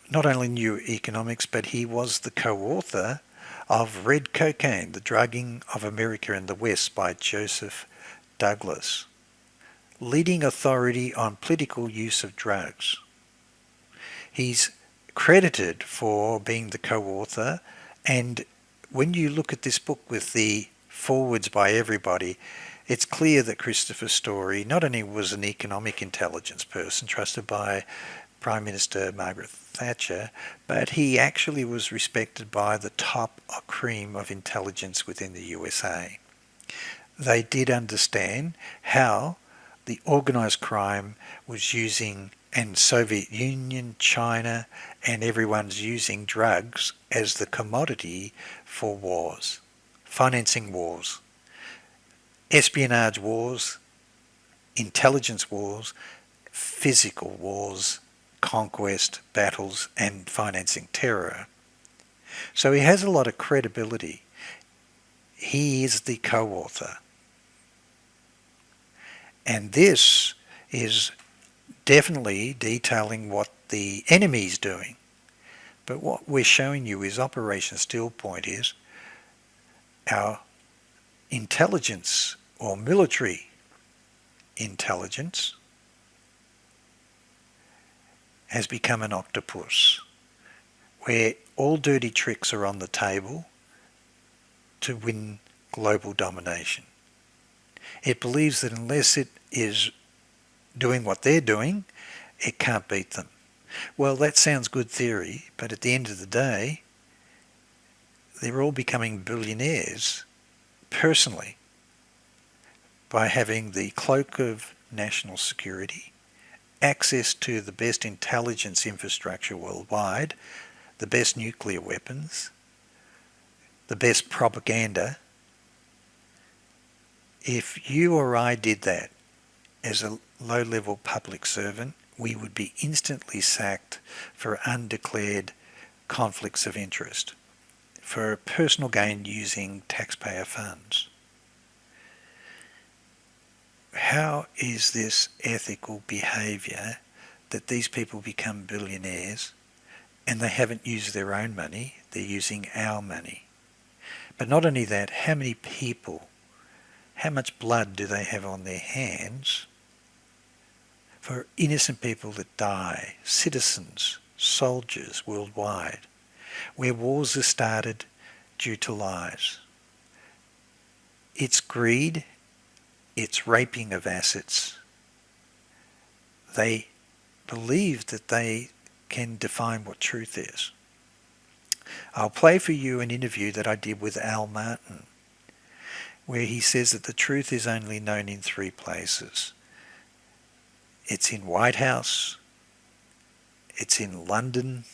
not only knew economics, but he was the co-author of Red Cocaine, The Drugging of America in the West by Joseph Douglas, leading authority on political use of drugs. He's credited for being the co-author, and when you look at this book with the forwards by everybody, it's clear that Christopher Story not only was an economic intelligence person trusted by Prime Minister Margaret Thatcher, but he actually was respected by the top cream of intelligence within the USA. They did understand how the organised crime was using, and Soviet Union, China, and everyone's using drugs as the commodity for wars, financing wars, espionage wars, intelligence wars, physical wars, conquest, battles, and financing terror. So he has a lot of credibility. He is the co-author. And this is definitely detailing what the enemy's doing. But what we're showing you is Operation Steel Point is our intelligence or military intelligence has become an octopus where all dirty tricks are on the table to win global domination. It believes that unless it is doing what they're doing, it can't beat them. Well, that sounds good theory, but at the end of the day, they're all becoming billionaires personally by having the cloak of national security, access to the best intelligence infrastructure worldwide, the best nuclear weapons, the best propaganda. If you or I did that as a low-level public servant, we would be instantly sacked for undeclared conflicts of interest, for personal gain using taxpayer funds. How is this ethical behaviour that these people become billionaires and they haven't used their own money, they're using our money? But not only that, how many people, how much blood do they have on their hands for innocent people that die, citizens, soldiers worldwide, where wars are started due to lies? It's greed, it's raping of assets. They believe that they can define what truth is. I'll play for you an interview that I did with Al Martin, where he says that the truth is only known in three places. It's in White House, it's in London,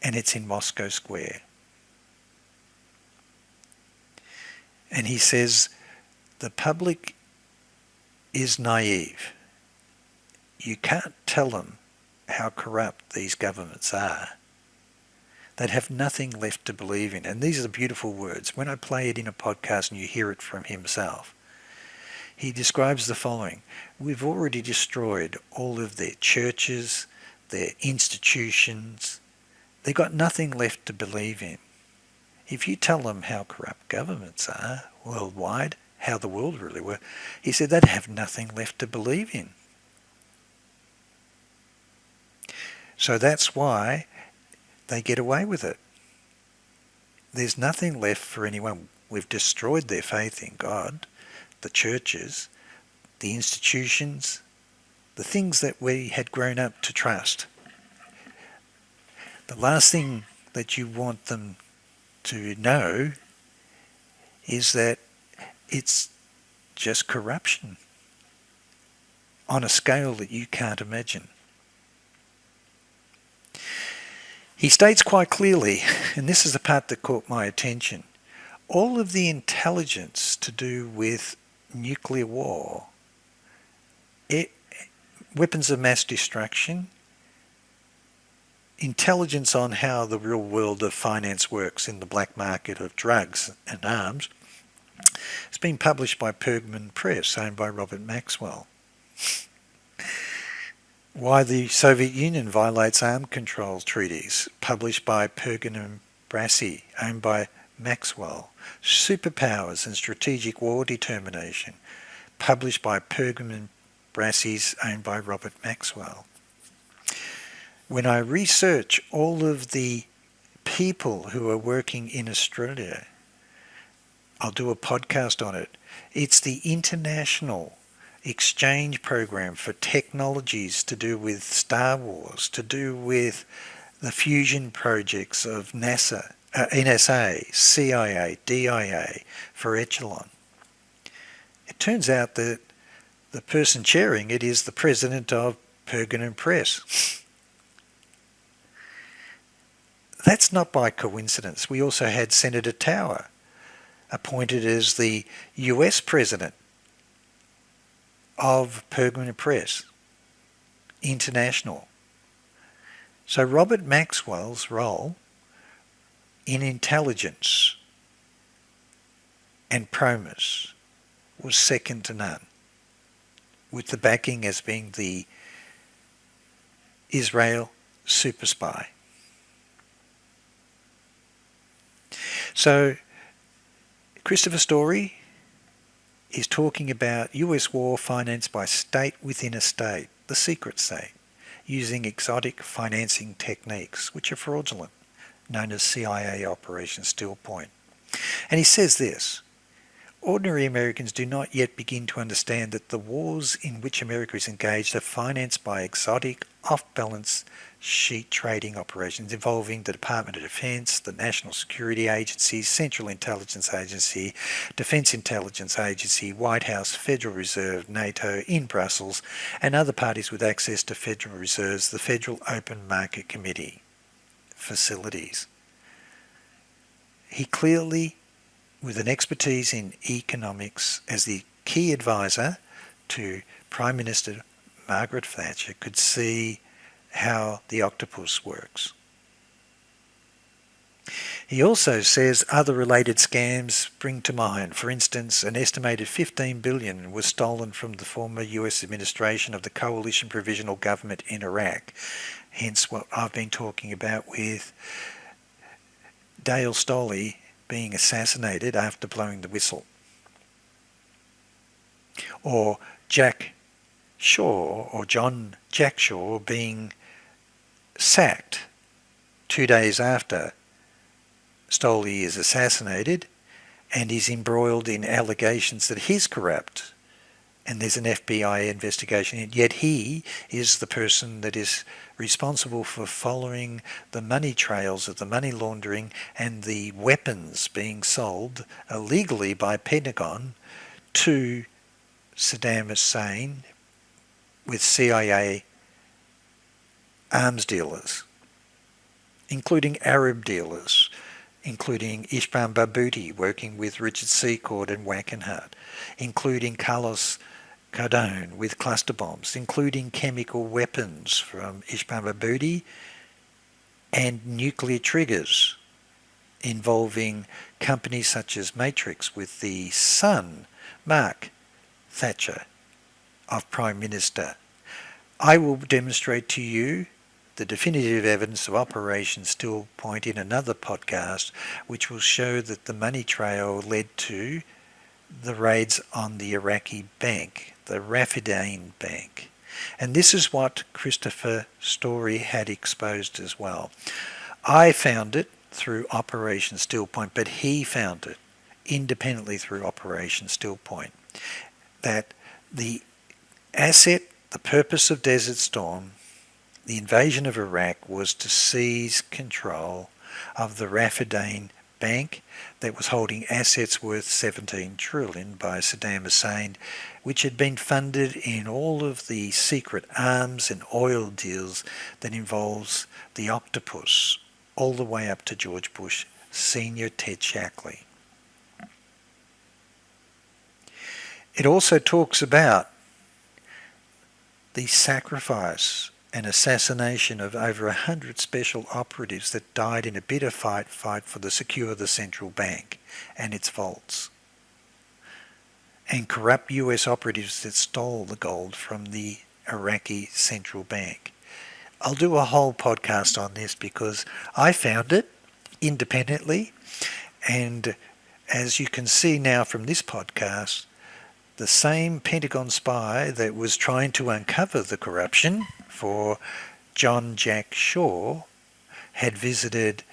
and it's in Moscow Square. And he says the public is naive. You can't tell them how corrupt these governments are. They'd have nothing left to believe in. And these are the beautiful words. When I play it in a podcast and you hear it from himself, he describes the following. We've already destroyed all of their churches, their institutions. They've got nothing left to believe in. If you tell them how corrupt governments are worldwide, how the world really works, he said they'd have nothing left to believe in. So that's why they get away with it. There's nothing left for anyone. We've destroyed their faith in God, the churches, the institutions, the things that we had grown up to trust. The last thing that you want them to know is that it's just corruption on a scale that you can't imagine. He states quite clearly, and this is the part that caught my attention, all of the intelligence to do with nuclear war, weapons of mass destruction, intelligence on how the real world of finance works in the black market of drugs and arms, it's been published by Pergamon Press, owned by Robert Maxwell. Why the Soviet Union violates arms control treaties, published by Pentagon Spy, owned by Maxwell. Superpowers and strategic war determination, published by Pentagon Spy, owned by Robert Maxwell. When I research all of the people who are working in Australia, I'll do a podcast on it. It's the international exchange program for technologies to do with Star Wars, to do with the fusion projects of NASA, NSA, CIA, DIA for Echelon. It turns out that the person chairing it is the president of Pentagon Press. That's not by coincidence. We also had Senator Tower appointed as the US president of Pentagon Press International. So Robert Maxwell's role in intelligence and PROMIS was second to none, with the backing as being the Israel super spy. So Christopher Story is talking about US war financed by state within a state, the secret state, using exotic financing techniques which are fraudulent, known as CIA Operation Steel Point. And he says this: ordinary Americans do not yet begin to understand that the wars in which America is engaged are financed by exotic, off-balance sheet trading operations involving the Department of Defense, the National Security Agency, Central Intelligence Agency, Defense Intelligence Agency, White House, Federal Reserve, NATO in Brussels, and other parties with access to Federal Reserves, the Federal Open Market Committee facilities. He clearly, with an expertise in economics as the key advisor to Prime Minister Margaret Thatcher, could see how the octopus works. He also says other related scams spring to mind. For instance, an estimated $15 billion was stolen from the former US administration of the coalition provisional government in Iraq. Hence what I've been talking about with Dale Stoley being assassinated after blowing the whistle. Or Jack Shaw being sacked 2 days after Stoley is assassinated, and is embroiled in allegations that he's corrupt, and there's an FBI investigation, yet he is the person that is responsible for following the money trails of the money laundering and the weapons being sold illegally by Pentagon to Saddam Hussein with CIA arms dealers, including Arab dealers, including Ishbam Barghouti working with Richard Secord and Wackenhut, including Carlos Cardone with cluster bombs, including chemical weapons from Ishbam Barghouti, and nuclear triggers involving companies such as Matrix with the son, Mark Thatcher, of Prime Minister. I will demonstrate to you the definitive evidence of Operation Steel Point in another podcast, which will show that the money trail led to the raids on the Iraqi bank, the Rafidane Bank. And this is what Christopher Story had exposed as well. I found it through Operation Steel Point, but he found it independently through Operation Steel Point. That the asset, the purpose of Desert Storm, the invasion of Iraq, was to seize control of the Rafidane Bank that was holding assets worth $17 trillion by Saddam Hussein, which had been funded in all of the secret arms and oil deals that involves the octopus, all the way up to George Bush Senior, Ted Shackley. It also talks about the sacrifice and assassination of over 100 special operatives that died in a bitter fight for the secure of the central bank and its vaults, and corrupt US operatives that stole the gold from the Iraqi central bank. I'll do a whole podcast on this because I found it independently, and as you can see now from this podcast, the same Pentagon spy that was trying to uncover the corruption for John Jack Shaw had visited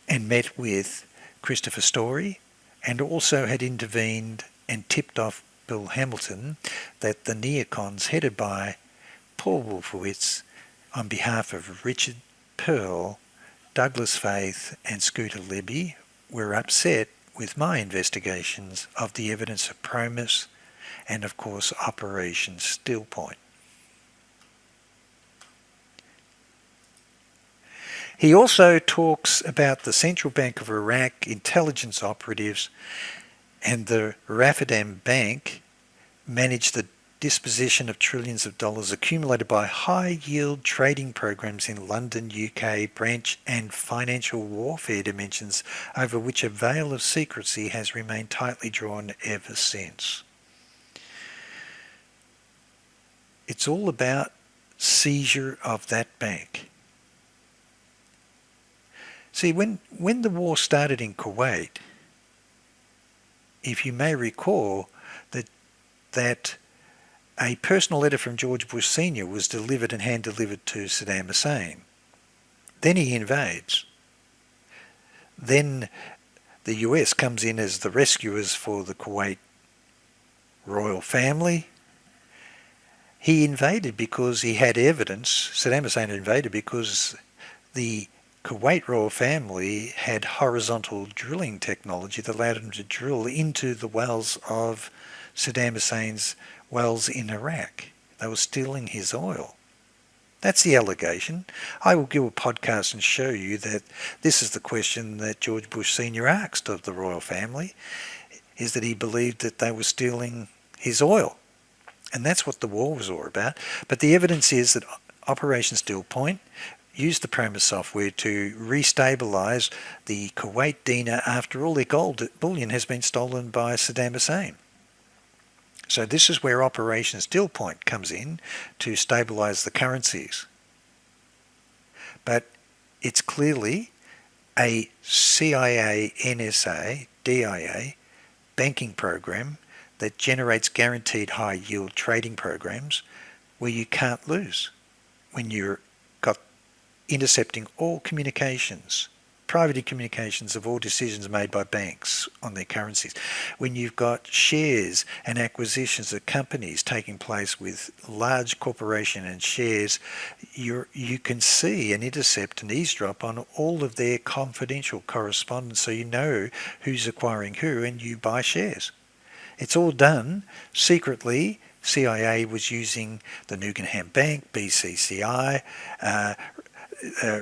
and met with Christopher Story, and also had intervened and tipped off Bill Hamilton that the NEOCONS, headed by Paul Wolfowitz, on behalf of Richard Pearl, Douglas Faith and Scooter Libby, were upset with my investigations of the evidence of PROMIS and of course Operation Stillpoint. He also talks about the Central Bank of Iraq intelligence operatives and the Rafidan Bank managed the disposition of trillions of dollars accumulated by high-yield trading programs in London, UK, branch and financial warfare dimensions over which a veil of secrecy has remained tightly drawn ever since. It's all about seizure of that bank. See, when the war started in Kuwait, if you may recall that a personal letter from George Bush Sr. was delivered and hand-delivered to Saddam Hussein. Then he invades. Then the US comes in as the rescuers for the Kuwait royal family. He invaded because he had evidence. Saddam Hussein invaded because the Kuwait royal family had horizontal drilling technology that allowed them to drill into the wells of Saddam Hussein's wells in Iraq. They were stealing his oil. That's the allegation. I will give a podcast and show you that this is the question that George Bush Sr. asked of the royal family, is that he believed that they were stealing his oil. And that's what the war was all about. But the evidence is that Operation Stillpoint used the PROMIS software to restabilise the Kuwait dinar after all their gold bullion has been stolen by Saddam Hussein. So this is where Operation Stillpoint comes in to stabilise the currencies. But it's clearly a CIA, NSA, DIA banking program that generates guaranteed high yield trading programs where you can't lose when you're got intercepting all communications, private communications of all decisions made by banks on their currencies. When you've got shares and acquisitions of companies taking place with large corporation and shares, you can see and intercept and eavesdrop on all of their confidential correspondence, so you know who's acquiring who and you buy shares. It's all done secretly. CIA was using the Guggenheim Bank, BCCI,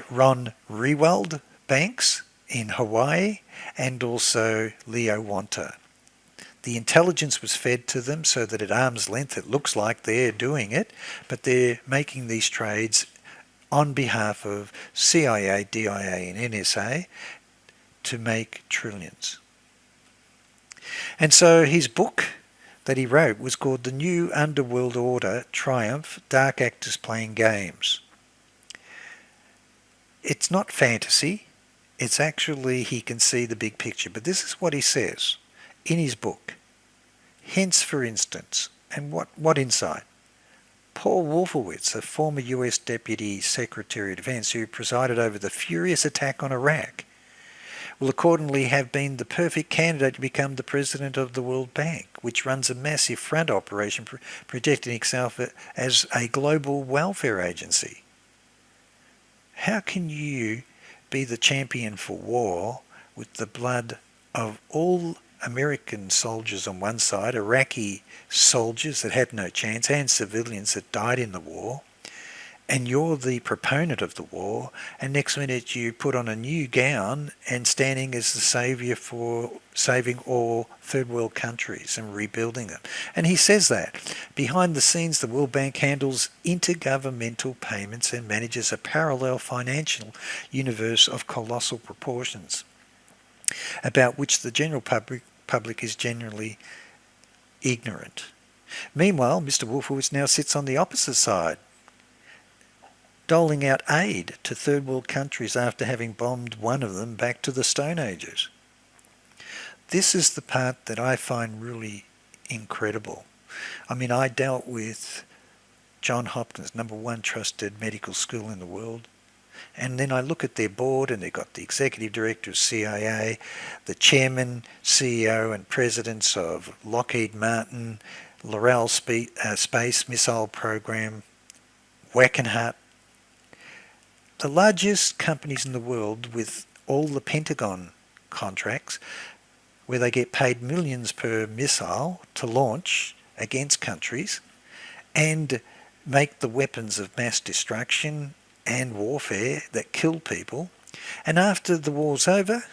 Ron Rewald banks in Hawaii, and also Leo Wanta. The intelligence was fed to them so that at arm's length it looks like they're doing it, but they're making these trades on behalf of CIA, DIA and NSA to make trillions. And so his book that he wrote was called The New Underworld Order, Triumph, Dark Actors Playing Games. It's not fantasy. It's actually, he can see the big picture. But this is what he says in his book. Hence, for instance, and what insight? Paul Wolfowitz, a former US Deputy Secretary of Defense who presided over the furious attack on Iraq, will accordingly have been the perfect candidate to become the president of the World Bank, which runs a massive front operation projecting itself as a global welfare agency. How can you be the champion for war with the blood of all American soldiers on one side, Iraqi soldiers that had no chance, and civilians that died in the war, and you're the proponent of the war, and next minute you put on a new gown and standing as the saviour for saving all third world countries and rebuilding them. And he says that. Behind the scenes, the World Bank handles intergovernmental payments and manages a parallel financial universe of colossal proportions, about which the general public is generally ignorant. Meanwhile, Mr. Wolfowitz now sits on the opposite side, doling out aid to third world countries after having bombed one of them back to the Stone Ages. This is the part that I find really incredible. I mean, I dealt with Johns Hopkins, #1 trusted medical school in the world. And then I look at their board, and they've got the executive director of CIA, the chairman, CEO and presidents of Lockheed Martin, Loral Space Missile Program, Wackenhut, the largest companies in the world with all the Pentagon contracts, where they get paid millions per missile to launch against countries and make the weapons of mass destruction and warfare that kill people. And after the war's over,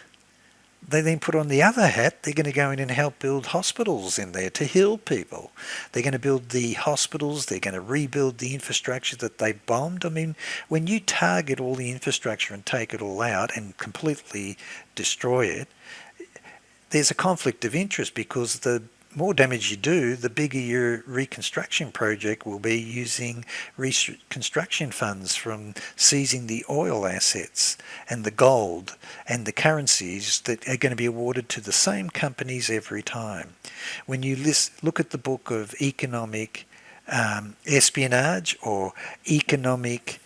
they then put on the other hat. They're going to go in and help build hospitals in there to heal people. They're going to build the hospitals. They're going to rebuild the infrastructure that they bombed. I mean, when you target all the infrastructure and take it all out and completely destroy it, there's a conflict of interest, because the more damage you do, the bigger your reconstruction project will be, using reconstruction funds from seizing the oil assets and the gold and the currencies that are going to be awarded to the same companies every time. When you look at the book of economic espionage or economic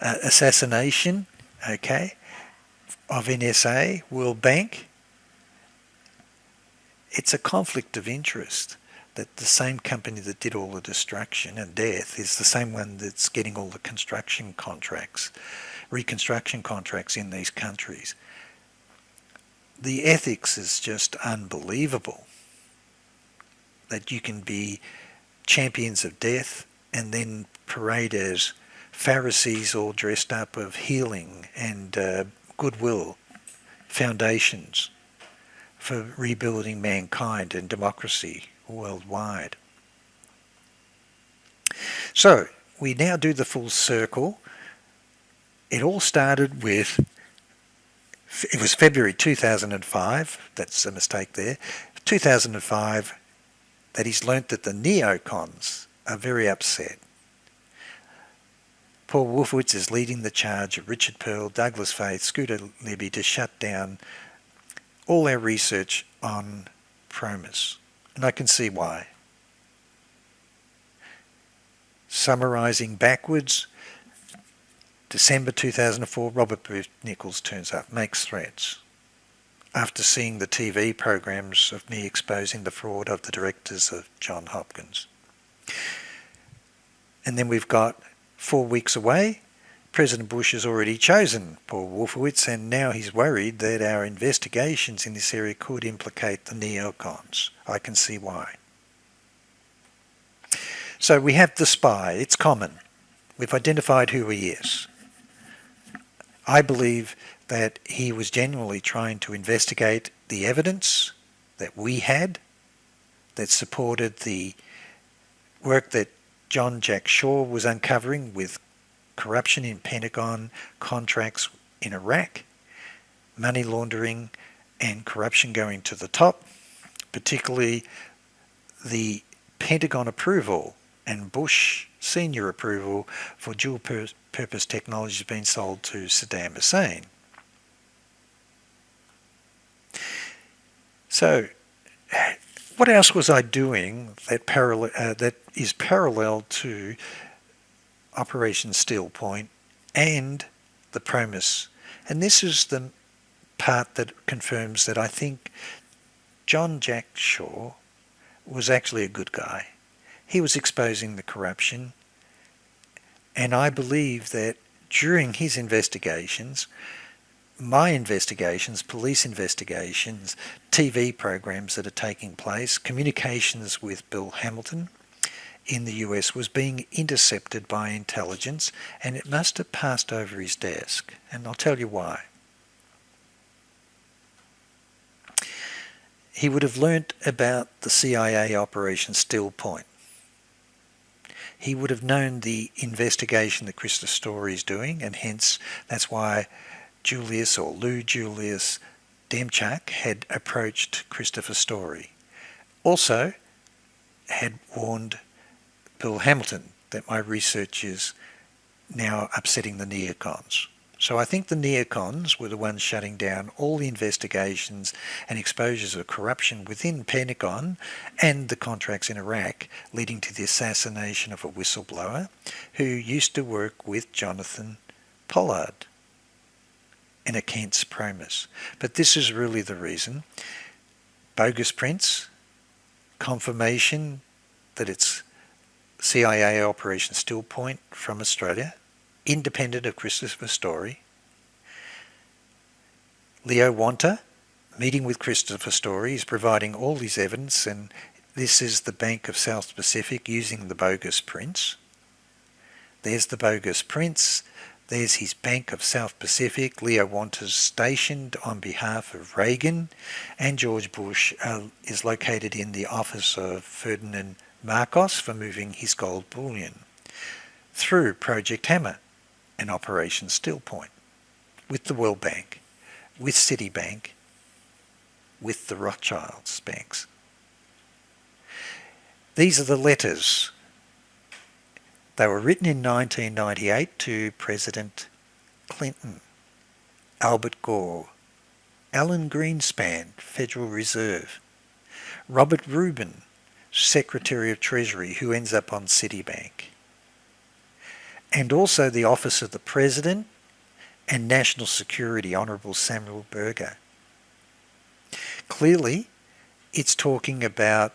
assassination, okay, of NSA, World Bank, it's a conflict of interest that the same company that did all the destruction and death is the same one that's getting all the construction contracts, reconstruction contracts in these countries. The ethics is just unbelievable, that you can be champions of death and then parade as Pharisees all dressed up of healing and goodwill foundations for rebuilding mankind and democracy worldwide. So we now do the full circle. It all started with, it was February 2005, that's a mistake there, 2005, that he's learnt that the NEOCONS are very upset. Paul Wolfowitz is leading the charge of Richard Pearl, Douglas Faith, Scooter Libby to shut down all our research on PROMIS, and I can see why. Summarising backwards, December 2004, Robert Booth Nichols turns up, makes threats, after seeing the TV programs of me exposing the fraud of the directors of Johns Hopkins. And then we've got 4 weeks away, President Bush has already chosen Paul Wolfowitz, and now he's worried that our investigations in this area could implicate the NEOCONS. I can see why. So we have the spy. It's common. We've identified who he is. I believe that he was genuinely trying to investigate the evidence that we had that supported the work that John Jack Shaw was uncovering with corruption in Pentagon contracts in Iraq, money laundering and corruption going to the top, particularly the Pentagon approval and Bush senior approval for dual-purpose technologies being sold to Saddam Hussein. So, what else was I doing that is parallel to Operation Steel Point and the PROMIS? And this is the part that confirms that I think John Jack Shaw was actually a good guy. He was exposing the corruption, and I believe that during his investigations, my investigations, police investigations, TV programs that are taking place, communications with Bill Hamilton in the US was being intercepted by intelligence, and it must have passed over his desk. And I'll tell you why. He would have learnt about the CIA Operation Steel Point. He would have known the investigation that Krista Story is doing, and hence that's why Julius or Lou Julius Demchak had approached Christopher Story. Also, had warned Bill Hamilton that my research is now upsetting the neocons. So I think the neocons were the ones shutting down all the investigations and exposures of corruption within Pentagon and the contracts in Iraq, leading to the assassination of a whistleblower who used to work with Jonathan Pollard in a Kent's PROMIS. But this is really the reason. Bogus prints, confirmation that it's CIA Operation Still Point from Australia, independent of Christopher Story. Leo Wanta, meeting with Christopher Story, is providing all this evidence, and this is the Bank of South Pacific using the bogus prints. There's the bogus prints. There's his Bank of South Pacific. Leo Wanta's stationed on behalf of Reagan, and George Bush is located in the office of Ferdinand Marcos for moving his gold bullion through Project Hammer and Operation Still Point, with the World Bank, with Citibank, with the Rothschilds banks. These are the letters. They were written in 1998 to President Clinton, Albert Gore, Alan Greenspan, Federal Reserve, Robert Rubin, Secretary of Treasury, who ends up on Citibank, and also the Office of the President and National Security, Honourable Samuel Berger. Clearly, it's talking about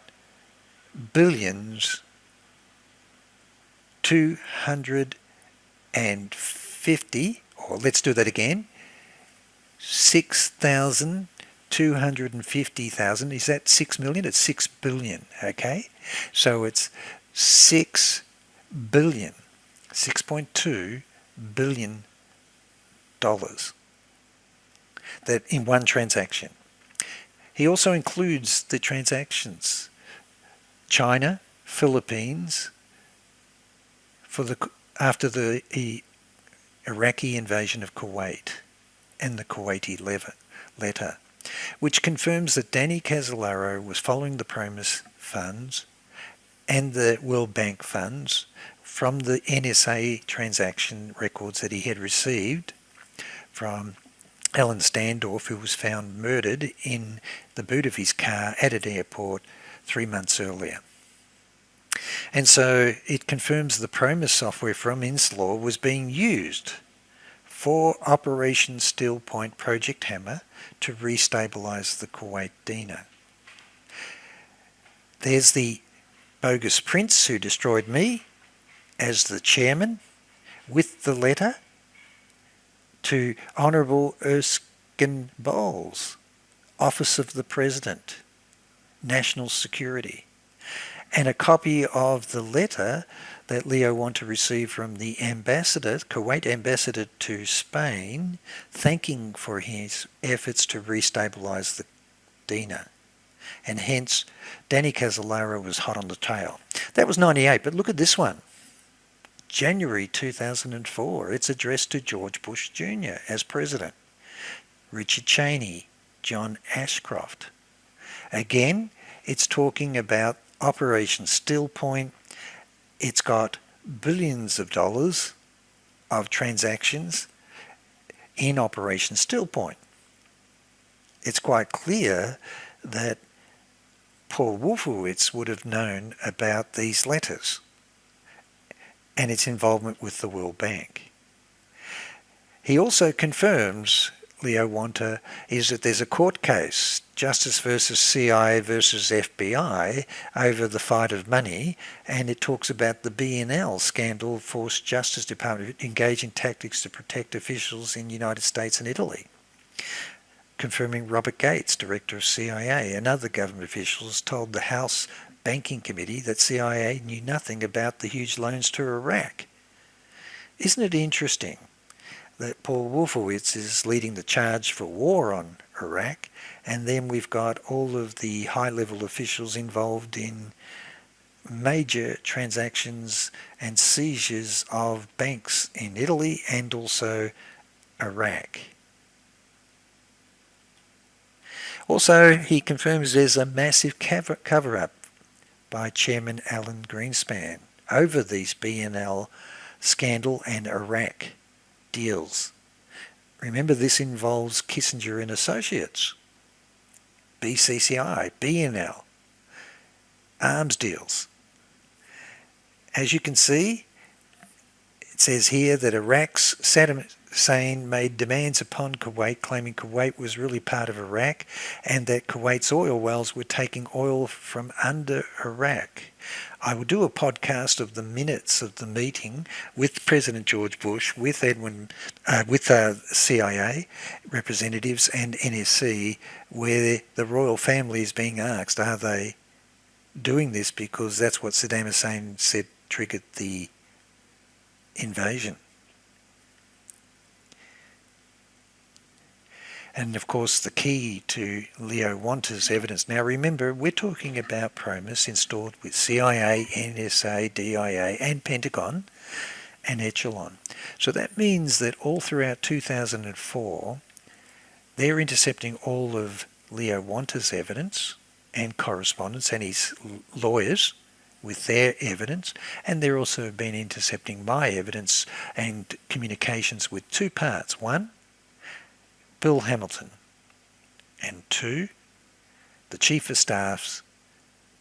billions, 250, or let's do that again, 6,250,000. Is that 6 million? It's 6 billion, okay? So it's 6 billion. $6.2 billion that in one transaction. He also includes the transactions China, Philippines, after the Iraqi invasion of Kuwait and the Kuwaiti letter, which confirms that Danny Casolaro was following the PROMIS funds and the World Bank funds from the NSA transaction records that he had received from Alan Standorf, who was found murdered in the boot of his car at an airport 3 months earlier. And so it confirms the PROMIS software from Inslaw was being used for Operation Still Point Project Hammer to restabilise the Kuwait dinar. There's the bogus prince who destroyed me as the chairman, with the letter to Honourable Erskine Bowles, Office of the President, National Security, and a copy of the letter that Leo Wanta received from the ambassador, Kuwait ambassador to Spain, thanking for his efforts to restabilise the dinar. And hence, Danny Casolaro was hot on the tail. That was 98, but look at this one. January 2004. It's addressed to George Bush Jr. as president. Richard Cheney, John Ashcroft. Again, it's talking about Operation Still Point. It's got billions of dollars of transactions in Operation Still Point. It's quite clear that Paul Wolfowitz would have known about these letters and its involvement with the World Bank. He also confirms, Leo Wanta, is that there's a court case, Justice versus CIA versus FBI, over the fight of money, and it talks about the BNL scandal, forced Justice Department engaging tactics to protect officials in the United States and Italy. Confirming Robert Gates, director of CIA, and other government officials told the House Banking Committee that CIA knew nothing about the huge loans to Iraq. Isn't it interesting that Paul Wolfowitz is leading the charge for war on Iraq, and then we've got all of the high-level officials involved in major transactions and seizures of banks in Italy and also Iraq. Also, he confirms there's a massive cover-up by Chairman Alan Greenspan over these BNL scandal and Iraq deals. Remember, this involves Kissinger and Associates, BCCI, BNL, arms deals. As you can see, it says here that Iraq's Saddam Hussein made demands upon Kuwait, claiming Kuwait was really part of Iraq and that Kuwait's oil wells were taking oil from under Iraq. I will do a podcast of the minutes of the meeting with President George Bush, with CIA representatives and NSC, where the royal family is being asked, are they doing this because that's what Saddam Hussein said triggered the invasion. And of course the key to Leo Wanta's evidence. Now remember, we're talking about PROMIS installed with CIA, NSA, DIA and Pentagon and Echelon. So that means that all throughout 2004 they're intercepting all of Leo Wanta's evidence and correspondence and his lawyers with their evidence, and they're also been intercepting my evidence and communications with two parts. One, Bill Hamilton, and two, the Chief of Staffs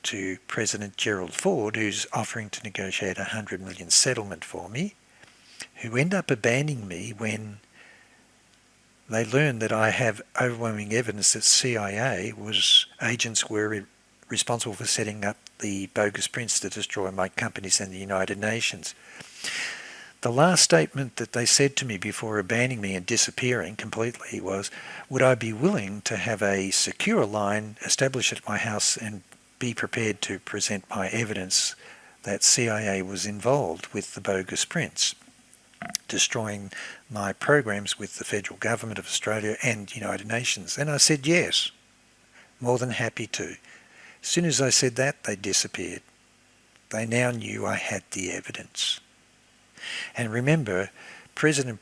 to President Gerald Ford, who's offering to negotiate a $100 million settlement for me, who end up abandoning me when they learn that I have overwhelming evidence that CIA agents were responsible for setting up the bogus prints to destroy my companies and the United Nations. The last statement that they said to me before abandoning me and disappearing completely was, would I be willing to have a secure line established at my house and be prepared to present my evidence that CIA was involved with the bogus prints, destroying my programs with the federal government of Australia and United Nations? And I said yes, more than happy to. As soon as I said that, they disappeared. They now knew I had the evidence. And remember, President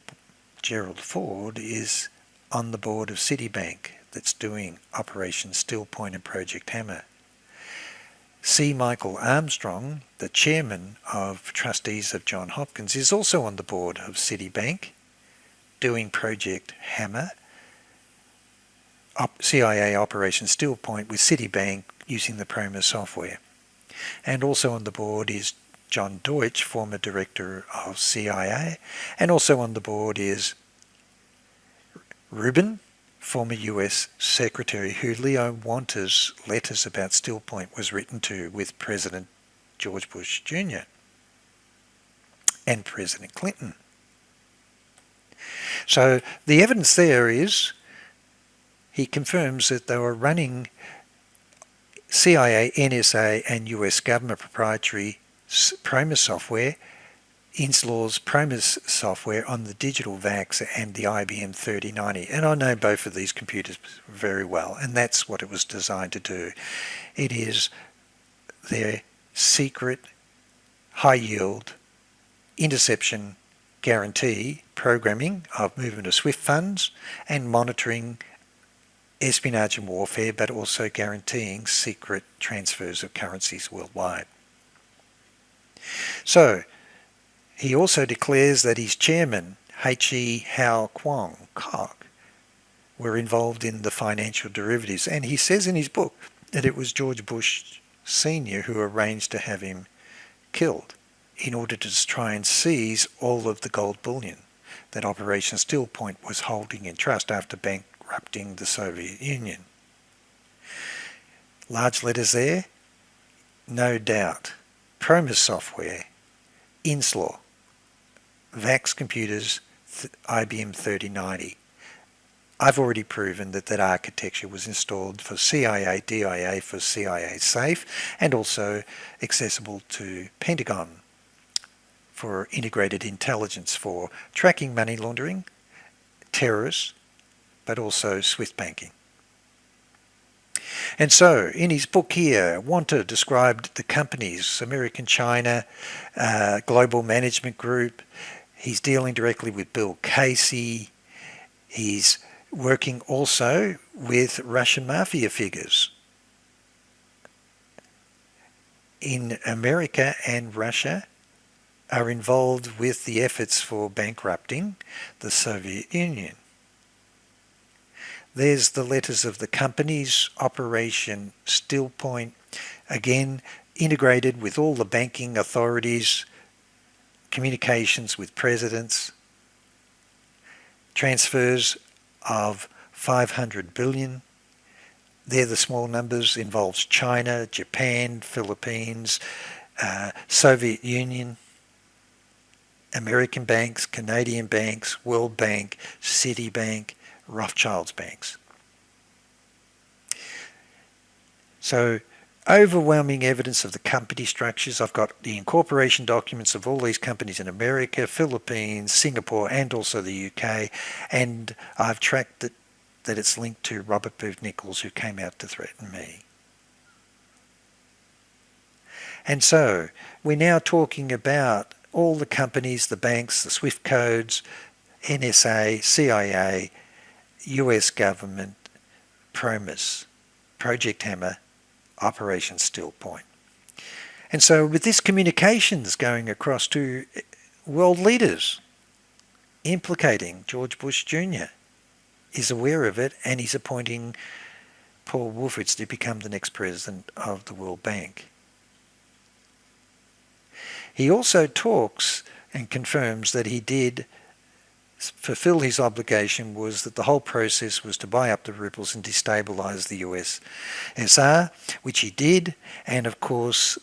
Gerald Ford is on the board of Citibank that's doing Operation Still Point and Project Hammer. C. Michael Armstrong, the chairman of trustees of Johns Hopkins, is also on the board of Citibank doing Project Hammer, CIA Operation Still Point with Citibank using the PROMIS software. And also on the board is John Deutsch, former director of CIA, and also on the board is Rubin, former US secretary, who Leo Wanta's letters about Still Point was written to with President George Bush Jr. and President Clinton. So the evidence there is, he confirms that they were running CIA, NSA and US government proprietary PROMIS software, Inslaw's PROMIS software on the Digital Vax and the IBM 3090. And I know both of these computers very well, and that's what it was designed to do. It is their secret, high-yield, interception guarantee programming of movement of SWIFT funds and monitoring espionage and warfare, but also guaranteeing secret transfers of currencies worldwide. So, he also declares that his chairman, H.E. Hao Kwong Kok, were involved in the financial derivatives, and he says in his book that it was George Bush Sr. who arranged to have him killed in order to try and seize all of the gold bullion that Operation Still Point was holding in trust after bankrupting the Soviet Union. Large letters there, no doubt. PROMIS software, Inslaw, VAX computers, IBM 3090. I've already proven that that architecture was installed for CIA, DIA, for CIA SAFE, and also accessible to Pentagon for integrated intelligence for tracking money laundering, terrorists, but also SWIFT banking. And so, in his book here, Wanta described the companies, American China, Global Management Group. He's dealing directly with Bill Casey. He's working also with Russian mafia figures. in America and Russia are involved with the efforts for bankrupting the Soviet Union. There's the letters of the companies, Operation Still Point, again integrated with all the banking authorities, communications with presidents, transfers of 500 billion. They're the small numbers, involves China, Japan, Philippines, Soviet Union, American banks, Canadian banks, World Bank, Citibank, Rothschild's banks. So overwhelming evidence of the company structures. I've got the incorporation documents of all these companies in America, Philippines, Singapore, and also the UK, and I've tracked it, that it's linked to Robert Booth Nichols, who came out to threaten me. And so we're now talking about all the companies, the banks, the SWIFT codes, NSA, CIA, US government, PROMIS, Project Hammer, Operation Still Point. And so with this communications going across to world leaders implicating George Bush Jr. is aware of it, and he's appointing Paul Wolfowitz to become the next president of the World Bank. He also talks and confirms that he did fulfill his obligation, was that the whole process was to buy up the rubles and destabilize the USSR, which he did. And of course,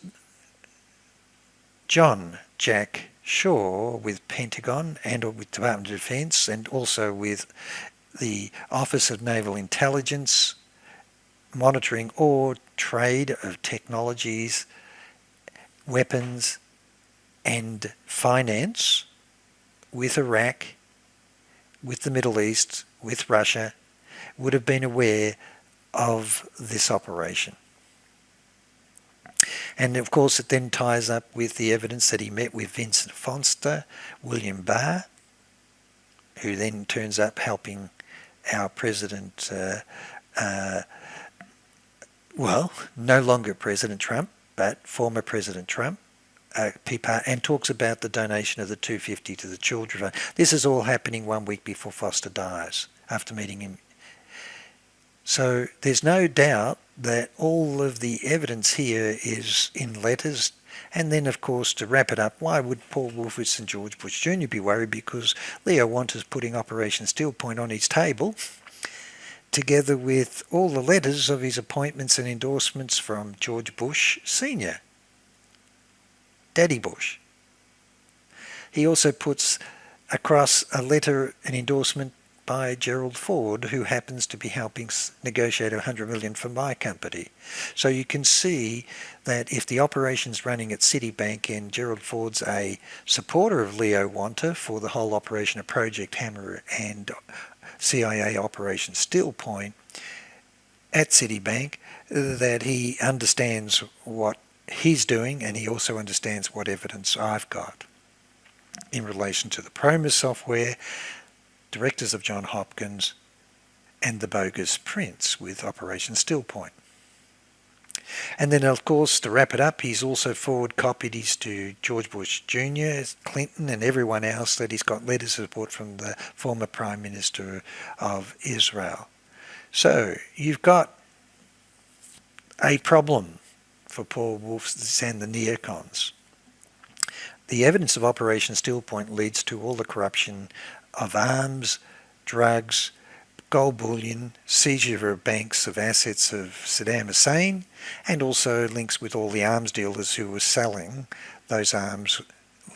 John Jack Shaw with Pentagon and with Department of Defense, and also with the Office of Naval Intelligence, monitoring all trade of technologies, weapons, and finance with Iraq, with the Middle East, with Russia, would have been aware of this operation. And of course it then ties up with the evidence that he met with Vincent Fonster, William Barr, who then turns up helping our president, well, no longer President Trump, but former President Trump, and talks about the donation of the $250 to the children. This is all happening 1 week before Foster dies, after meeting him. So there's no doubt that all of the evidence here is in letters. And then, of course, to wrap it up, why would Paul Wolfowitz and George Bush Jr. be worried? Because Leo Wanta's putting Operation Steel Point on his table, together with all the letters of his appointments and endorsements from George Bush Sr., Daddy Bush. He also puts across a letter, an endorsement by Gerald Ford, who happens to be helping negotiate $100 million for my company. So you can see that if the operation's running at Citibank and Gerald Ford's a supporter of Leo Wanta for the whole operation of Project Hammer and CIA Operation Steel Point at Citibank, that he understands what he's doing, and he also understands what evidence I've got in relation to the PROMIS software, directors of Johns Hopkins, and the bogus prints with Operation Steel Point. And then, of course, to wrap it up, he's also forward copied these to George Bush Jr., Clinton, and everyone else, that he's got letters of support from the former Prime Minister of Israel. So you've got a problem for Paul Wolfowitz and the NEOCONS. The evidence of Operation Steel Point leads to all the corruption of arms, drugs, gold bullion, seizure of banks of assets of Saddam Hussein, and also links with all the arms dealers who were selling those arms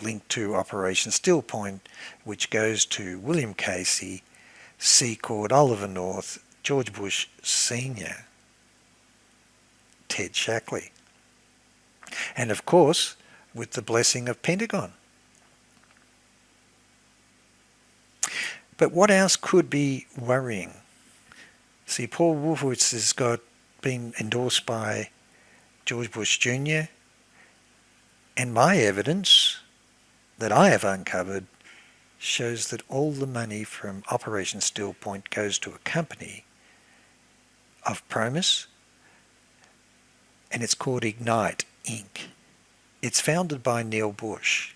linked to Operation Steel Point, which goes to William Casey, Secord, Oliver North, George Bush Sr., Ted Shackley, and of course with the blessing of Pentagon. But what else could be worrying? See, Paul Wolfowitz has been endorsed by George Bush Jr., and my evidence that I have uncovered shows that all the money from Operation Steel Point goes to a company of PROMIS, and it's called Ignite, Inc. It's founded by Neil Bush.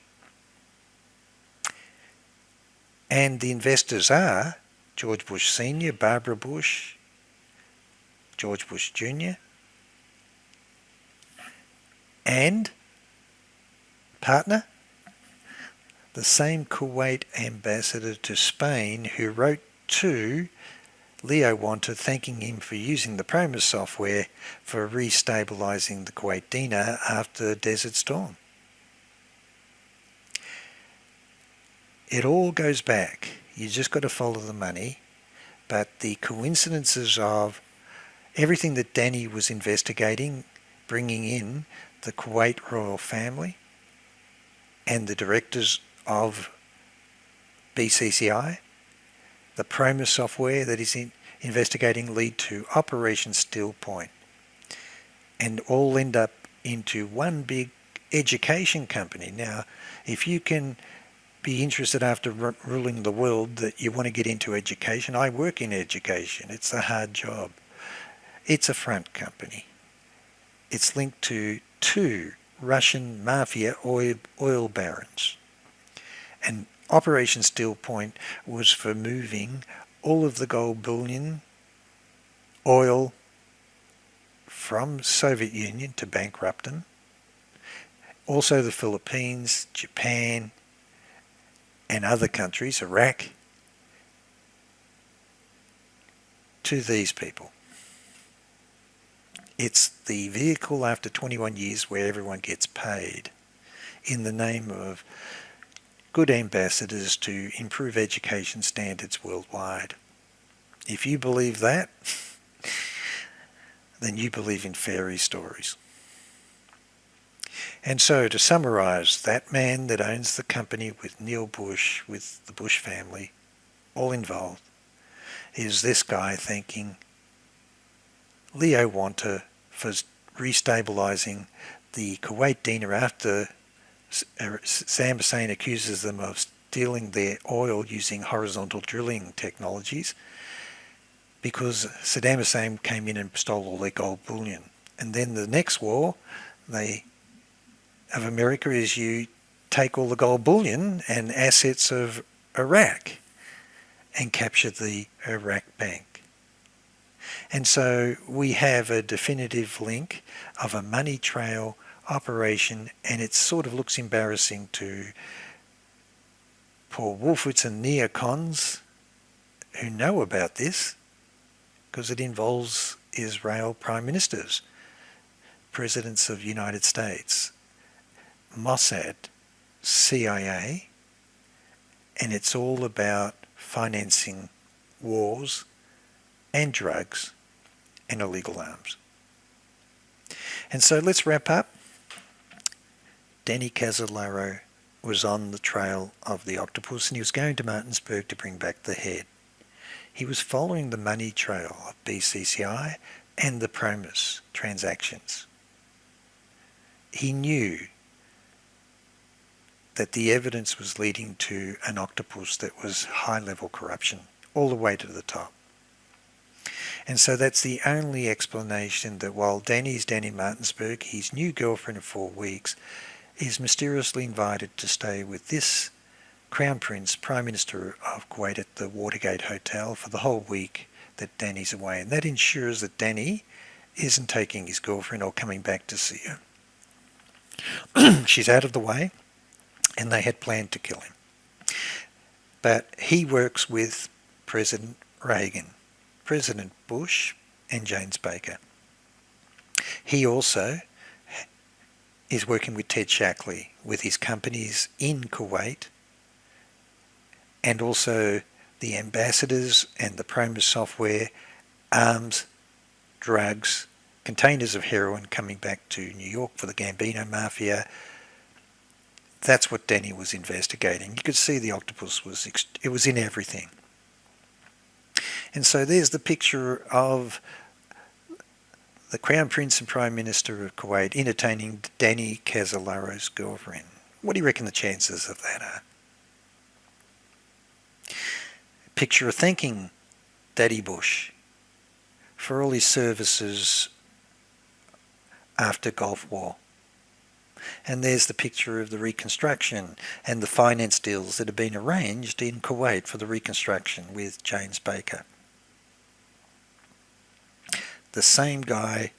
And the investors are George Bush Sr., Barbara Bush, George Bush Jr., and partner, the same Kuwait ambassador to Spain who wrote to Leo Wanta thanking him for using the PROMIS software for restabilising the Kuwait dinar after Desert Storm. It all goes back. You just got to follow the money. But the coincidences of everything that Danny was investigating, bringing in the Kuwait royal family and the directors of BCCI, the PROMIS software that is investigating lead to Operation Still Point, and all end up into one big education company. Now, if you can be interested after ruling the world that you want to get into education, I work in education. It's a hard job. It's a front company. It's linked to two Russian mafia oil barons. And Operation Still Point was for moving all of the gold bullion, oil from Soviet Union to bankrupt them. Also the Philippines, Japan, and other countries, Iraq, to these people. It's the vehicle after 21 years where everyone gets paid in the name of good ambassadors to improve education standards worldwide. If you believe that, then you believe in fairy stories. And so, to summarise, that man that owns the company with Neil Bush, with the Bush family, all involved, is this guy thanking Leo Wanta for restabilising the Kuwait dinar after Saddam Hussein accuses them of stealing their oil using horizontal drilling technologies, because Saddam Hussein came in and stole all their gold bullion. And then the next war of America is you take all the gold bullion and assets of Iraq and capture the Iraq bank. And so we have a definitive link of a money trail operation, and it sort of looks embarrassing to Paul Wolfowitz and NEOCONS who know about this, because it involves Israel prime ministers, presidents of the United States, Mossad, CIA, and it's all about financing wars and drugs and illegal arms. And so let's wrap up. Danny CASOLARO was on the trail of the octopus, and he was going to Martinsburg to bring back the head. He was following the money trail of BCCI and the PROMIS transactions. He knew that the evidence was leading to an octopus that was high-level corruption, all the way to the top. And so that's the only explanation that while Danny's down in Martinsburg, his new girlfriend of 4 weeks is mysteriously invited to stay with this Crown Prince, Prime Minister of Kuwait, at the Watergate Hotel for the whole week that Danny's away. And that ensures that Danny isn't taking his girlfriend or coming back to see her. She's out of the way, and they had planned to kill him. But he works with President Reagan, President Bush, and James Baker. He also is working with Ted Shackley with his companies in Kuwait, and also the ambassadors and the PROMIS software, arms, drugs, containers of heroin coming back to New York for the Gambino Mafia. That's what Danny was investigating. You could see the octopus it was in everything. And so there's the picture of the Crown Prince and Prime Minister of Kuwait entertaining Danny CASOLARO's girlfriend. What do you reckon the chances of that are? Picture of thanking Daddy Bush for all his services after Gulf War And there's the picture of the reconstruction and the finance deals that have been arranged in Kuwait for the reconstruction with James Baker. The same guy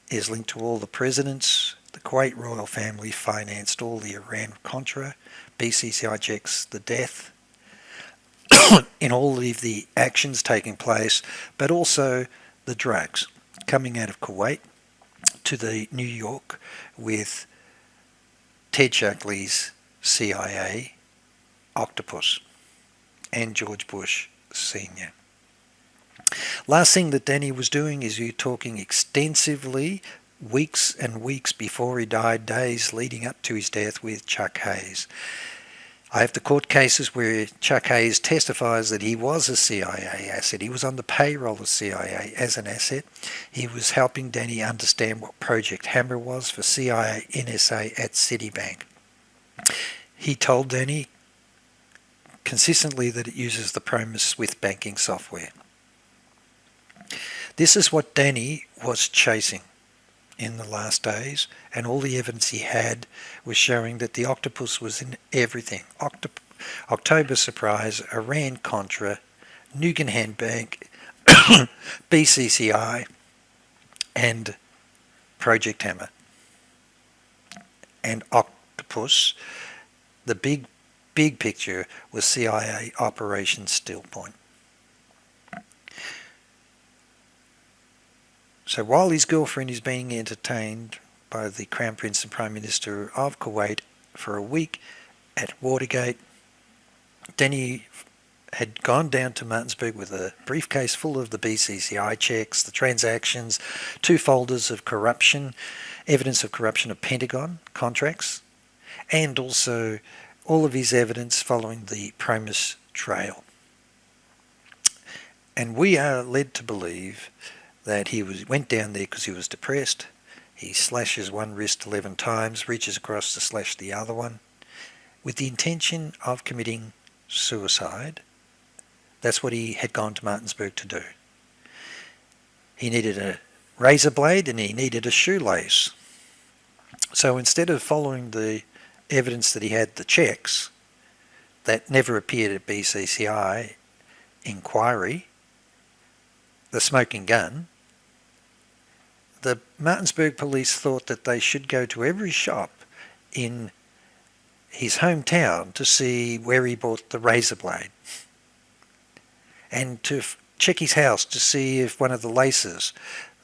is linked to all the presidents. The Kuwait royal family financed all the Iran-Contra, BCCI checks, the death, in all of the actions taking place, but also the drugs coming out of Kuwait to the New York with Ted Shackley's CIA octopus and George Bush Sr. Last thing that Danny was doing is you talking extensively weeks and weeks before he died, days leading up to his death, with Chuck Hayes. I have the court cases where Chuck Hayes testifies that he was a CIA asset. He was on the payroll of CIA as an asset. He was helping Danny understand what Project Hammer was for CIA NSA at Citibank. He told Danny consistently that it uses the PROMIS Swift banking software. This is what Danny was chasing in the last days, and all the evidence he had was showing that the octopus was in everything. October Surprise, Iran-Contra, Nugan Bank, BCCI, and Project Hammer. And octopus, the big picture, was CIA Operation Still Point. So while his girlfriend is being entertained by the Crown Prince and Prime Minister of Kuwait for a week at Watergate, Danny had gone down to Martinsburg with a briefcase full of the BCCI checks, the transactions, 2 folders of corruption, evidence of corruption of Pentagon contracts, and also all of his evidence following the PROMIS trail. And we are led to believe that he went down there because he was depressed. He slashes one wrist 11 times, reaches across to slash the other one, with the intention of committing suicide. That's what he had gone to Martinsburg to do. He needed a razor blade and he needed a shoelace. So instead of following the evidence that he had, the checks that never appeared at BCCI inquiry, the smoking gun, the Martinsburg police thought that they should go to every shop in his hometown to see where he bought the razor blade, and to check his house to see if one of the laces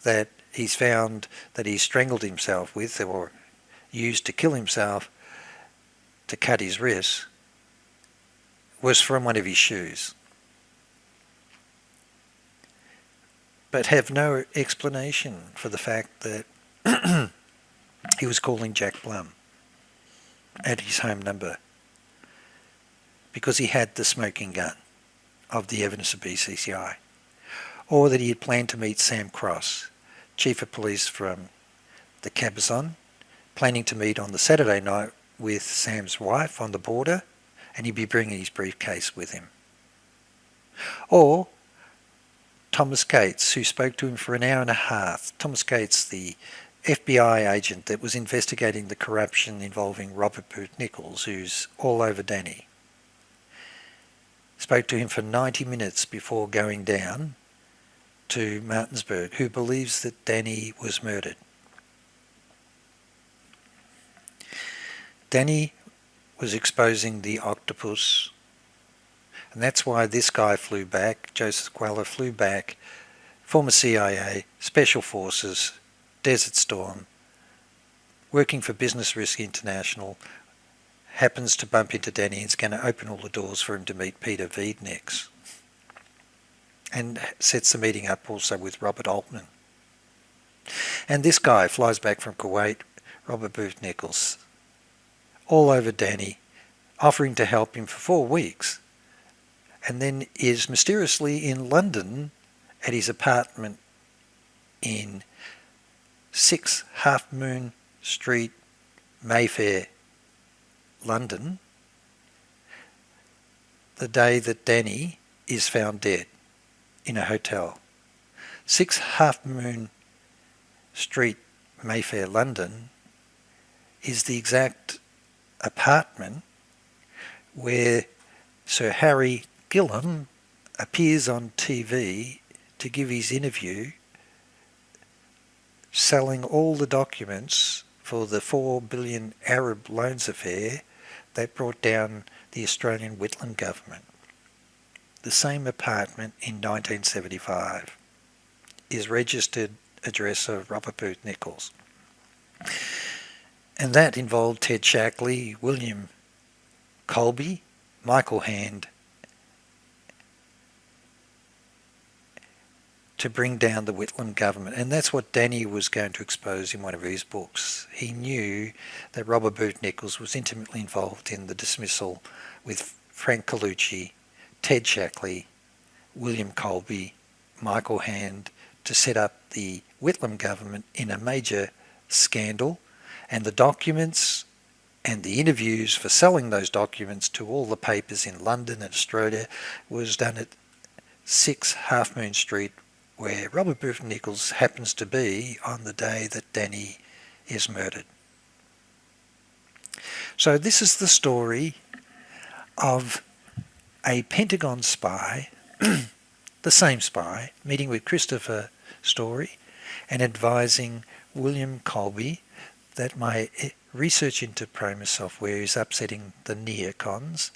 that he's found that he strangled himself with or used to kill himself to cut his wrists was from one of his shoes. But have no explanation for the fact that he was calling Jack Blum at his home number because he had the smoking gun of the evidence of BCCI, or that he had planned to meet Sam Cross, Chief of Police from the Cabazon, planning to meet on the Saturday night with Sam's wife on the border, and he'd be bringing his briefcase with him. Or Thomas Gates, who spoke to him for an hour and a half. Thomas Gates, the FBI agent that was investigating the corruption involving Robert Booth Nichols, who's all over Danny. Spoke to him for 90 minutes before going down to Martinsburg, who believes that Danny was murdered. Danny was exposing the octopus, and that's why this guy flew back, Joseph Queller flew back, former CIA, Special Forces, Desert Storm, working for Business Risk International, happens to bump into Danny and is going to open all the doors for him to meet Peter Wiedenix, and sets the meeting up also with Robert Altman. And this guy flies back from Kuwait, Robert Booth Nichols, all over Danny, offering to help him for 4 weeks, and then is mysteriously in London at his apartment in 6 Half Moon Street, Mayfair, London, the day that Danny is found dead in a hotel. 6 Half Moon Street, Mayfair, London is the exact apartment where Sir Harry Gillam appears on TV to give his interview selling all the documents for the 4 billion Arab loans affair that brought down the Australian Whitlam government. The same apartment in 1975 is registered address of Robert Booth Nichols. And that involved Ted Shackley, William Colby, Michael Hand, to bring down the Whitlam government. And that's what Danny was going to expose in one of his books. He knew that Robert Booth Nichols was intimately involved in the dismissal with Frank Colucci, Ted Shackley, William Colby, Michael Hand to set up the Whitlam government in a major scandal, and the documents and the interviews for selling those documents to all the papers in London and Australia was done at 6 Half Moon Street, where Robert Booth Nichols happens to be on the day that Danny is murdered. So this is the story of a Pentagon spy, the same spy, meeting with Christopher Story and advising William Colby that my research into PROMIS software is upsetting the NEOCONS,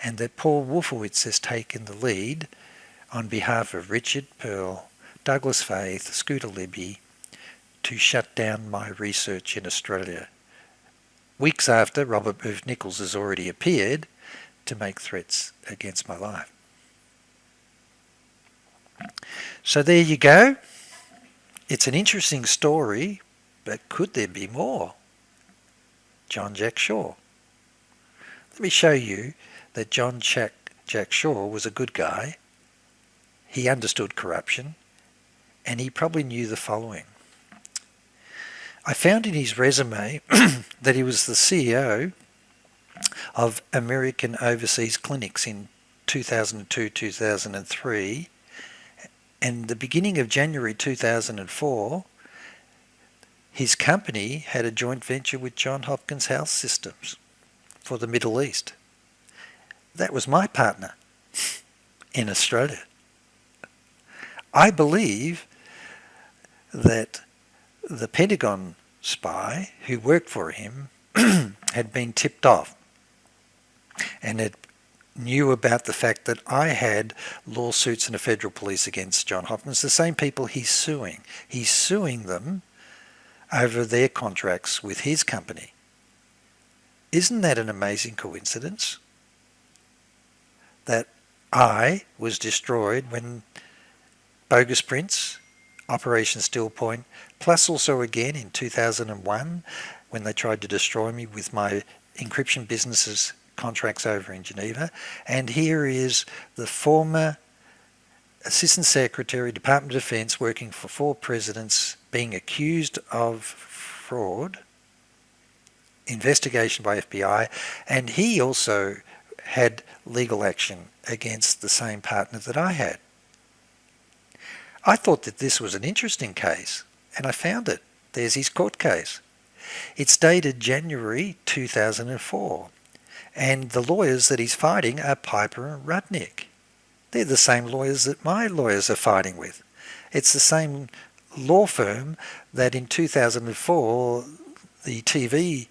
and that Paul WOLFOWITZ has taken the lead on behalf of Richard Pearl, Douglas Faith, Scooter Libby, to shut down my research in Australia. Weeks after, Robert Booth Nichols has already appeared to make threats against my life. So there you go. It's an interesting story, but could there be more? John Jack Shaw. Let me show you that John Jack Shaw was a good guy. He understood corruption, and he probably knew the following. I found in his resume that he was the CEO of American Overseas Clinics in 2002-2003, and the beginning of January 2004, his company had a joint venture with Johns Hopkins Health Systems for the Middle East. That was my partner in Australia. I believe that the Pentagon spy who worked for him had been tipped off and had knew about the fact that I had lawsuits in the federal police against Johns Hopkins, the same people he's suing. He's suing them over their contracts with his company. Isn't that an amazing coincidence? That I was destroyed when Bogus Prince, Operation Steel Point, plus also again in 2001 when they tried to destroy me with my encryption businesses contracts over in Geneva. And here is the former Assistant Secretary, Department of Defense, working for 4 presidents, being accused of fraud, investigation by FBI, and he also had legal action against the same partner that I had. I thought that this was an interesting case, and I found it. There's his court case. It's dated January 2004, and the lawyers that he's fighting are Piper and Rudnick. They're the same lawyers that my lawyers are fighting with. It's the same law firm that in 2004 the TV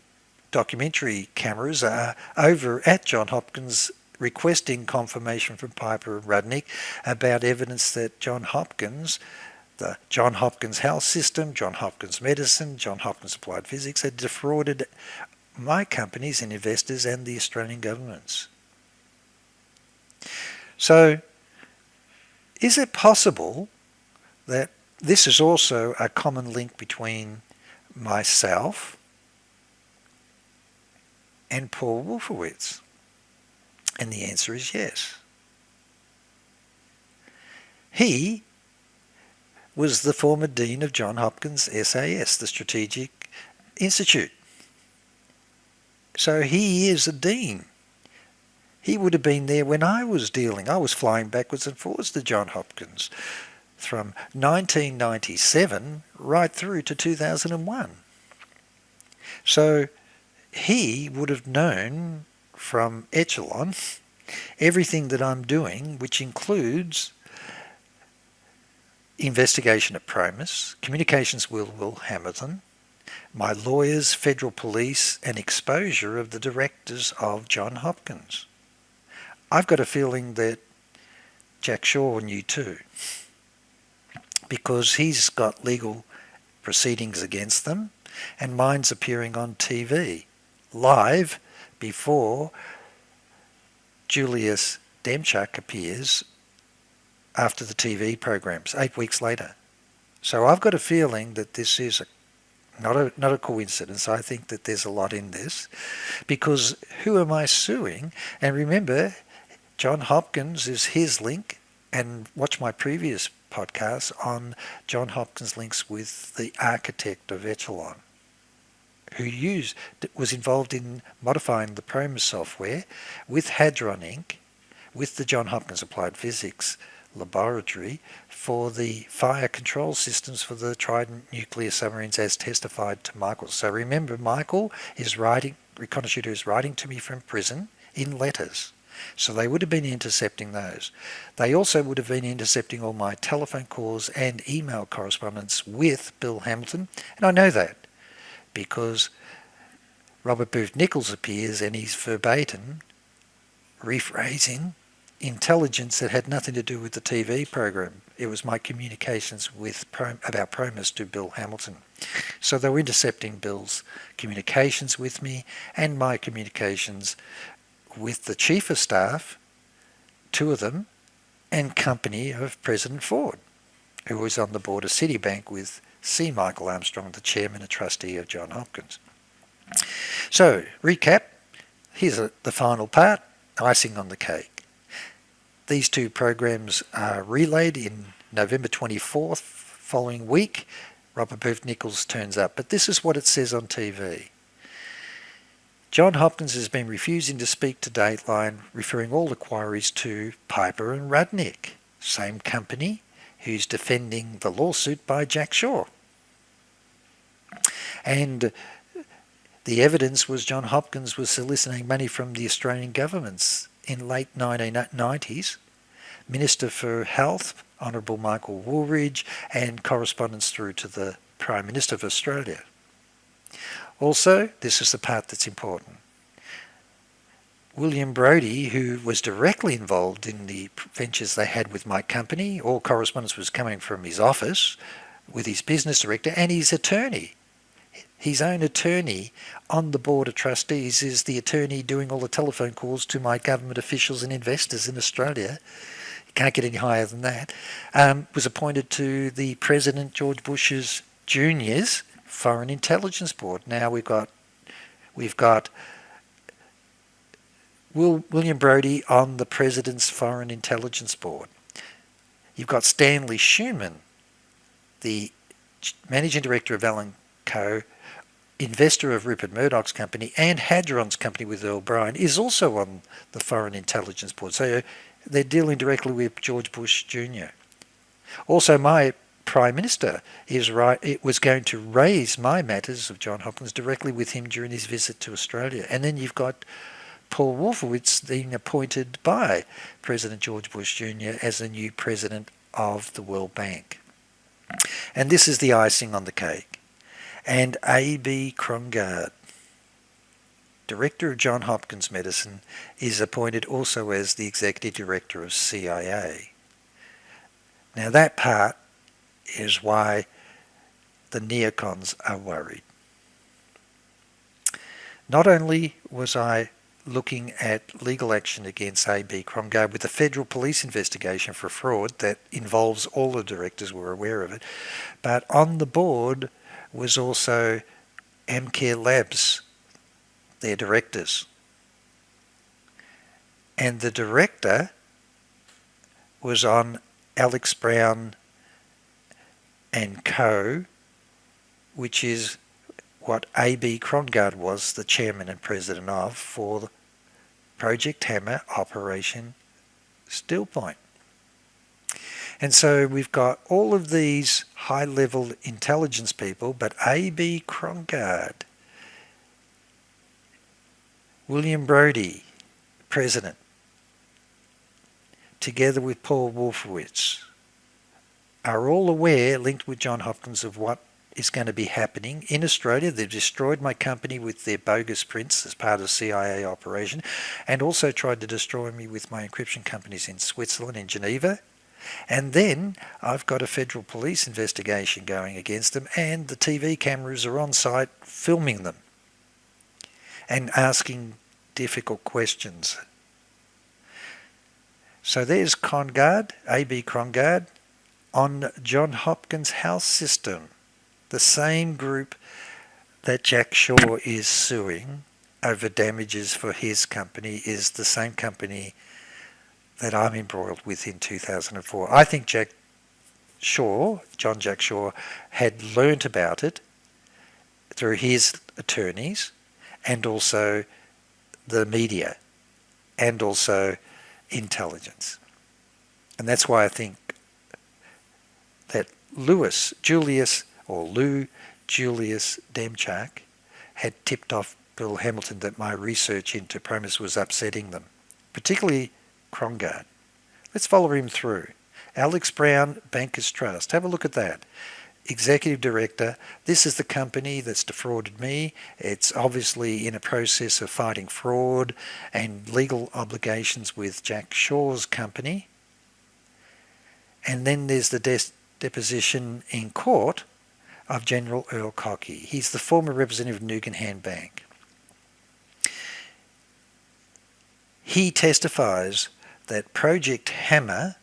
documentary cameras are over at Johns Hopkins requesting confirmation from Piper and Rudnick about evidence that Johns Hopkins, the Johns Hopkins Health System, Johns Hopkins Medicine, Johns Hopkins Applied Physics had defrauded my companies and investors and the Australian governments. So, is it possible that this is also a common link between myself and Paul WOLFOWITZ? And the answer is yes. He was the former dean of Johns Hopkins SAS, the Strategic Institute. So he is a dean. He would have been there when I was dealing. I was flying backwards and forwards to Johns Hopkins from 1997 right through to 2001. So he would have known from Echelon everything that I'm doing, which includes investigation at PROMIS, communications with Will Hamilton, my lawyers, federal police, and exposure of the directors of Johns Hopkins. I've got a feeling that Jack Shaw knew too, because he's got legal proceedings against them, and mine's appearing on TV, live, before Julius Demchuk appears after the TV programs, 8 weeks later. So I've got a feeling that this is not a coincidence. I think that there's a lot in this, because who am I suing? And remember, Johns Hopkins is his link, and watch my previous podcast on Johns Hopkins links with the architect of Echelon, who was involved in modifying the PROMIS software with Hadron Inc., with the Johns Hopkins Applied Physics Laboratory for the fire control systems for the Trident nuclear submarines, as testified to Michael. So remember, Michael is writing, Recon Shooter is writing to me from prison in letters. So they would have been intercepting those. They also would have been intercepting all my telephone calls and email correspondence with Bill Hamilton. And I know that because Robert Booth Nichols appears and he's verbatim rephrasing intelligence that had nothing to do with the TV program. It was my communications about PROMIS to Bill Hamilton. So they were intercepting Bill's communications with me and my communications with the Chief of Staff, 2 of them, and company of President Ford, who was on the board of Citibank with C. Michael Armstrong, the chairman and trustee of Johns Hopkins. So, recap, here's the final part, icing on the cake. These 2 programs are relayed in November 24th, following week. Robert Booth Nichols turns up, but this is what it says on TV. Johns Hopkins has been refusing to speak to Dateline, referring all inquiries to Piper and Rudnick, same company who's defending the lawsuit by Jack Shaw. And the evidence was Johns Hopkins was soliciting money from the Australian governments in late 1990s, Minister for Health, Honourable Michael Woolridge, and correspondence through to the Prime Minister of Australia. Also, this is the part that's important. William Brodie, who was directly involved in the ventures they had with my company, all correspondence was coming from his office with his business director and his attorney. His own attorney on the board of trustees is the attorney doing all the telephone calls to my government officials and investors in Australia. You can't get any higher than that. Was appointed to the President George Bush's Jr.'s Foreign Intelligence Board. Now we've got William Brodie on the President's Foreign Intelligence Board. You've got Stanley Schumann, the Managing Director of Allen Co., investor of Rupert Murdoch's company, and Hadron's company with Earl Bryan, is also on the Foreign Intelligence Board. So they're dealing directly with George Bush Jr. Also, my Prime Minister was going to raise my matters of Johns Hopkins directly with him during his visit to Australia. And then you've got Paul Wolfowitz being appointed by President George Bush Jr. as the new president of the World Bank. And this is the icing on the cake. And A.B. Krongard, Director of Johns Hopkins Medicine, is appointed also as the Executive Director of CIA. Now that part is why the NEOCONS are worried. Not only was I looking at legal action against A.B. Krongard with a federal police investigation for fraud that involves all the directors were aware of it, but on the board was also Amcare Labs, their directors. And the director was on Alex Brown and Co., which is what A.B. Krongard was the chairman and president of for Project Hammer Operation Steel Point. And so we've got all of these high-level intelligence people, but A.B. Krongard William Brodie, president, together with Paul Wolfowitz, are all aware, linked with John Hopkins, of what is going to be happening in Australia. They've destroyed my company with their bogus prints as part of CIA operation, and also tried to destroy me with my encryption companies in Switzerland, in Geneva. And then I've got a federal police investigation going against them, and the TV cameras are on site filming them and asking difficult questions. So there's Krongard, A.B. Krongard, on John Hopkins' Health System, the same group that Jack Shaw is suing over damages for his company is the same company that I'm embroiled with in 2004. I think John Jack Shaw, had learnt about it through his attorneys and also the media and also intelligence. And that's why I think that Lou Julius Demchak had tipped off Bill Hamilton that my research into PROMIS was upsetting them, particularly Krongard. Let's follow him through. Alex Brown, Bankers Trust. Have a look at that. Executive Director. This is the company that's defrauded me. It's obviously in a process of fighting fraud and legal obligations with Jack Shaw's company. And then there's the deposition in court of General Earl Cockey. He's the former representative of Nugan Bank. He testifies that Project Hammer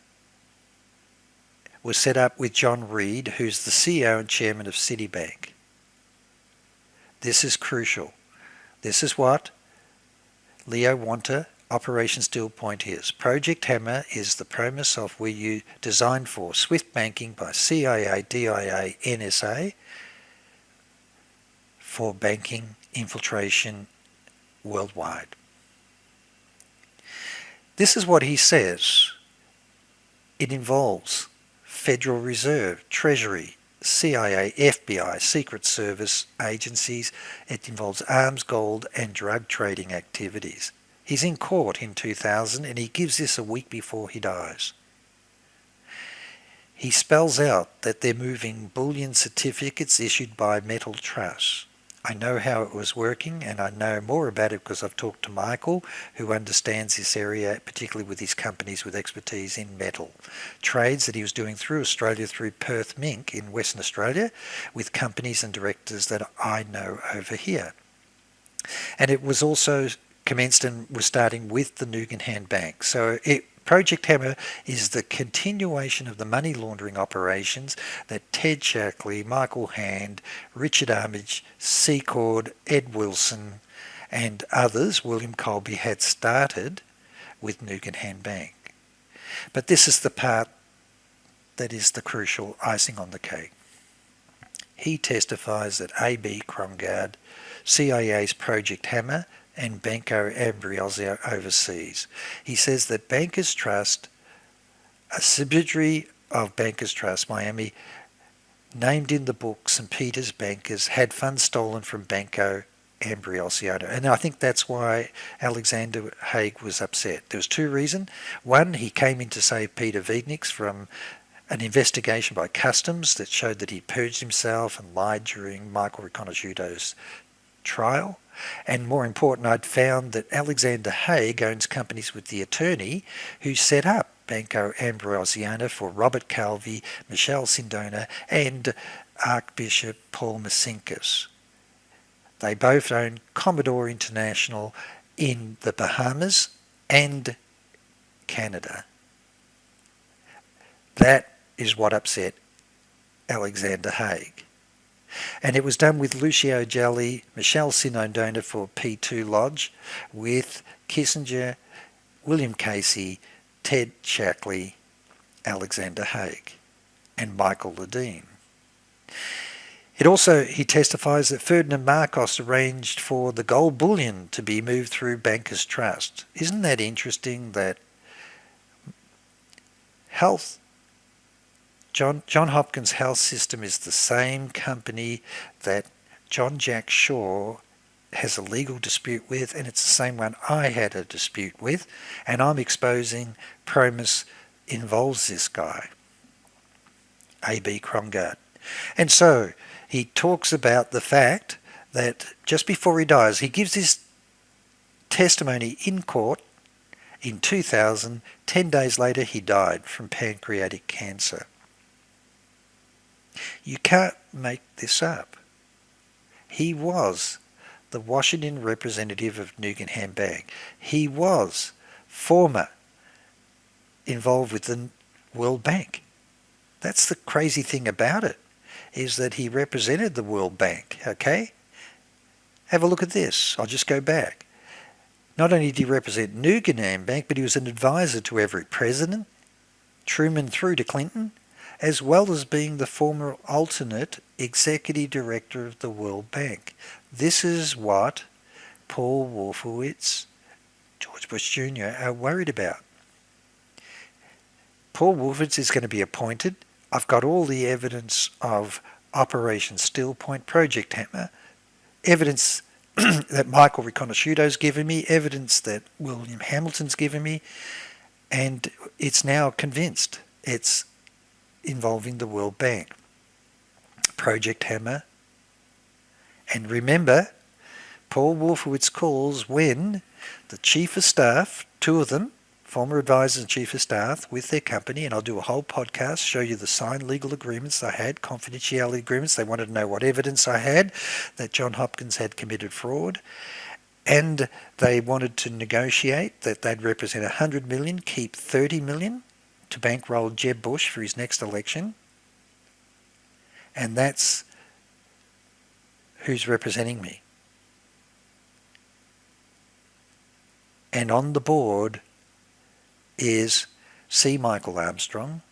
was set up with John Reed, who's the CEO and chairman of Citibank. This is crucial. This is what Leo Wanta, Operation Steel Point is. Project Hammer is the PROMIS software designed for swift banking by CIA, DIA, NSA for banking infiltration worldwide. This is what he says. It involves Federal Reserve, Treasury, CIA, FBI, Secret Service agencies. It involves arms, gold, and drug trading activities. He's in court in 2000, and he gives this a week before he dies. He spells out that they're moving bullion certificates issued by metal trusts. I know how it was working, and I know more about it because I've talked to Michael, who understands this area, particularly with his companies with expertise in metal. Trades that he was doing through Australia, through Perth Mink in Western Australia, with companies and directors that I know over here. And it was also commenced and was starting with the Nugan Bank. So Project Hammer is the continuation of the money laundering operations that Ted Shackley, Michael Hand, Richard Armitage, Secord, Ed Wilson and others, William Colby, had started with Nugan Bank. But this is the part that is the crucial icing on the cake. He testifies that A.B. Krongard, CIA's Project Hammer, and Banco Ambrosio overseas. He says that Bankers Trust, a subsidiary of Bankers Trust Miami, named in the book St. Peter's Bankers, had funds stolen from Banco Ambrosio. And I think that's why Alexander Haig was upset. There was two reasons. One, he came in to save Peter Wiedniks from an investigation by Customs that showed that he purged himself and lied during Michael Riconosciuto's trial. And more important, I'd found that Alexander Haig owns companies with the attorney who set up Banco Ambrosiana for Robert Calvi, Michelle Sindona, and Archbishop Paul Masinkas. They both own Commodore International in the Bahamas and Canada. That is what upset Alexander Haig. And it was done with Lucio Gelli, Michelle Sindona for P2 Lodge, with Kissinger, William Casey, Ted Shackley, Alexander Haig, and Michael Ledeen. He testifies that Ferdinand Marcos arranged for the gold bullion to be moved through Bankers Trust. Isn't that interesting that John Hopkins Health System is the same company that John Jack Shaw has a legal dispute with, and it's the same one I had a dispute with, and I'm exposing PROMIS involves this guy, A.B. Krongard. And so he talks about the fact that just before he dies, he gives his testimony in court in 2000. 10 days later, he died from pancreatic cancer. You can't make this up. He was the Washington representative of Guggenheim Bank. He was former involved with the World Bank. That's the crazy thing about it, is that he represented the World Bank, okay? Have a look at this. I'll just go back. Not only did he represent Guggenheim Bank, but he was an advisor to every president, Truman through to Clinton, as well as being the former alternate executive director of the World Bank. This is what Paul Wolfowitz, George Bush Jr. are worried about. Paul Wolfowitz is going to be appointed. I've got all the evidence of Operation Steel Point, Project Hammer, evidence that Michael Riconosciuto's given me, evidence that William Hamilton's given me, and it's now convinced it's involving the World Bank. Project Hammer. And remember, Paul Wolfowitz calls when the Chief of Staff, two of them, former advisors and Chief of Staff with their company, and I'll do a whole podcast, show you the signed legal agreements I had, confidentiality agreements. They wanted to know what evidence I had that John Hopkins had committed fraud. And they wanted to negotiate that they'd represent $100 million, keep $30 million to bankroll Jeb Bush for his next election. And that's who's representing me. And on the board is C. Michael Armstrong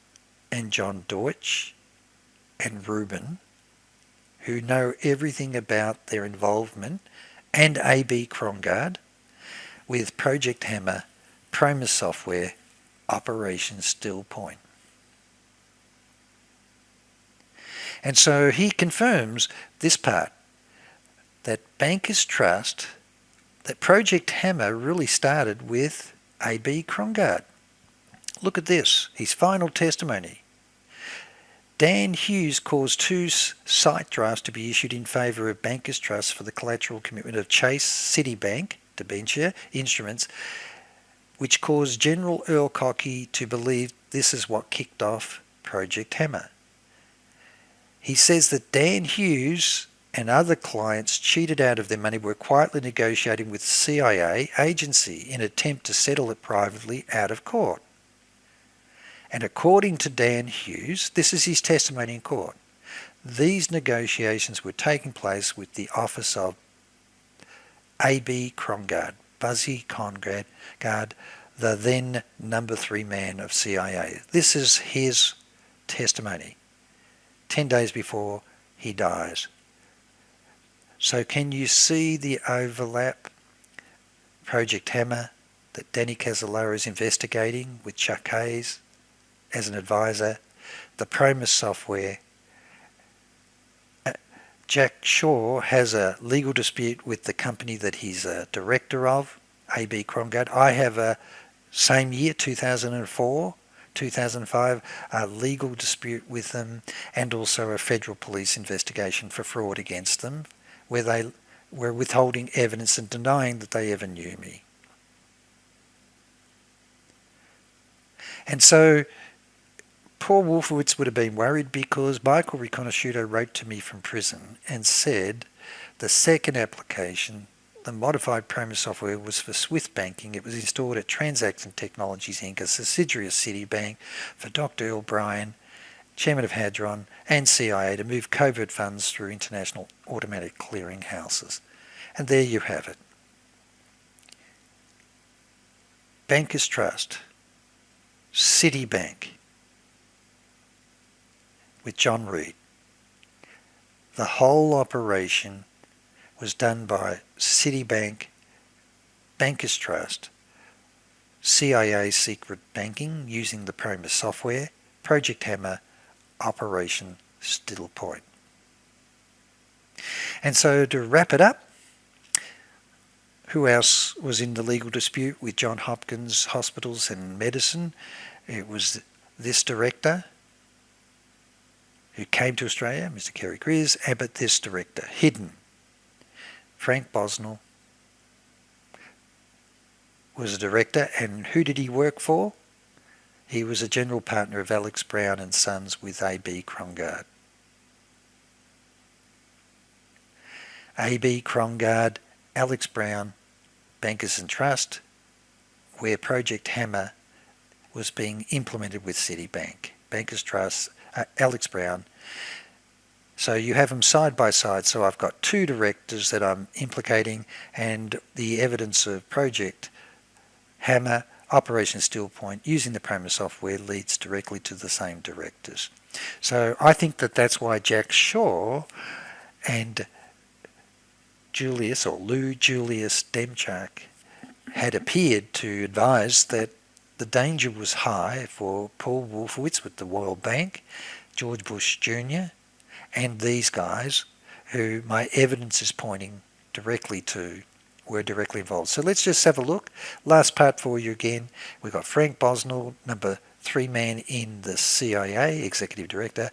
and John Deutsch and Rubin, who know everything about their involvement, and A.B. Krongard with Project Hammer, PROMIS software, Operation Steel Point. And so he confirms this part, that Bankers Trust, that Project Hammer really started with A.B. Krongard. Look at this, his final testimony. Dan Hughes caused 2 site drafts to be issued in favour of Bankers Trust for the collateral commitment of Chase Citibank debenture instruments, which caused General Earl Cockey to believe this is what kicked off Project Hammer. He says that Dan Hughes and other clients cheated out of their money, were quietly negotiating with the CIA agency in an attempt to settle it privately out of court. And according to Dan Hughes, this is his testimony in court, these negotiations were taking place with the office of A.B. Krongard, Buzzy Krongard, the then number 3 man of CIA. This is his testimony, 10 days before he dies. So can you see the overlap? Project Hammer that Danny CASOLARO is investigating with Chuck Hayes as an advisor, the PROMIS software. Jack Shaw has a legal dispute with the company that he's a director of, A.B. Krongard. I have a same year, 2004, 2005, a legal dispute with them, and also a federal police investigation for fraud against them, where they were withholding evidence and denying that they ever knew me. And so Paul Wolfowitz would have been worried because Michael Riconosciuto wrote to me from prison and said the second application, the modified PROMIS software, was for Swift banking. It was installed at Transaction Technologies Inc., a subsidiary of Citibank, for Dr. Earl Bryan, chairman of Hadron, and CIA to move covert funds through international automatic clearing houses. And there you have it. Bankers Trust, Citibank, with John Reed. The whole operation was done by Citibank, Bankers Trust, CIA secret banking using the PROMIS software, Project Hammer, Operation Steel Point. And so to wrap it up, Who else was in the legal dispute with Johns Hopkins Hospitals and Medicine? It was this director who came to Australia, Mr. Kerry Greers, but this director, hidden, Frank Bosnell, was a director, and who did he work for? He was a general partner of Alex Brown and Sons with A.B. Krongard. A.B. Krongard, Alex Brown, Bankers and Trust, where Project Hammer was being implemented with Citibank. Bankers Trust, Alex Brown. So you have them side by side. So I've got two directors that I'm implicating, and the evidence of Project Hammer, Operation Steel Point, using the PROMIS software leads directly to the same directors. So I think that that's why Jack Shaw and Julius, or Lou Julius Demchak, had appeared to advise that the danger was high for Paul Wolfowitz with the World Bank, George Bush Jr., and these guys who my evidence is pointing directly to were directly involved. So let's just have a look. Last part for you again. We've got Frank Bosnell, number 3 man in the CIA, Executive Director,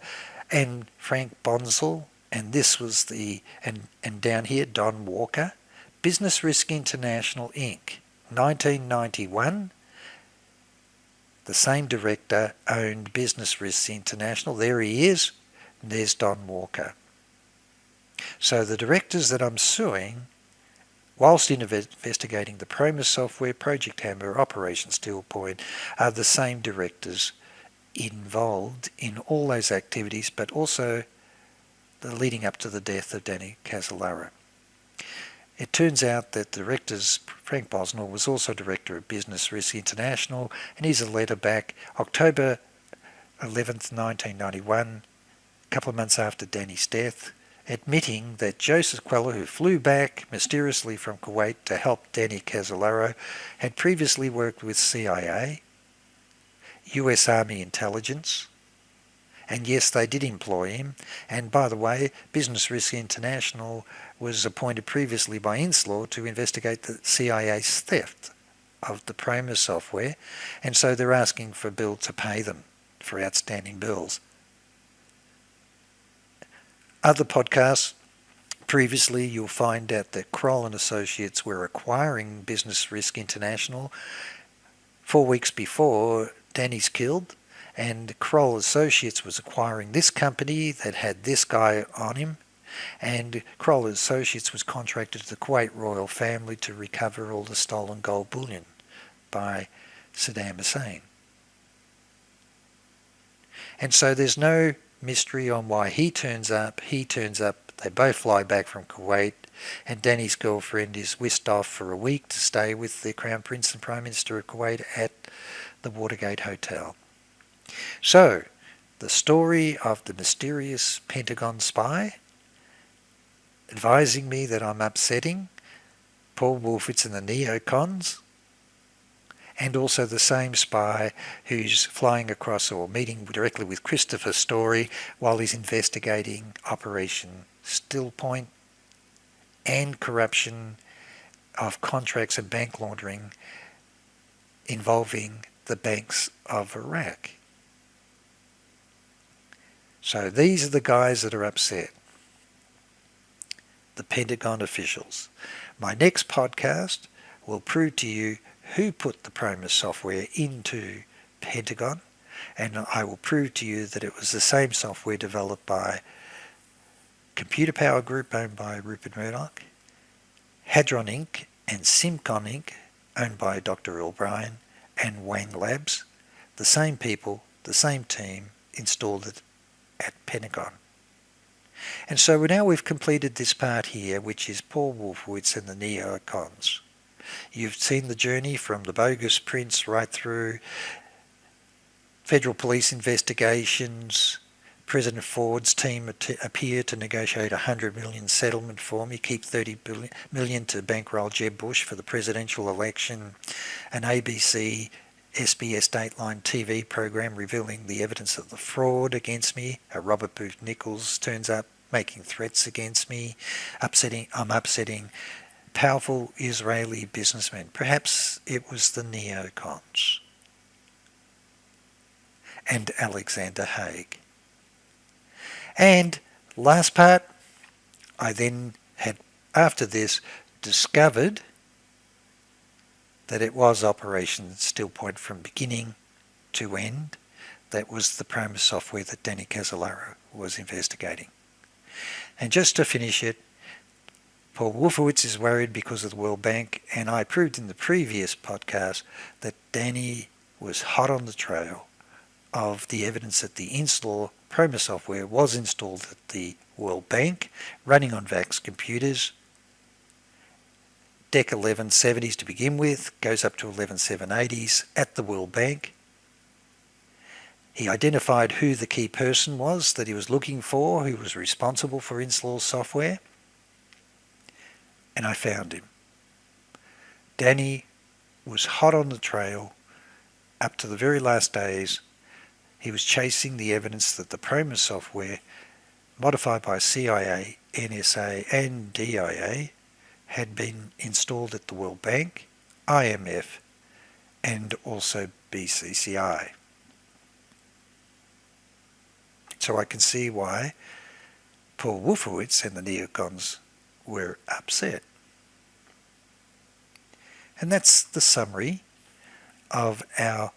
and Frank Bonsall, and this was the, and down here, Don Walker, Business Risk International, Inc., 1991. The same director owned Business Risk International. There he is. And there's Don Walker. So the directors that I'm suing, whilst investigating the PROMIS software, Project Hammer, Operation Steel Point, are the same directors involved in all those activities, but also the leading up to the death of Danny CASOLARO. It turns out that the directors, Frank Bosnell, was also director of Business Risk International, and here's a letter back October 11th, 1991, a couple of months after Danny's death, admitting that Joseph Queller, who flew back mysteriously from Kuwait to help Danny CASOLARO, had previously worked with CIA, US Army intelligence, and yes, they did employ him. And by the way, Business Risk International was appointed previously by Inslaw to investigate the CIA's theft of the PROMIS software, and so they're asking for Bill to pay them for outstanding bills. Other podcasts, previously you'll find out that Kroll and Associates were acquiring Business Risk International 4 weeks before Danny's killed, and Kroll Associates was acquiring this company that had this guy on him, and Kroll Associates was contracted to the Kuwait royal family to recover all the stolen gold bullion by Saddam Hussein. And so there's no mystery on why he turns up, they both fly back from Kuwait, and Danny's girlfriend is whisked off for a week to stay with the Crown Prince and Prime Minister of Kuwait at the Watergate Hotel. So, the story of the mysterious Pentagon spy advising me that I'm upsetting Paul Wolfowitz and the NEOCONS, and also the same spy who's flying across or meeting directly with Christopher Story while he's investigating Operation Steel Point and corruption of contracts and bank laundering involving the banks of Iraq. So these are the guys that are upset. The Pentagon officials. My next podcast will prove to you who put the PROMIS software into Pentagon, and I will prove to you that it was the same software developed by Computer Power Group owned by Rupert Murdoch, Hadron Inc. and Simcon Inc. owned by Dr. Earl Bryan, and Wang Labs. The same people, the same team installed it at Pentagon. And so now we've completed this part here, which is Paul Wolfowitz and the NEOCONS. You've seen the journey from the bogus prince right through federal police investigations. President Ford's team appear to negotiate a $100 million settlement for me, keep $30 million to bankroll Jeb Bush for the presidential election, an ABC SBS Dateline TV program revealing the evidence of the fraud against me, a Robert Booth Nichols turns up making threats against me, I'm upsetting powerful Israeli businessmen. Perhaps it was the NEOCONS and Alexander Haig. And last part, I then had, after this, discovered that it was Operation Still Point from beginning to end. That was the PROMIS software that Danny CASOLARO was investigating. And just to finish it, Paul WOLFOWITZ is worried because of the World Bank, and I proved in the previous podcast that Danny was hot on the trail of the evidence that the INSLAW PROMIS software was installed at the World Bank, running on VAX computers. DEC 1170s to begin with, goes up to 11780s at the World Bank. He identified who the key person was that he was looking for, who was responsible for INSLAW's software, and I found him. Danny was hot on the trail up to the very last days. He was chasing the evidence that the PROMIS software, modified by CIA, NSA and DIA, had been installed at the World Bank, IMF and also BCCI. So I can see why Paul WOLFOWITZ and the NEOCONS were upset. And that's the summary of our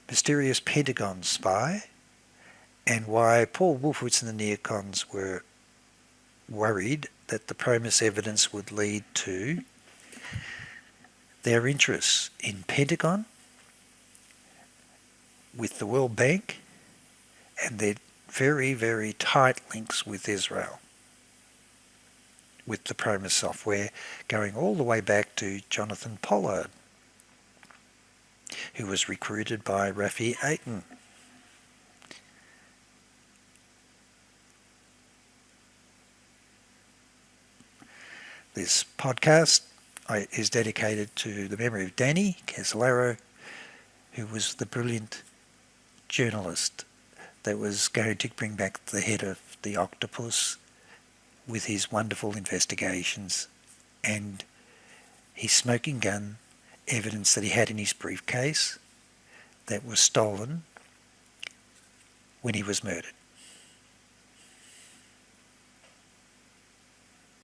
mysterious Pentagon spy and why Paul WOLFOWITZ and the NEOCONS were worried that the PROMIS evidence would lead to their interests in Pentagon, with the World Bank, and their very, very tight links with Israel, with the PROMIS software going all the way back to Jonathan Pollard, who was recruited by Rafi Eitan. This podcast is dedicated to the memory of Danny CASOLARO, who was the brilliant journalist that was going to bring back the head of the octopus with his wonderful investigations and his smoking gun evidence that he had in his briefcase that was stolen when he was murdered.